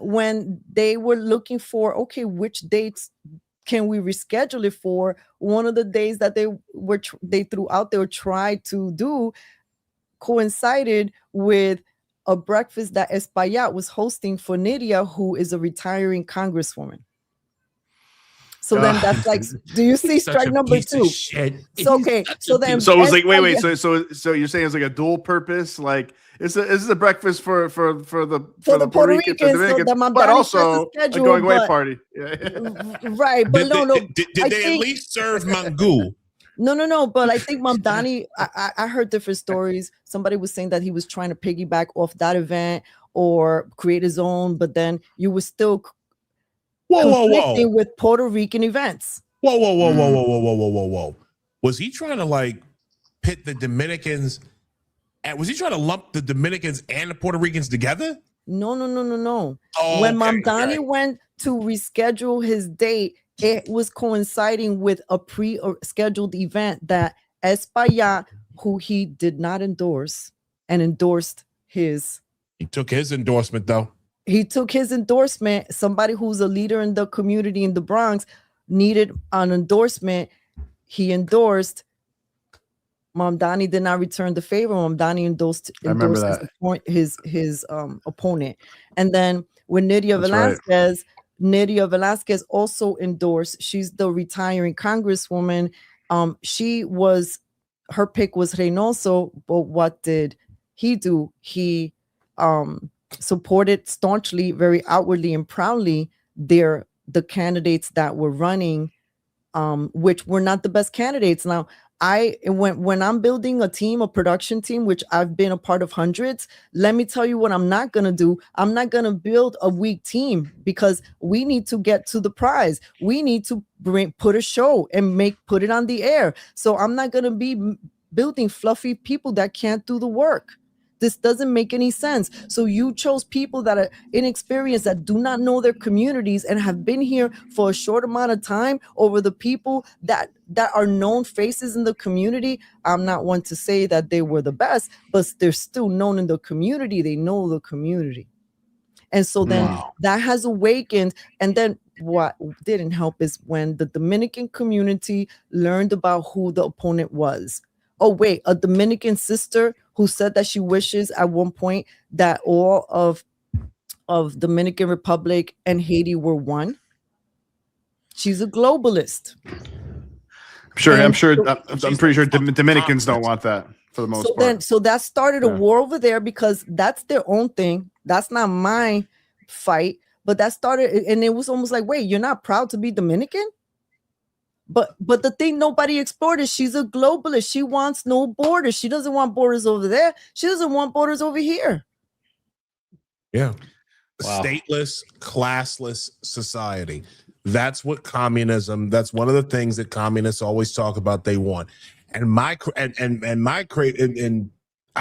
when they were looking for which dates can we reschedule it for, one of the days that they threw out there or tried to do coincided with a breakfast that Espaillat was hosting for Nydia, who is a retiring congresswoman. So then that's like, do you see strike number 2? So then so it was like wait. So you're saying it's like a dual purpose, like this is a breakfast for the Puerto Ricans, but also a going away party. Right, but did they at least serve mango? No. But I think Mamdani, I heard different stories. Somebody was saying that he was trying to piggyback off that event or create his own, but then you were still conflicting with Puerto Rican events. Whoa. Was he trying to pit the Dominicans? And was he trying to lump the Dominicans and the Puerto Ricans together? No. Oh, when Mamdani went to reschedule his date, it was coinciding with a pre-scheduled event that Espaillat, who he did not endorse, and endorsed his. He took his endorsement, though. He took his endorsement. Somebody who's a leader in the community in the Bronx needed an endorsement. He endorsed. Mamdani did not return the favor. Mamdani endorsed his opponent. And then when Nydia Velázquez Nydia Velázquez also endorsed. She's the retiring congresswoman. Her pick was Reynoso, but what did he do? He supported staunchly, very outwardly and proudly the candidates that were running, which were not the best candidates. Now, when I'm building a team, a production team, which I've been a part of hundreds, let me tell you what I'm not going to do. I'm not going to build a weak team, because we need to get to the prize. We need to put a show and put it on the air. So I'm not going to be building fluffy people that can't do the work. This doesn't make any sense. So you chose people that are inexperienced, that do not know their communities and have been here for a short amount of time over the people that are known faces in the community. I'm not one to say that they were the best, but they're still known in the community. They know the community. And so then that has awakened. And then what didn't help is when the Dominican community learned about who the opponent was. Oh, wait, a Dominican sister who said that she wishes at one point that all of Dominican Republic and Haiti were one. She's a globalist. I'm pretty sure Dominicans don't want that for the most part. So that started a war over there, because that's their own thing. That's not my fight, but that started, and it was almost like, wait, you're not proud to be Dominican? But the thing nobody explored is she's a globalist. She wants no borders. She doesn't want borders over there. She doesn't want borders over here. Yeah. Wow. Stateless, classless society. That's what communism, that's one of the things that communists always talk about they want. And I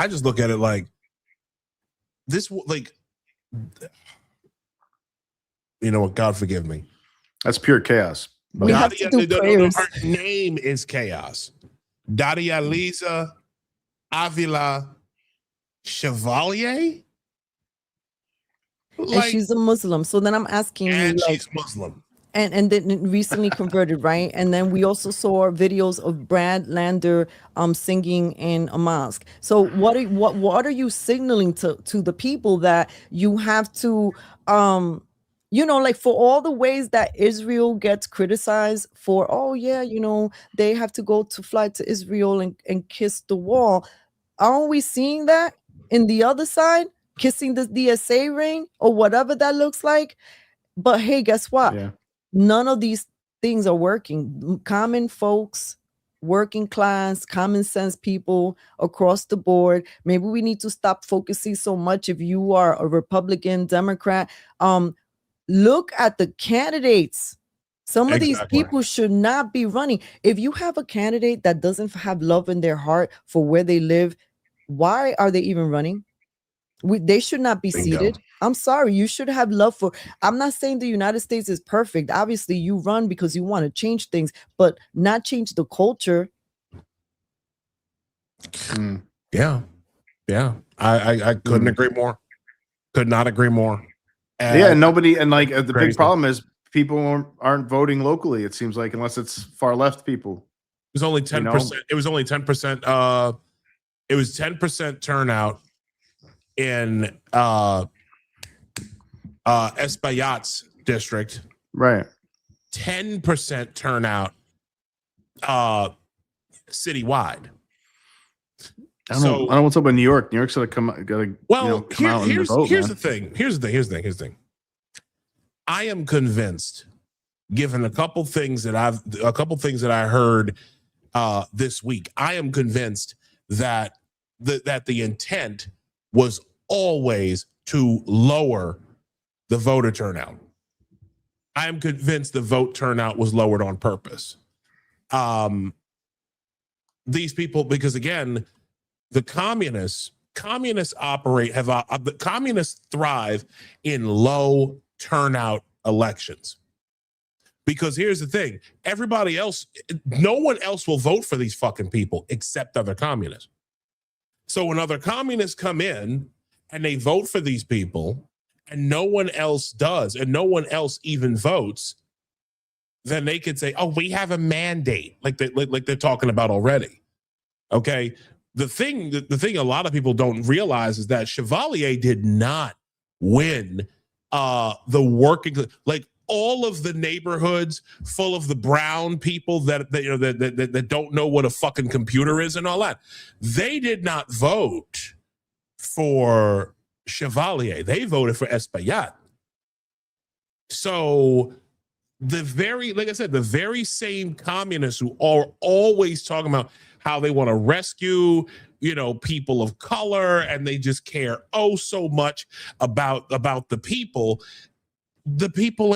just look at it like this, like, you know what? God forgive me. That's pure chaos. We have to do prayers. Her name is Chaos. Daria Lisa Avila Chevalier? And she's a Muslim. So then I'm asking you, she's Muslim. And then recently converted, right? And then we also saw videos of Brad Lander singing in a mosque. So what are you signaling to the people that you have to like, for all the ways that Israel gets criticized for, oh yeah, they have to fly to Israel and kiss the wall. Aren't we seeing that in the other side, kissing the DSA ring or whatever that looks like? But hey, guess what? Yeah. None of these things are working. Common folks, working class, common sense people across the board. Maybe we need to stop focusing so much. If you are a Republican, Democrat, look at the candidates. Some of these people should not be running. If you have a candidate that doesn't have love in their heart for where they live, why are they even running? They should not be seated. I'm sorry. You should have love for. I'm not saying the United States is perfect. Obviously, you run because you want to change things, but not change the culture. Yeah. I couldn't agree more. Could not agree more. The big problem is people aren't voting locally. It seems like, unless it's far left people. It was only 10%. It was only 10%. It was 10% turnout in Espaillat's district. Right. 10% turnout citywide. I don't know what's up in New York. New York's gotta come out and vote. Here's the thing. I am convinced, given a couple things that I heard this week, I am convinced that the intent was always to lower the voter turnout. I am convinced the vote turnout was lowered on purpose. These people, because again, the communists thrive in low turnout elections. Because here's the thing, no one else will vote for these fucking people except other communists. So when other communists come in and they vote for these people and no one else does, and no one else even votes, then they could say, oh, we have a mandate, like they're talking about already. Okay. The thing a lot of people don't realize is that Chevalier did not win the working, like all of the neighborhoods full of the brown people that don't know what a fucking computer is and all that. They did not vote for Chevalier. They voted for Espaillat. So like I said, the very same communists who are always talking about how they want to rescue, people of color, and they just care so much about the people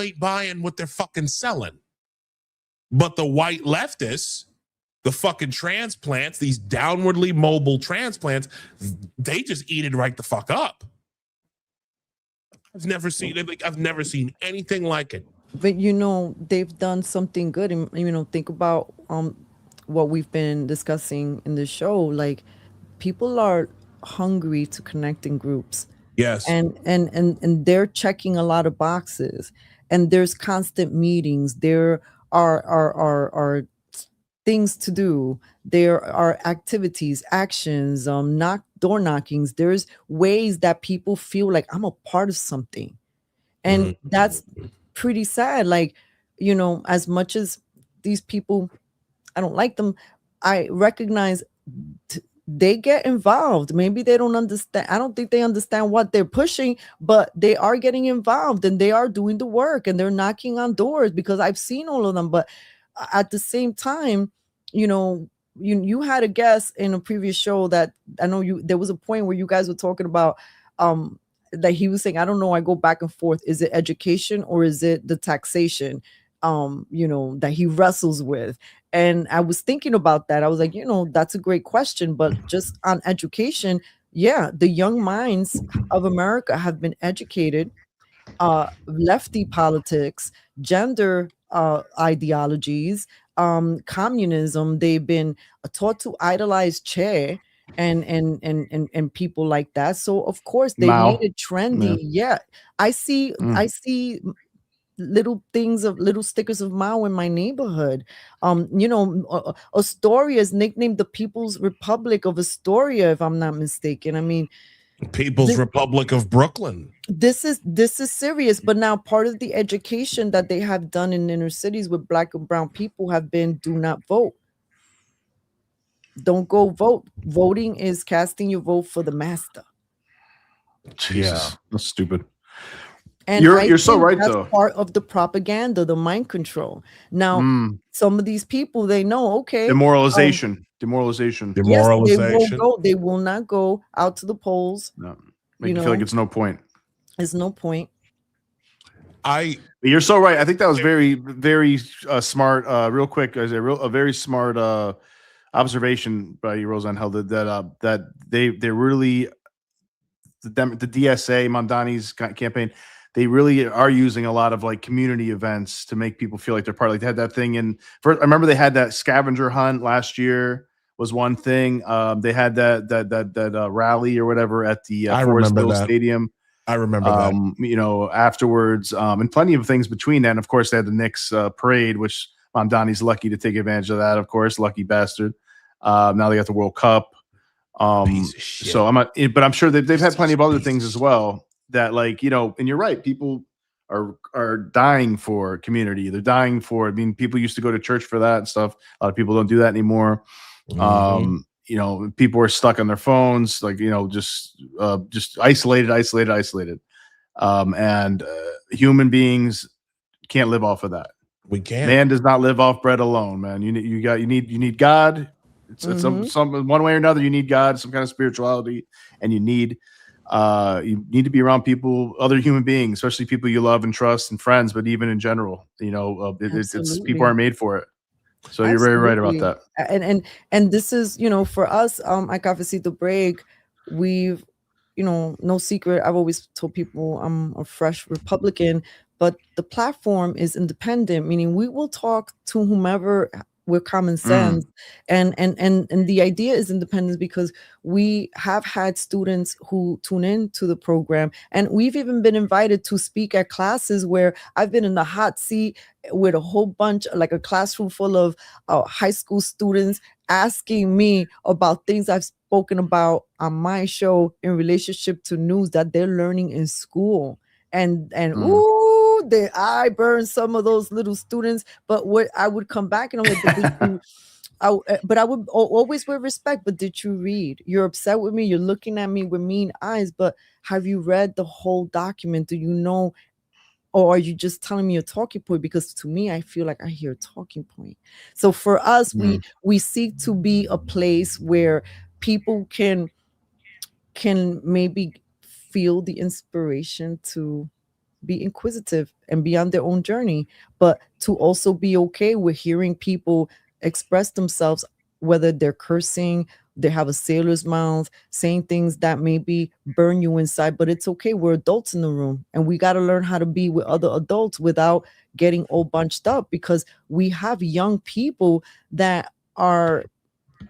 ain't buying what they're fucking selling. But the white leftists, the fucking transplants, these downwardly mobile transplants, they just eat it right the fuck up. I've never seen anything like it. But they've done something good, and think about what we've been discussing in the show. Like, people are hungry to connect in groups. Yes. And they're checking a lot of boxes, and there's constant meetings. There are things to do. There are activities, actions, door knockings. There's ways that people feel like I'm a part of something. And that's pretty sad. Like, as much as these people, I don't like them, I recognize they get involved. Maybe they don't understand. I don't think they understand what they're pushing, but they are getting involved, and they are doing the work, and they're knocking on doors, because I've seen all of them. But at the same time, you had a guest in a previous show that I know there was a point where you guys were talking about that he was saying, I don't know, I go back and forth. Is it education or is it the taxation, that he wrestles with? And I was thinking about that. I was like, that's a great question. But just on education, yeah, the young minds of America have been educated, lefty politics, gender ideologies, communism. They've been taught to idolize Che and people like that. So of course they made it trendy. Yeah. I see little stickers of Mao in my neighborhood. Astoria is nicknamed the People's Republic of Astoria, if I'm not mistaken. I mean, People's Republic of Brooklyn. This is serious. But now part of the education that they have done in inner cities with Black and brown people have been, do not vote. Don't go vote. Voting is casting your vote for the master. Jesus, that's stupid. And you're so right, that's though. Part of the propaganda, the mind control. Now, some of these people, they know, okay, demoralization. Yes, they will not go out to the polls. No, make you feel like it's no point. There's no point. You're so right. I think that was very, very smart. Real quick, a very smart observation by Rosangel that they really the DSA Mondani's campaign. They really are using a lot of like community events to make people feel like they're part. Like they had that thing I remember they had that scavenger hunt last year was one thing. They had that rally or whatever at the Forest Hill Stadium. I remember that. Afterwards, and plenty of things between that. And of course, they had the Knicks parade, which Mondani's lucky to take advantage of that. Of course, lucky bastard. Now they got the World Cup. So but I'm sure they've had plenty of other things as well. That and you're right, people are dying for community. They're dying for, people used to go to church for that and stuff. A lot of people don't do that anymore. People are stuck on their phones, just isolated. And human beings can't live off of that. We can't. Man does not live off bread alone, man. You need God. It's some one way or another. You need God, some kind of spirituality, and you need to be around people, other human beings, especially people you love and trust and friends, but even in general, it's people aren't made for it. So you're very right about that. And this is, for us at Cafecito Break, we've, no secret. I've always told people I'm a fresh Republican, but the platform is independent, meaning we will talk to whomever with common sense. And the idea is independence because we have had students who tune in to the program, and we've even been invited to speak at classes where I've been in the hot seat with a whole bunch, like a classroom full of high school students asking me about things I've spoken about on my show in relationship to news that they're learning in school. And ooh, true that I burned some of those little students, but what I would come back and I'm like, but I would always with respect. But did you read? You're upset with me. You're looking at me with mean eyes. But have you read the whole document? Do you know? Or are you just telling me a talking point? Because to me, I feel like I hear a talking point. So for us, we seek to be a place where people can maybe feel the inspiration to be inquisitive and be on their own journey, but to also be okay with hearing people express themselves, whether they're cursing, they have a sailor's mouth, saying things that maybe burn you inside, but it's okay. We're adults in the room, and we got to learn how to be with other adults without getting all bunched up, because we have young people that are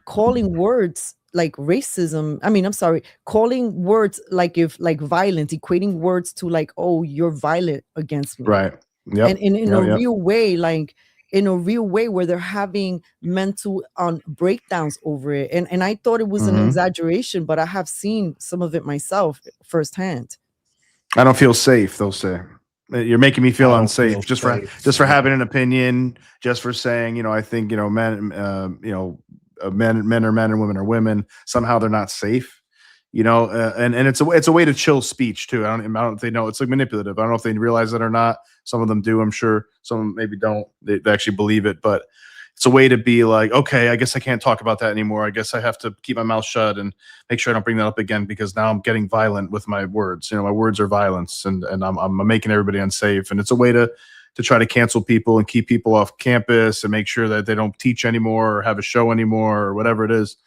calling words like racism. I mean, I'm sorry, calling words like violent, equating words to like, oh, you're violent against me. Right. Yep. And in a real way, like in a real way where they're having mental breakdowns over it. And I thought it was an exaggeration, but I have seen some of it myself firsthand. I don't feel safe, they'll say. You're making me feel unsafe just for having an opinion, just for saying, I think, men are men and women are women. Somehow they're not safe, and it's a way to chill speech too. I don't know if they know. It's like manipulative. I don't know if they realize that or not. Some of them do, I'm sure. Some maybe don't. They actually believe it, but it's a way to be like, okay, I guess I can't talk about that anymore. I guess I have to keep my mouth shut and make sure I don't bring that up again, because now I'm getting violent with my words. My words are violence, and I'm making everybody unsafe. And it's a way to try to cancel people and keep people off campus and make sure that they don't teach anymore or have a show anymore or whatever it is.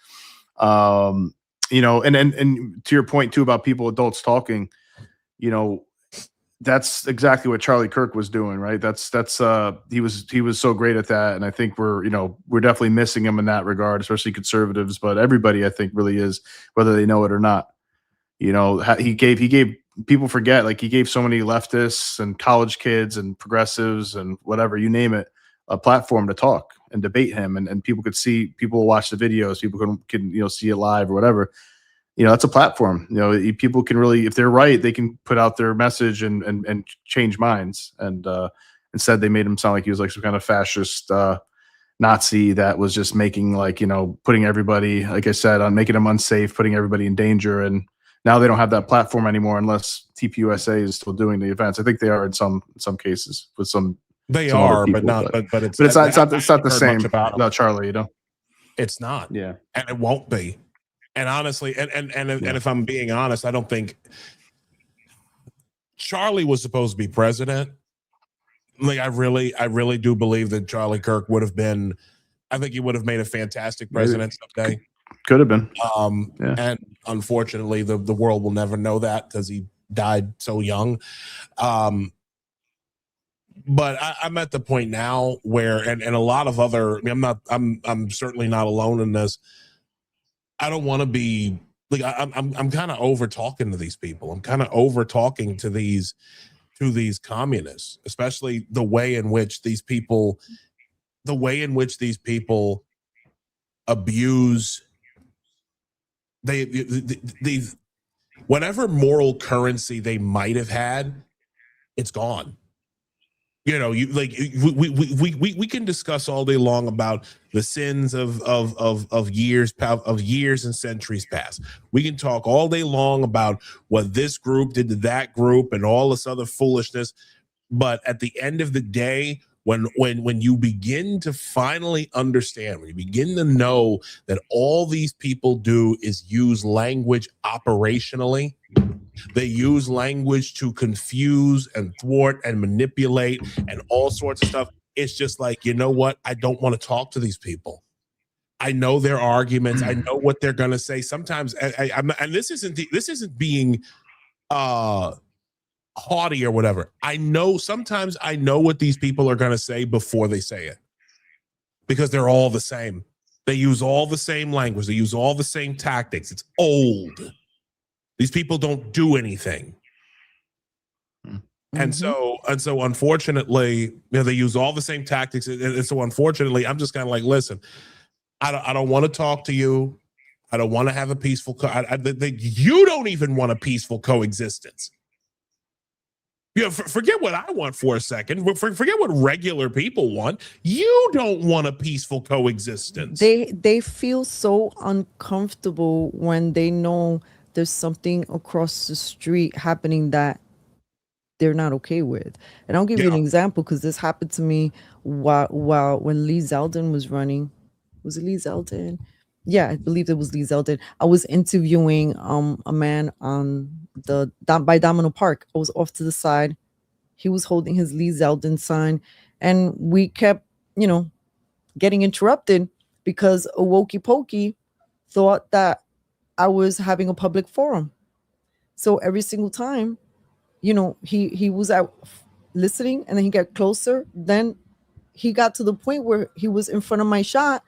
And to your point too about adults talking, that's exactly what Charlie Kirk was doing, right? He was so great at that. And I think we're definitely missing him in that regard, especially conservatives, but everybody I think really is, whether they know it or not. He gave people forget, like he gave so many leftists and college kids and progressives and whatever, you name it, a platform to talk and debate him. And people could see, people will watch the videos, people can see it live or whatever. That's a platform. People can really, if they're right, they can put out their message and change minds. And instead they made him sound like he was like some kind of fascist Nazi that was just making putting everybody, like I said, on making them unsafe, putting everybody in danger. And now they don't have that platform anymore unless TPUSA is still doing the events. I think they are in some cases with some. They some are, people, but it's not the same about Charlie, It's not. Yeah. And it won't be. And honestly, and if I'm being honest, I don't think Charlie was supposed to be president. Like I really do believe that Charlie Kirk would have been. I think he would have made a fantastic president someday. Could have been. And unfortunately, the world will never know that because he died so young. But I'm at the point now where, and a lot of other, I'm certainly not alone in this. I don't want to be like, I'm kind of over talking to these people. I'm kind of over talking to these communists, especially the way in which these people abuse they whatever moral currency they might have had, it's gone. We can discuss all day long about the sins of years and centuries past. We can talk all day long about what this group did to that group and all this other foolishness. But at the end of the day, when you begin to finally understand, when you begin to know that all these people do is use language operationally, they use language to confuse and thwart and manipulate and all sorts of stuff. It's just like, you know what? I don't want to talk to these people. I know their arguments. I know what they're going to say. Sometimes, and this isn't being haughty or whatever. Sometimes I know what these people are going to say before they say it, because they're all the same. They use all the same language. They use all the same tactics. It's old. These people don't do anything. And so unfortunately, they use all the same tactics. And so unfortunately, I'm just kind of like, listen, I don't want to talk to you. I don't want to have a peaceful, you don't even want a peaceful coexistence. Forget what I want for a second. Forget what regular people want. You don't want a peaceful coexistence. They feel so uncomfortable when they know there's something across the street happening that they're not okay with. And I'll give you an example, because this happened to me while when Lee Zeldin was running. Was it Lee Zeldin? Yeah, I believe it was Lee Zeldin. I was interviewing a man on by Domino Park. I was off to the side. He was holding his Lee Zeldin sign, and we kept, getting interrupted because a wokey pokey thought that I was having a public forum. So every single time, he was out listening, and then he got closer. Then he got to the point where he was in front of my shot,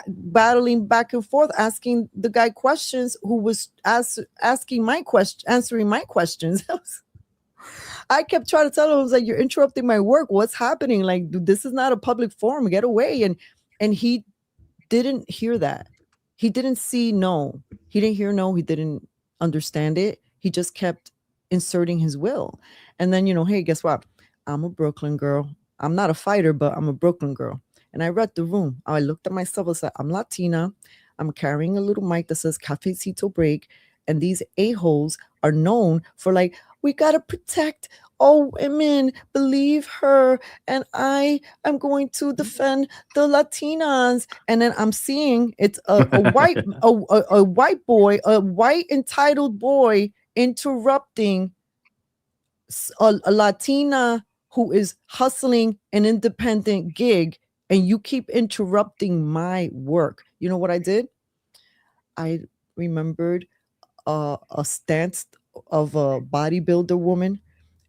battling back and forth, asking the guy questions who was answering my questions. I kept trying to tell him, I was like, you're interrupting my work. What's happening? Like, dude, this is not a public forum. Get away. And he didn't hear that. He didn't see no. He didn't hear no. He didn't understand it. He just kept inserting his will. And then, hey, guess what? I'm a Brooklyn girl. I'm not a fighter, but I'm a Brooklyn girl. And I read the room. I looked at myself and said, I'm Latina. I'm carrying a little mic that says Cafecito Break. And these a-holes are known for we got to protect all women, believe her. And I am going to defend the Latinas. And then I'm seeing it's a white, a white boy, a white entitled boy interrupting a Latina who is hustling an independent gig. And you keep interrupting my work. You know what I did? I remembered a stance of a bodybuilder woman,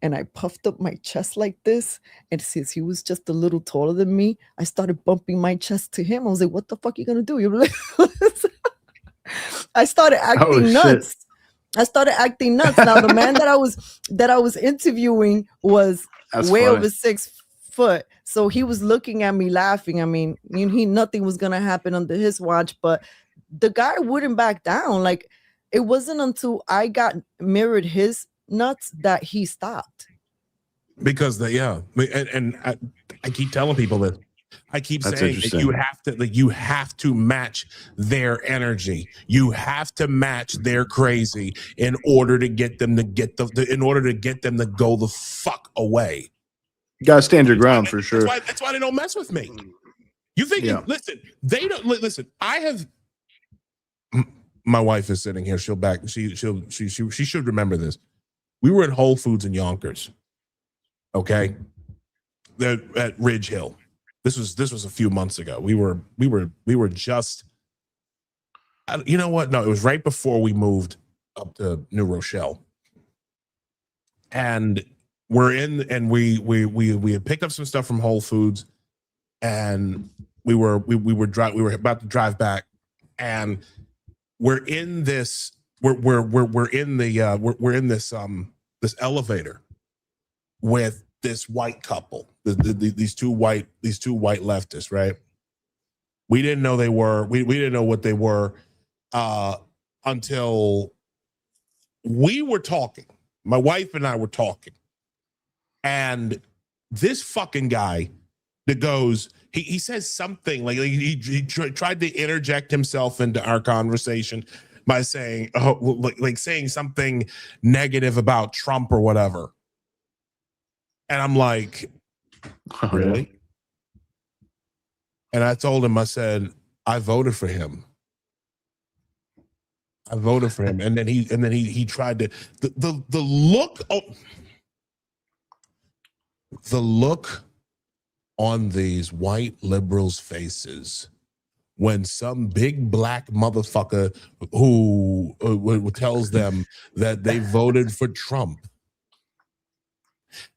and I puffed up my chest like this. And since he was just a little taller than me, I started bumping my chest to him. I was like, "What the fuck are you gonna do?" I started acting nuts. I started acting nuts. Now the man that I was interviewing was way over 6 foot. So he was looking at me laughing. I mean, nothing was going to happen under his watch, but the guy wouldn't back down. It wasn't until I got mirrored his nuts that he stopped. Because and I keep telling people that. I keep saying that you have to match their energy. You have to match their crazy in order to get them to go the fuck away. You gotta stand your ground for sure. That's why they don't mess with me. You think? Listen, they don't listen. I have. My wife is sitting here. She should remember this. We were at Whole Foods in Yonkers. Okay, at Ridge Hill. This was a few months ago. We were just. You know what? No, it was right before we moved up to New Rochelle, and. We're in, and we had picked up some stuff from Whole Foods, and we were about to drive back, and we're in this this elevator with this white couple, these two white leftists, right? We didn't know they were we didn't know what they were until we were talking. My wife and I were talking. And this fucking guy that goes, he says something he tried to interject himself into our conversation by saying, saying something negative about Trump or whatever. And I'm like, really? And I told him, I said, I voted for him. And then he tried to the look. The look on these white liberals' faces when some big black motherfucker who tells them that they voted for Trump,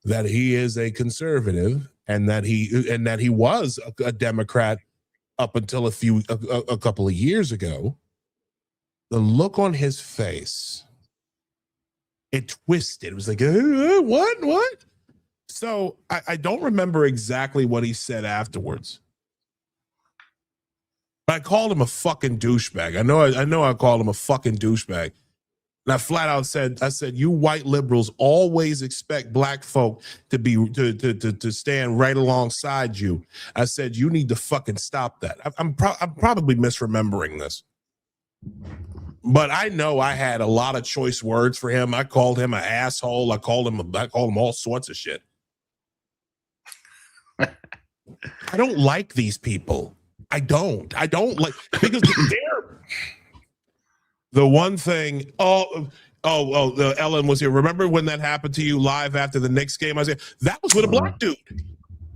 that he is a conservative, and that he was a Democrat up until a couple of years ago, the look on his face, it twisted. It was like, what? So I don't remember exactly what he said afterwards. But I called him a fucking douchebag. I know I called him a fucking douchebag. And I flat out said, I said, you white liberals always expect black folk to be to stand right alongside you. I said, you need to fucking stop that. I'm probably misremembering this, but I know I had a lot of choice words for him. I called him an asshole. I called him all sorts of shit. I don't like these people. I don't like, because they're the one thing. Ellen was here. Remember when that happened to you live after the Knicks game? I said that was with a black dude.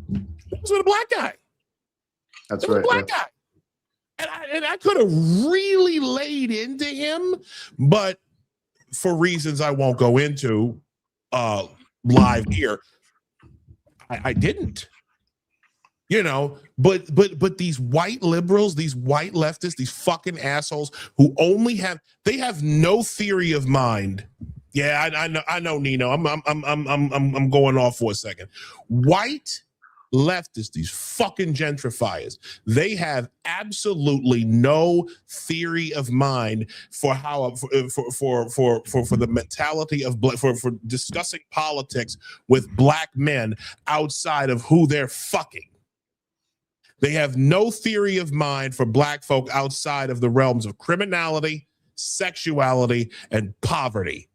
That was with a black guy. That's right. Black guy. And I could have really laid into him, but for reasons I won't go into live here, I didn't. You know, but these white liberals, these white leftists, these fucking assholes who only have no theory of mind. Yeah, I know, Nino. I'm going off for a second. White leftists, these fucking gentrifiers, they have absolutely no theory of mind for how for the mentality of for discussing politics with black men outside of who they're fucking. They have no theory of mind for black folk outside of the realms of criminality, sexuality, and poverty.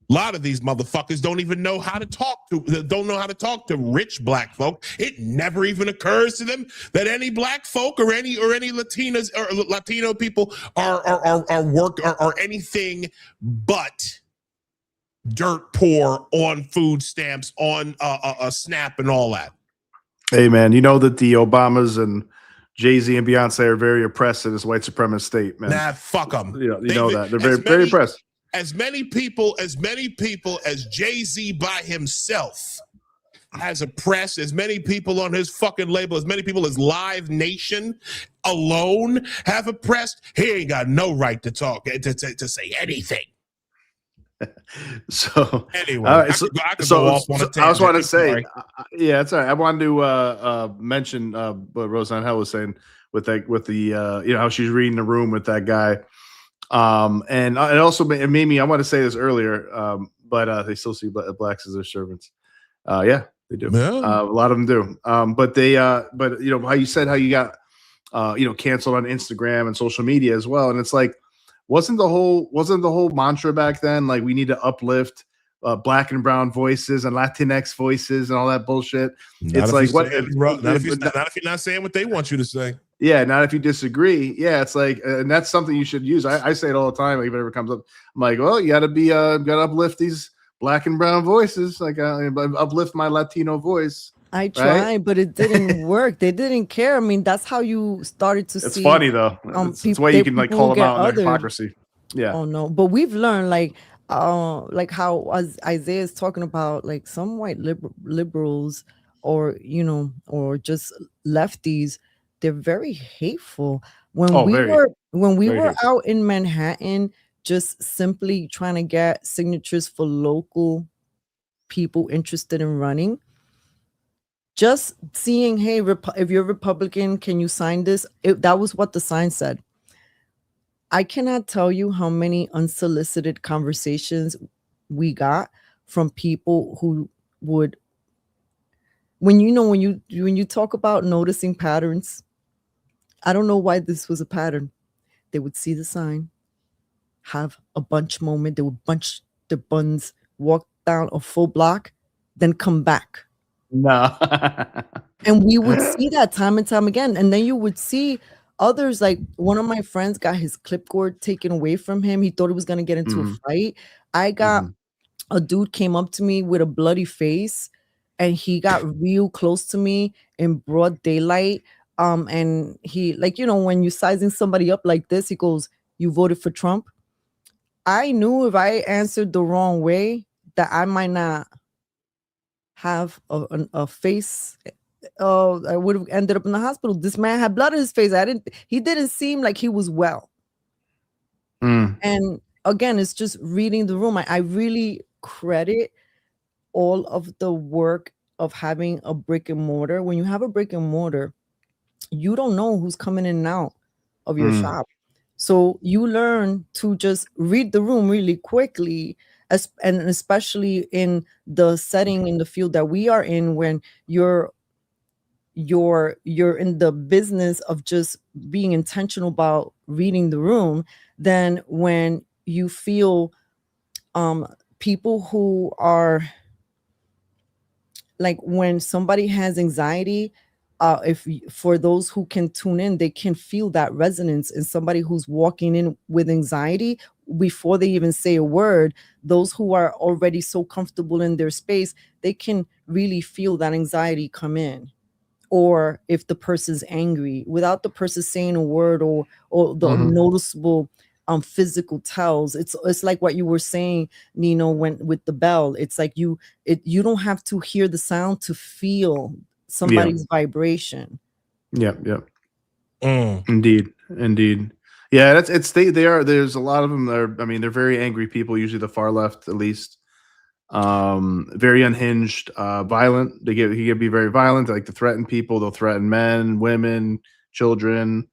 A lot of these motherfuckers don't even know how to talk to rich black folk. It never even occurs to them that any black folk or any Latinas or Latino people are anything but dirt poor on food stamps, on a SNAP and all that. Hey, man, you know that the Obamas and Jay-Z and Beyonce are very oppressed in this white supremast state, man. Nah, fuck them. You know that. They're very oppressed. As many people as Jay-Z by himself has oppressed, as many people on his fucking label, as many people as Live Nation alone have oppressed, he ain't got no right to talk, to say anything. So anyway, all right, I was wanting to say, yeah, it's all right. I wanted to mention what Rosangel was saying with the how she's reading the room with that guy, and it also made me. I want to say this earlier, but they still see blacks as their servants. Yeah, they do. Yeah. A lot of them do. But how you said how you got canceled on Instagram and social media as well, and it's like. Wasn't the whole mantra back then like we need to uplift black and brown voices and Latinx voices and all that bullshit? Not if you're not saying what they want you to say. Yeah, not if you disagree. Yeah, it's like, and that's something you should use. I say it all the time. Like if it ever comes up, I'm like, well, you gotta uplift these black and brown voices. Like uplift my Latino voice. I tried, right? But it didn't work. They didn't care. I mean, that's how you started to see. It's funny though. It's why you can like call them out on their hypocrisy. Yeah. Oh no, but we've learned like how as Isaiah is talking about, like some white liberals or or just lefties, they're very hateful. When we were out in Manhattan, just simply trying to get signatures for local people interested in running. Just seeing, hey, if you're a Republican, can you sign this? That was what the sign said. I cannot tell you how many unsolicited conversations we got from people who would, when you talk about noticing patterns, I don't know why this was a pattern. They would see the sign, have a bunch moment, they would bunch the buns, walk down a full block, then come back. No. And we would see that time and time again. And then you would see others, like one of my friends got his clipboard taken away from him. He thought he was going to get into a fight. I got a dude came up to me with a bloody face and he got real close to me in broad daylight. And he, like, when you're sizing somebody up like this, he goes, "You voted for Trump?" I knew if I answered the wrong way that I might not have a face. I would have ended up in the hospital. This man had blood in his face. He didn't seem like he was well. And again, it's just reading the room. I really credit all of the work of having a brick and mortar. When you have a brick and mortar, you don't know who's coming in and out of your shop. So you learn to just read the room really quickly, and especially in the setting, in the field that we are in, when you're in the business of just being intentional about reading the room. Then when you feel people who are like, when somebody has anxiety, for those who can tune in, they can feel that resonance in somebody who's walking in with anxiety before they even say a word. Those who are already so comfortable in their space, they can really feel that anxiety come in. Or if the person's angry without the person saying a word, or the noticeable physical tells. It's like what you were saying, Nino, when with the bell. It's like you don't have to hear the sound to feel somebody's vibration. Yep. Indeed. Yeah, there's a lot of them that are, I mean, they're very angry people, usually the far left at least. Very unhinged, violent. He can be very violent. They like to threaten people. They'll threaten men, women, children.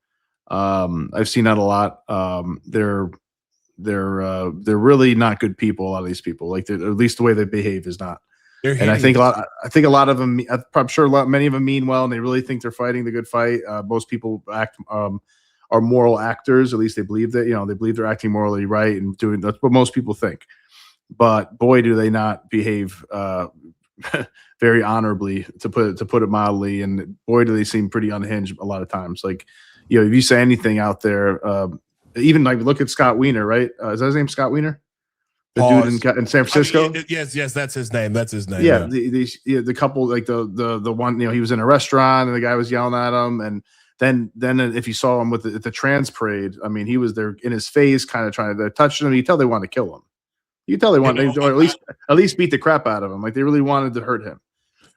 I've seen that a lot. They're really not good people. A lot of these people, like, at least the way they behave is not. And I think a lot of them, I'm sure many of them mean well, and they really think they're fighting the good fight. Most people are moral actors. At least they believe that, they believe they're acting morally right and doing. That's what most people think. But boy, do they not behave very honorably, to put it mildly. And boy, do they seem pretty unhinged a lot of times. Like, if you say anything out there, even like, look at Scott Wiener, right? Is that his name, Scott Wiener? The dude in San Francisco. Yes, that's his name. Yeah, the couple, like the one, he was in a restaurant and the guy was yelling at him, and then if you saw him with the trans parade, I mean, he was there in his face, kind of trying to touch him. You tell they wanted to kill him. You can tell they wanted, or at least beat the crap out of him. Like, they really wanted to hurt him.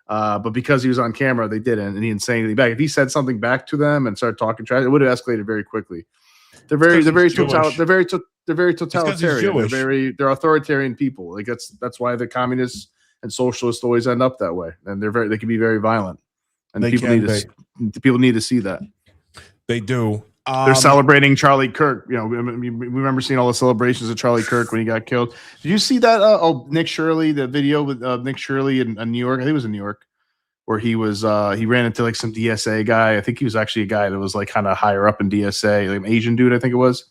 But because he was on camera, they didn't, and he didn't say anything back. If he said something back to them and started talking trash, it would have escalated very quickly. They're very totalitarian. They're authoritarian people. Like, that's why the communists and socialists always end up that way. And they can be very violent. And people need to see that. They do. They're celebrating Charlie Kirk. We remember seeing all the celebrations of Charlie Kirk when he got killed. Did you see that? Nick Shirley, the video with Nick Shirley in New York. I think it was in New York, where he ran into like some DSA guy. I think he was actually a guy that was like kind of higher up in DSA, like an Asian dude, I think it was.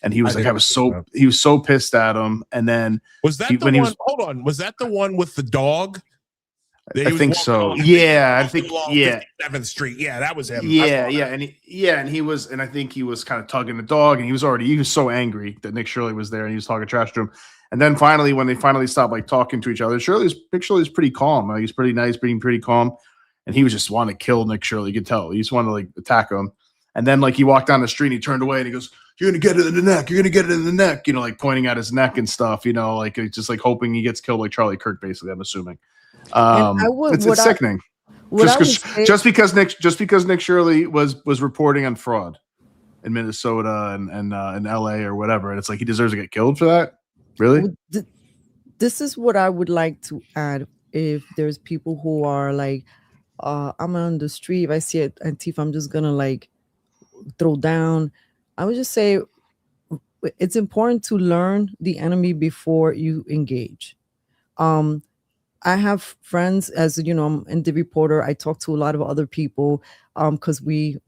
And he was he was so pissed at him. And then was that the one? Hold on, was that the one with the dog? I think so. Yeah, I think 57th Street. Yeah, that was him. Yeah, and I think he was kind of tugging the dog, and he was so angry that Nick Shirley was there, and he was talking trash to him. And then finally, when they finally stopped like talking to each other, Nick Shirley was pretty calm. He's pretty nice, being pretty calm, and he was just wanting to kill Nick Shirley. You could tell he just wanted to like attack him. And then like he walked down the street, and he turned away, and he goes, "You're gonna get it in the neck. You're gonna get it in the neck." Like pointing at his neck and stuff. Like just like hoping he gets killed like Charlie Kirk. Basically, I'm assuming. It's sickening. Just because Nick Shirley was reporting on fraud in Minnesota and in LA or whatever, and it's like he deserves to get killed for that. Really? This is what I would like to add. If there's people who are like, I'm on the street, if I see Antifa, I'm just gonna like throw down. I would just say it's important to learn the enemy before you engage. I have friends, as you know, I'm in the reporter. I talk to a lot of other people because we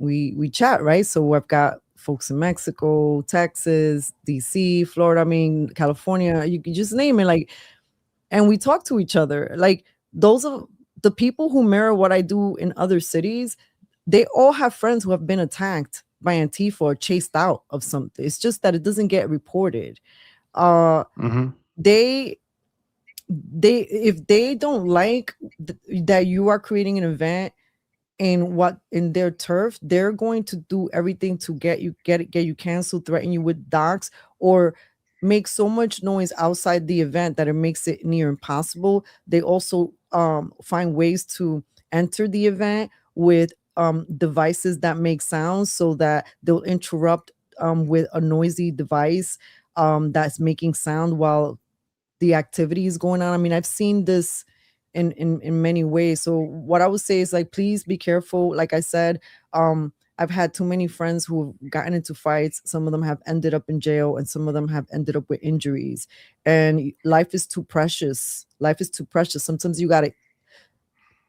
chat, right? So I've got folks in Mexico, Texas, DC, Florida, California, you can just name it. Like, and we talk to each other. Like, those are the people who mirror what I do in other cities. They all have friends who have been attacked by Antifa or chased out of something. It's just that it doesn't get reported. If they don't like that you are creating an event in their turf, they're going to do everything to get you canceled, threaten you with docs, or make so much noise outside the event that it makes it near impossible. They also find ways to enter the event with devices that make sounds, so that they'll interrupt with a noisy device that's making sound while the activity is going on. I've seen this in many ways. So what I would say is, like, please be careful. Like I said, I I've had too many friends who've gotten into fights. Some of them have ended up in jail, and some of them have ended up with injuries. And life is too precious. Life is too precious. Sometimes you got to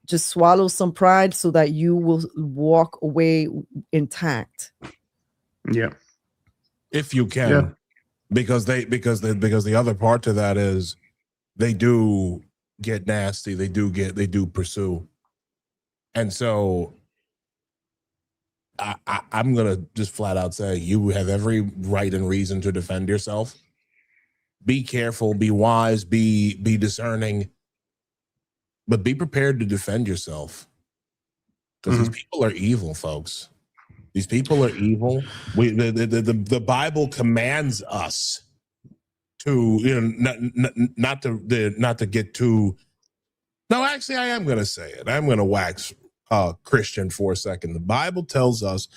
just swallow some pride so that you will walk away intact. Yeah. If you can. Yeah. Because the other part to that is they do get nasty. They do pursue. And so I'm going to just flat out say you have every right and reason to defend yourself. Be careful, be wise, be discerning, but be prepared to defend yourself. Because these people are evil, folks. These people are evil. The Bible commands us to, not to get too. No, actually, I am going to say it. I'm going to wax Christian for a second. The Bible tells us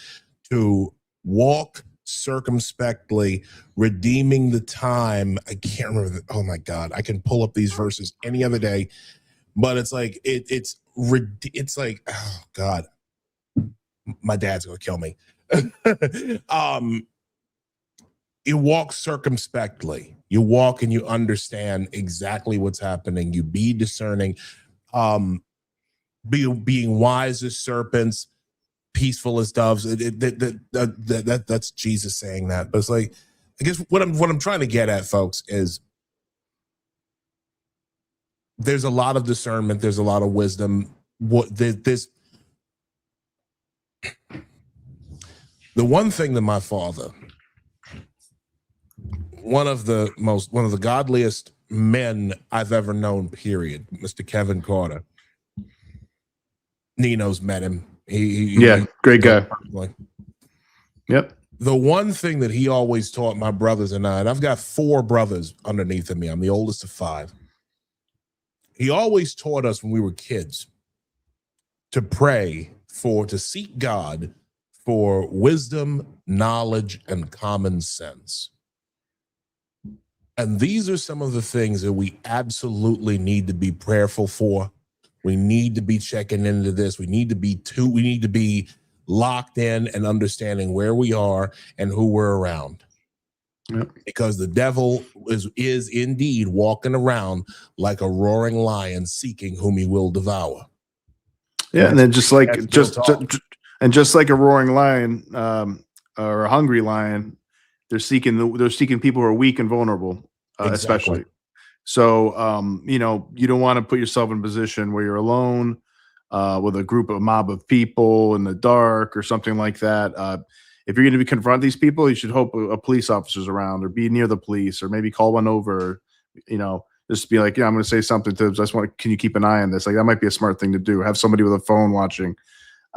to walk circumspectly, redeeming the time. I can't remember. Oh my God, I can pull up these verses any other day, but it's like it's like, oh God, my dad's gonna kill me. You walk circumspectly. You walk and you understand exactly what's happening. You be discerning. Being wise as serpents, peaceful as doves. That's Jesus saying that. But it's like, I guess what I'm trying to get at, folks, is there's a lot of discernment. There's a lot of wisdom. The one thing that my father, one of the godliest men I've ever known, period, Mr. Kevin Carter. Nino's met him. Great guy. Yep. The one thing that he always taught my brothers and I've got 4 brothers underneath of me. I'm the oldest of 5. He always taught us when we were kids to pray to seek God for wisdom, knowledge, and common sense. And these are some of the things that we absolutely need to be prayerful for. We need to be checking into this. We need to be locked in and understanding where we are and who we're around. Yep. Because the devil is indeed walking around like a roaring lion, seeking whom he will devour. Yeah, and then just like a roaring lion or a hungry lion, they're seeking people who are weak and vulnerable, especially. So, you don't want to put yourself in a position where you're alone with a mob of people in the dark or something like that. If you're going to confront these people, you should hope a police officer's around or be near the police or maybe call one over, just be like, I'm going to say something to them. Can you keep an eye on this? Like, that might be a smart thing to do. Have somebody with a phone watching.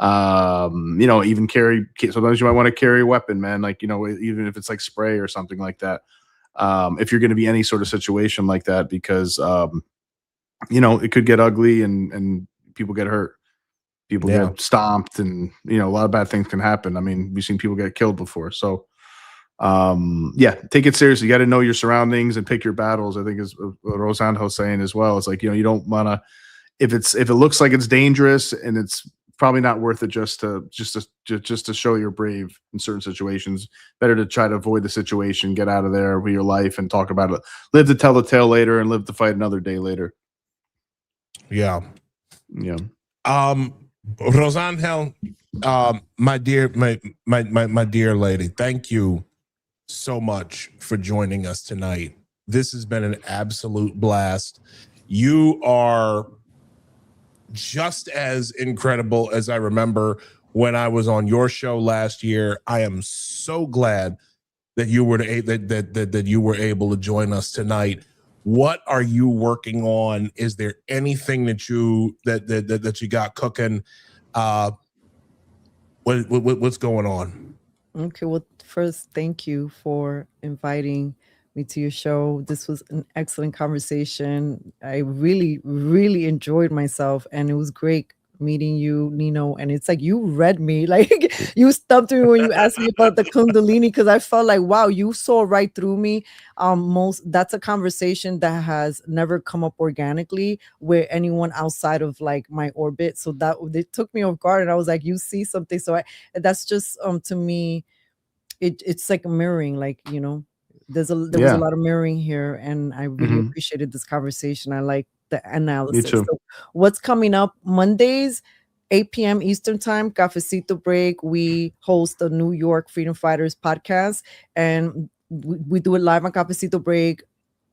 Even sometimes you might want to carry a weapon, man. Like, even if it's like spray or something like that. If you're going to be any sort of situation like that, because, it could get ugly and people get hurt. People get stomped and, a lot of bad things can happen. I mean, we've seen people get killed before. So, take it seriously. You got to know your surroundings and pick your battles. I think is what Rosangel's saying as well. It's like, you don't want to, if it looks like it's dangerous and it's probably not worth it just to show you're brave in certain situations. Better to try to avoid the situation, get out of there with your life and talk about it. Live to tell the tale later and live to fight another day later. Yeah. Yeah. Rosangel, my dear lady, thank you so much for joining us tonight. This has been an absolute blast. You are just as incredible as I remember when I was on your show last year. I am so glad that you were able to join us tonight. What are you working on? Is there anything that you got cooking? What's going on? Okay, well, first, thank you for inviting me to your show. This was an excellent conversation. I really, really enjoyed myself, and it was great meeting you, Nino. And it's like you read me, like you stumped me when you asked me about the Kundalini, because I felt like, wow, you saw right through me. That's a conversation that has never come up organically with anyone outside of like my orbit. So that it took me off guard, and I was like, you see something. So that's just to me, it's like a mirroring, like, you know, there was a lot of mirroring here, and I really appreciated this conversation. I like the analysis. Me too. So what's coming up Mondays, 8 p.m. Eastern time, Cafecito Break. We host the New York Freedom Fighters podcast, and we do it live on Cafecito Break,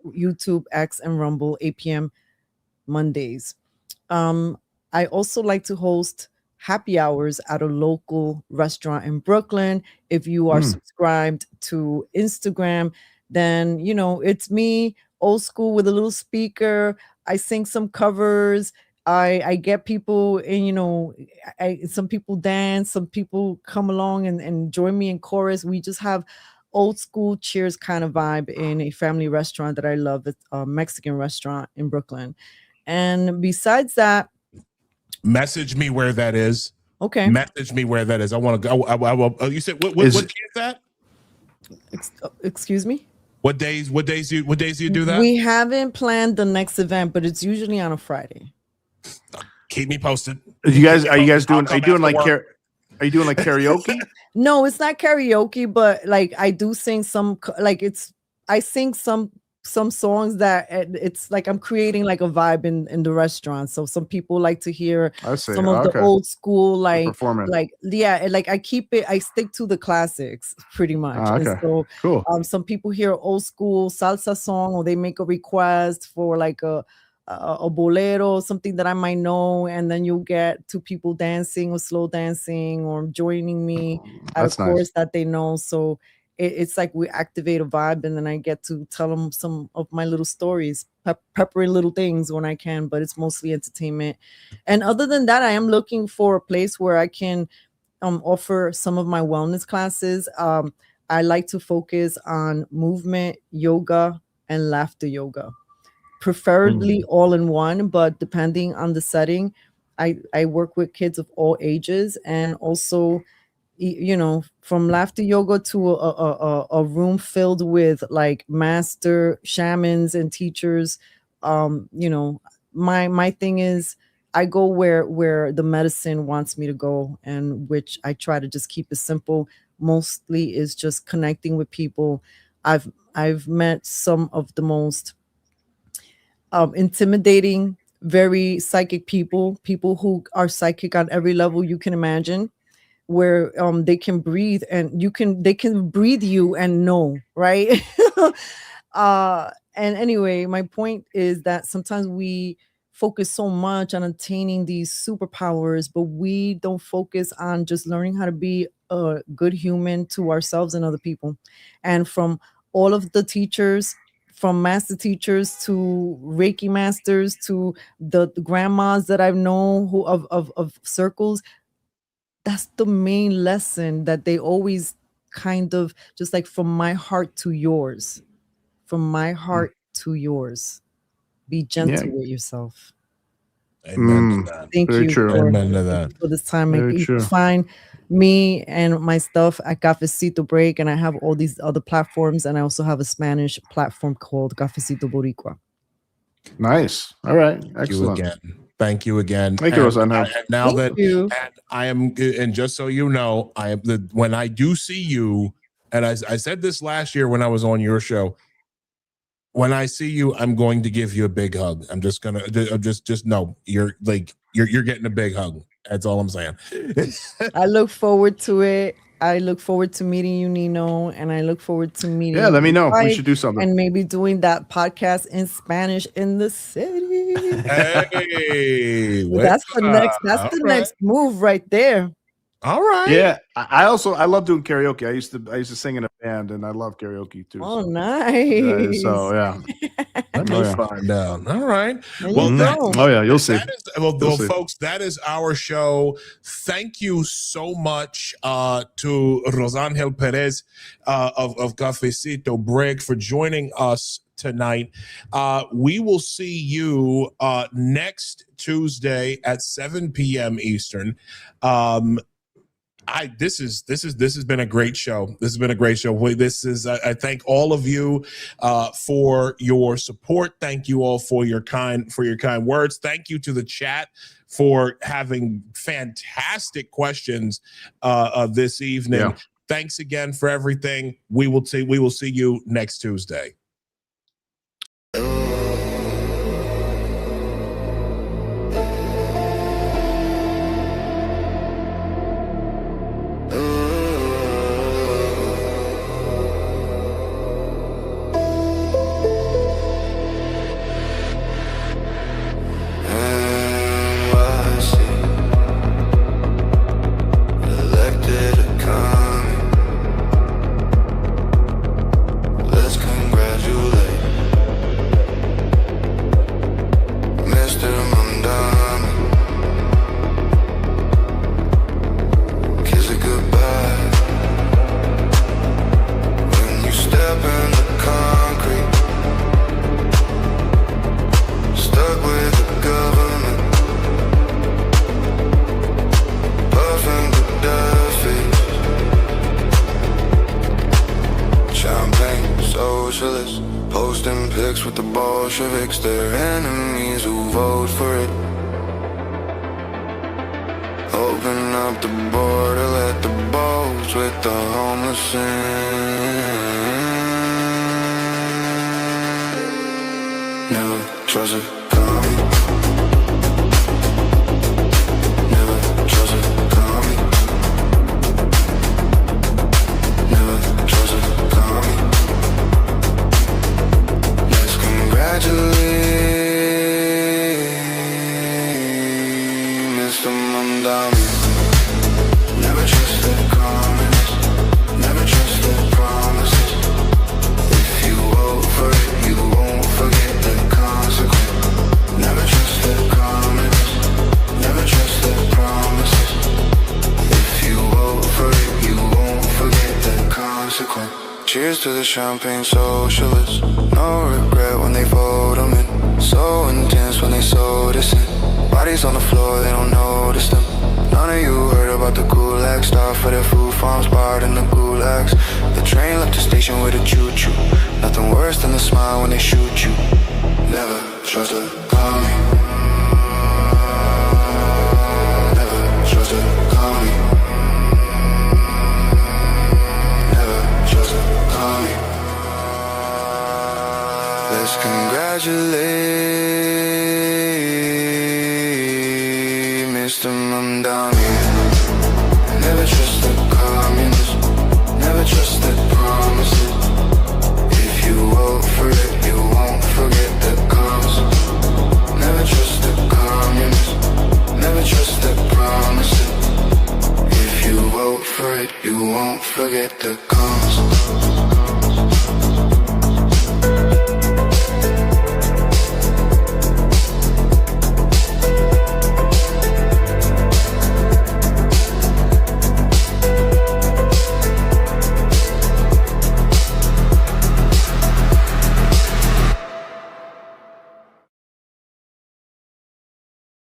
YouTube, X, and Rumble, 8 p.m. Mondays. I also like to host happy hours at a local restaurant in Brooklyn. If you are subscribed to Instagram, then, you know, it's me, old school, with a little speaker. I sing some covers. I get people, and, you know, some people dance, some people come along and join me in chorus. We just have old school cheers kind of vibe in a family restaurant that I love. It's a Mexican restaurant in Brooklyn. And besides that, message me where that is. Okay. Message me where that is. I want to go. You said what key is that? Excuse me? What days do you do that? We haven't planned the next event, but it's usually on a Friday. Keep me posted. Are you guys doing like karaoke? No, it's not karaoke, but like I do sing some, like I sing some songs that it's like I'm creating like a vibe in the restaurant. So some people like to hear some of the old school, like I stick to the classics pretty much. And so cool. Some people hear old school salsa song, or they make a request for like a bolero, something that I might know, and then you'll get two people dancing or slow dancing or joining me at a chorus that they know. So it's like we activate a vibe, and then I get to tell them some of my little stories, peppering little things when I can, but it's mostly entertainment. And other than that, I am looking for a place where I can offer some of my wellness classes. I like to focus on movement, yoga, and laughter yoga, preferably all in one, but depending on the setting, I work with kids of all ages, and also, you know, from laughter yoga to a room filled with like master shamans and teachers. You know, my thing is I go where the medicine wants me to go, and which I try to just keep it simple. Mostly is just connecting with people. I've met some of the most intimidating, very psychic people who are psychic on every level you can imagine, where they can breathe, and they can breathe you and know, right? And anyway, my point is that sometimes we focus so much on attaining these superpowers, but we don't focus on just learning how to be a good human to ourselves and other people. And from all of the teachers, from master teachers to Reiki masters to the grandmas that I've known who of circles, that's the main lesson that they always kind of just like, from my heart to yours, from my heart to yours. Be gentle with yourself. Amen to that. Thank you for this time. You can find me and my stuff at Cafecito Break, and I have all these other platforms, and I also have a Spanish platform called Cafecito Boricua. Nice. All right. Excellent. Thank you again. Thank you, Rosangel. Now that I am, and just so you know, when I do see you, and I said this last year when I was on your show, when I see you, I'm going to give you a big hug. I'm just gonna just know you're getting a big hug. That's all I'm saying. I look forward to it. I look forward to meeting you, Nino, and I look forward to meeting. Yeah, let me know. We should do something, and maybe doing that podcast in Spanish in the city. Hey, that's the next move right there. All right. Yeah, I love doing karaoke. I used to sing in a band, and I love karaoke too. Oh, nice. So yeah, let me find out. All right. Well, you'll see. Folks, that is our show. Thank you so much to Rosangel Perez of Cafecito Break for joining us tonight. We will see you next Tuesday at 7 p.m. Eastern. This has been a great show. This has been a great show. I thank all of you for your support. Thank you all for your kind words. Thank you to the chat for having fantastic questions this evening. Yeah. Thanks again for everything. We will see you next Tuesday. Posting pics with the Bolsheviks, their enemies who vote for it. Open up the border, let the boats with the homeless in. Never trust a commie. Never trust a commie. Never trust a commie. Congratulate Mr. Mandami. Never trust the communists. Never trust the promises. If you vote for it, you won't forget the consequence. Never trust the communists. Never trust the promises. If you vote for it, you won't forget the consequence. Cheers to the champagne socialists. No regret when they vote them in. So intense when they sow this in. Bodies on the floor, they don't notice them. None of you heard about the gulag. Start for their food farms, barred in the gulags. The train left the station with a choo-choo. Nothing worse than the smile when they shoot you. Never trust a commie. Never trust a commie. Never trust a commie. Let's congratulate Mr. Mamdani. Never trust the communists. Never trust the promises. If you vote for it, you won't forget the cons. Never trust the communists. Never trust the promises. If you vote for it, you won't forget the cons.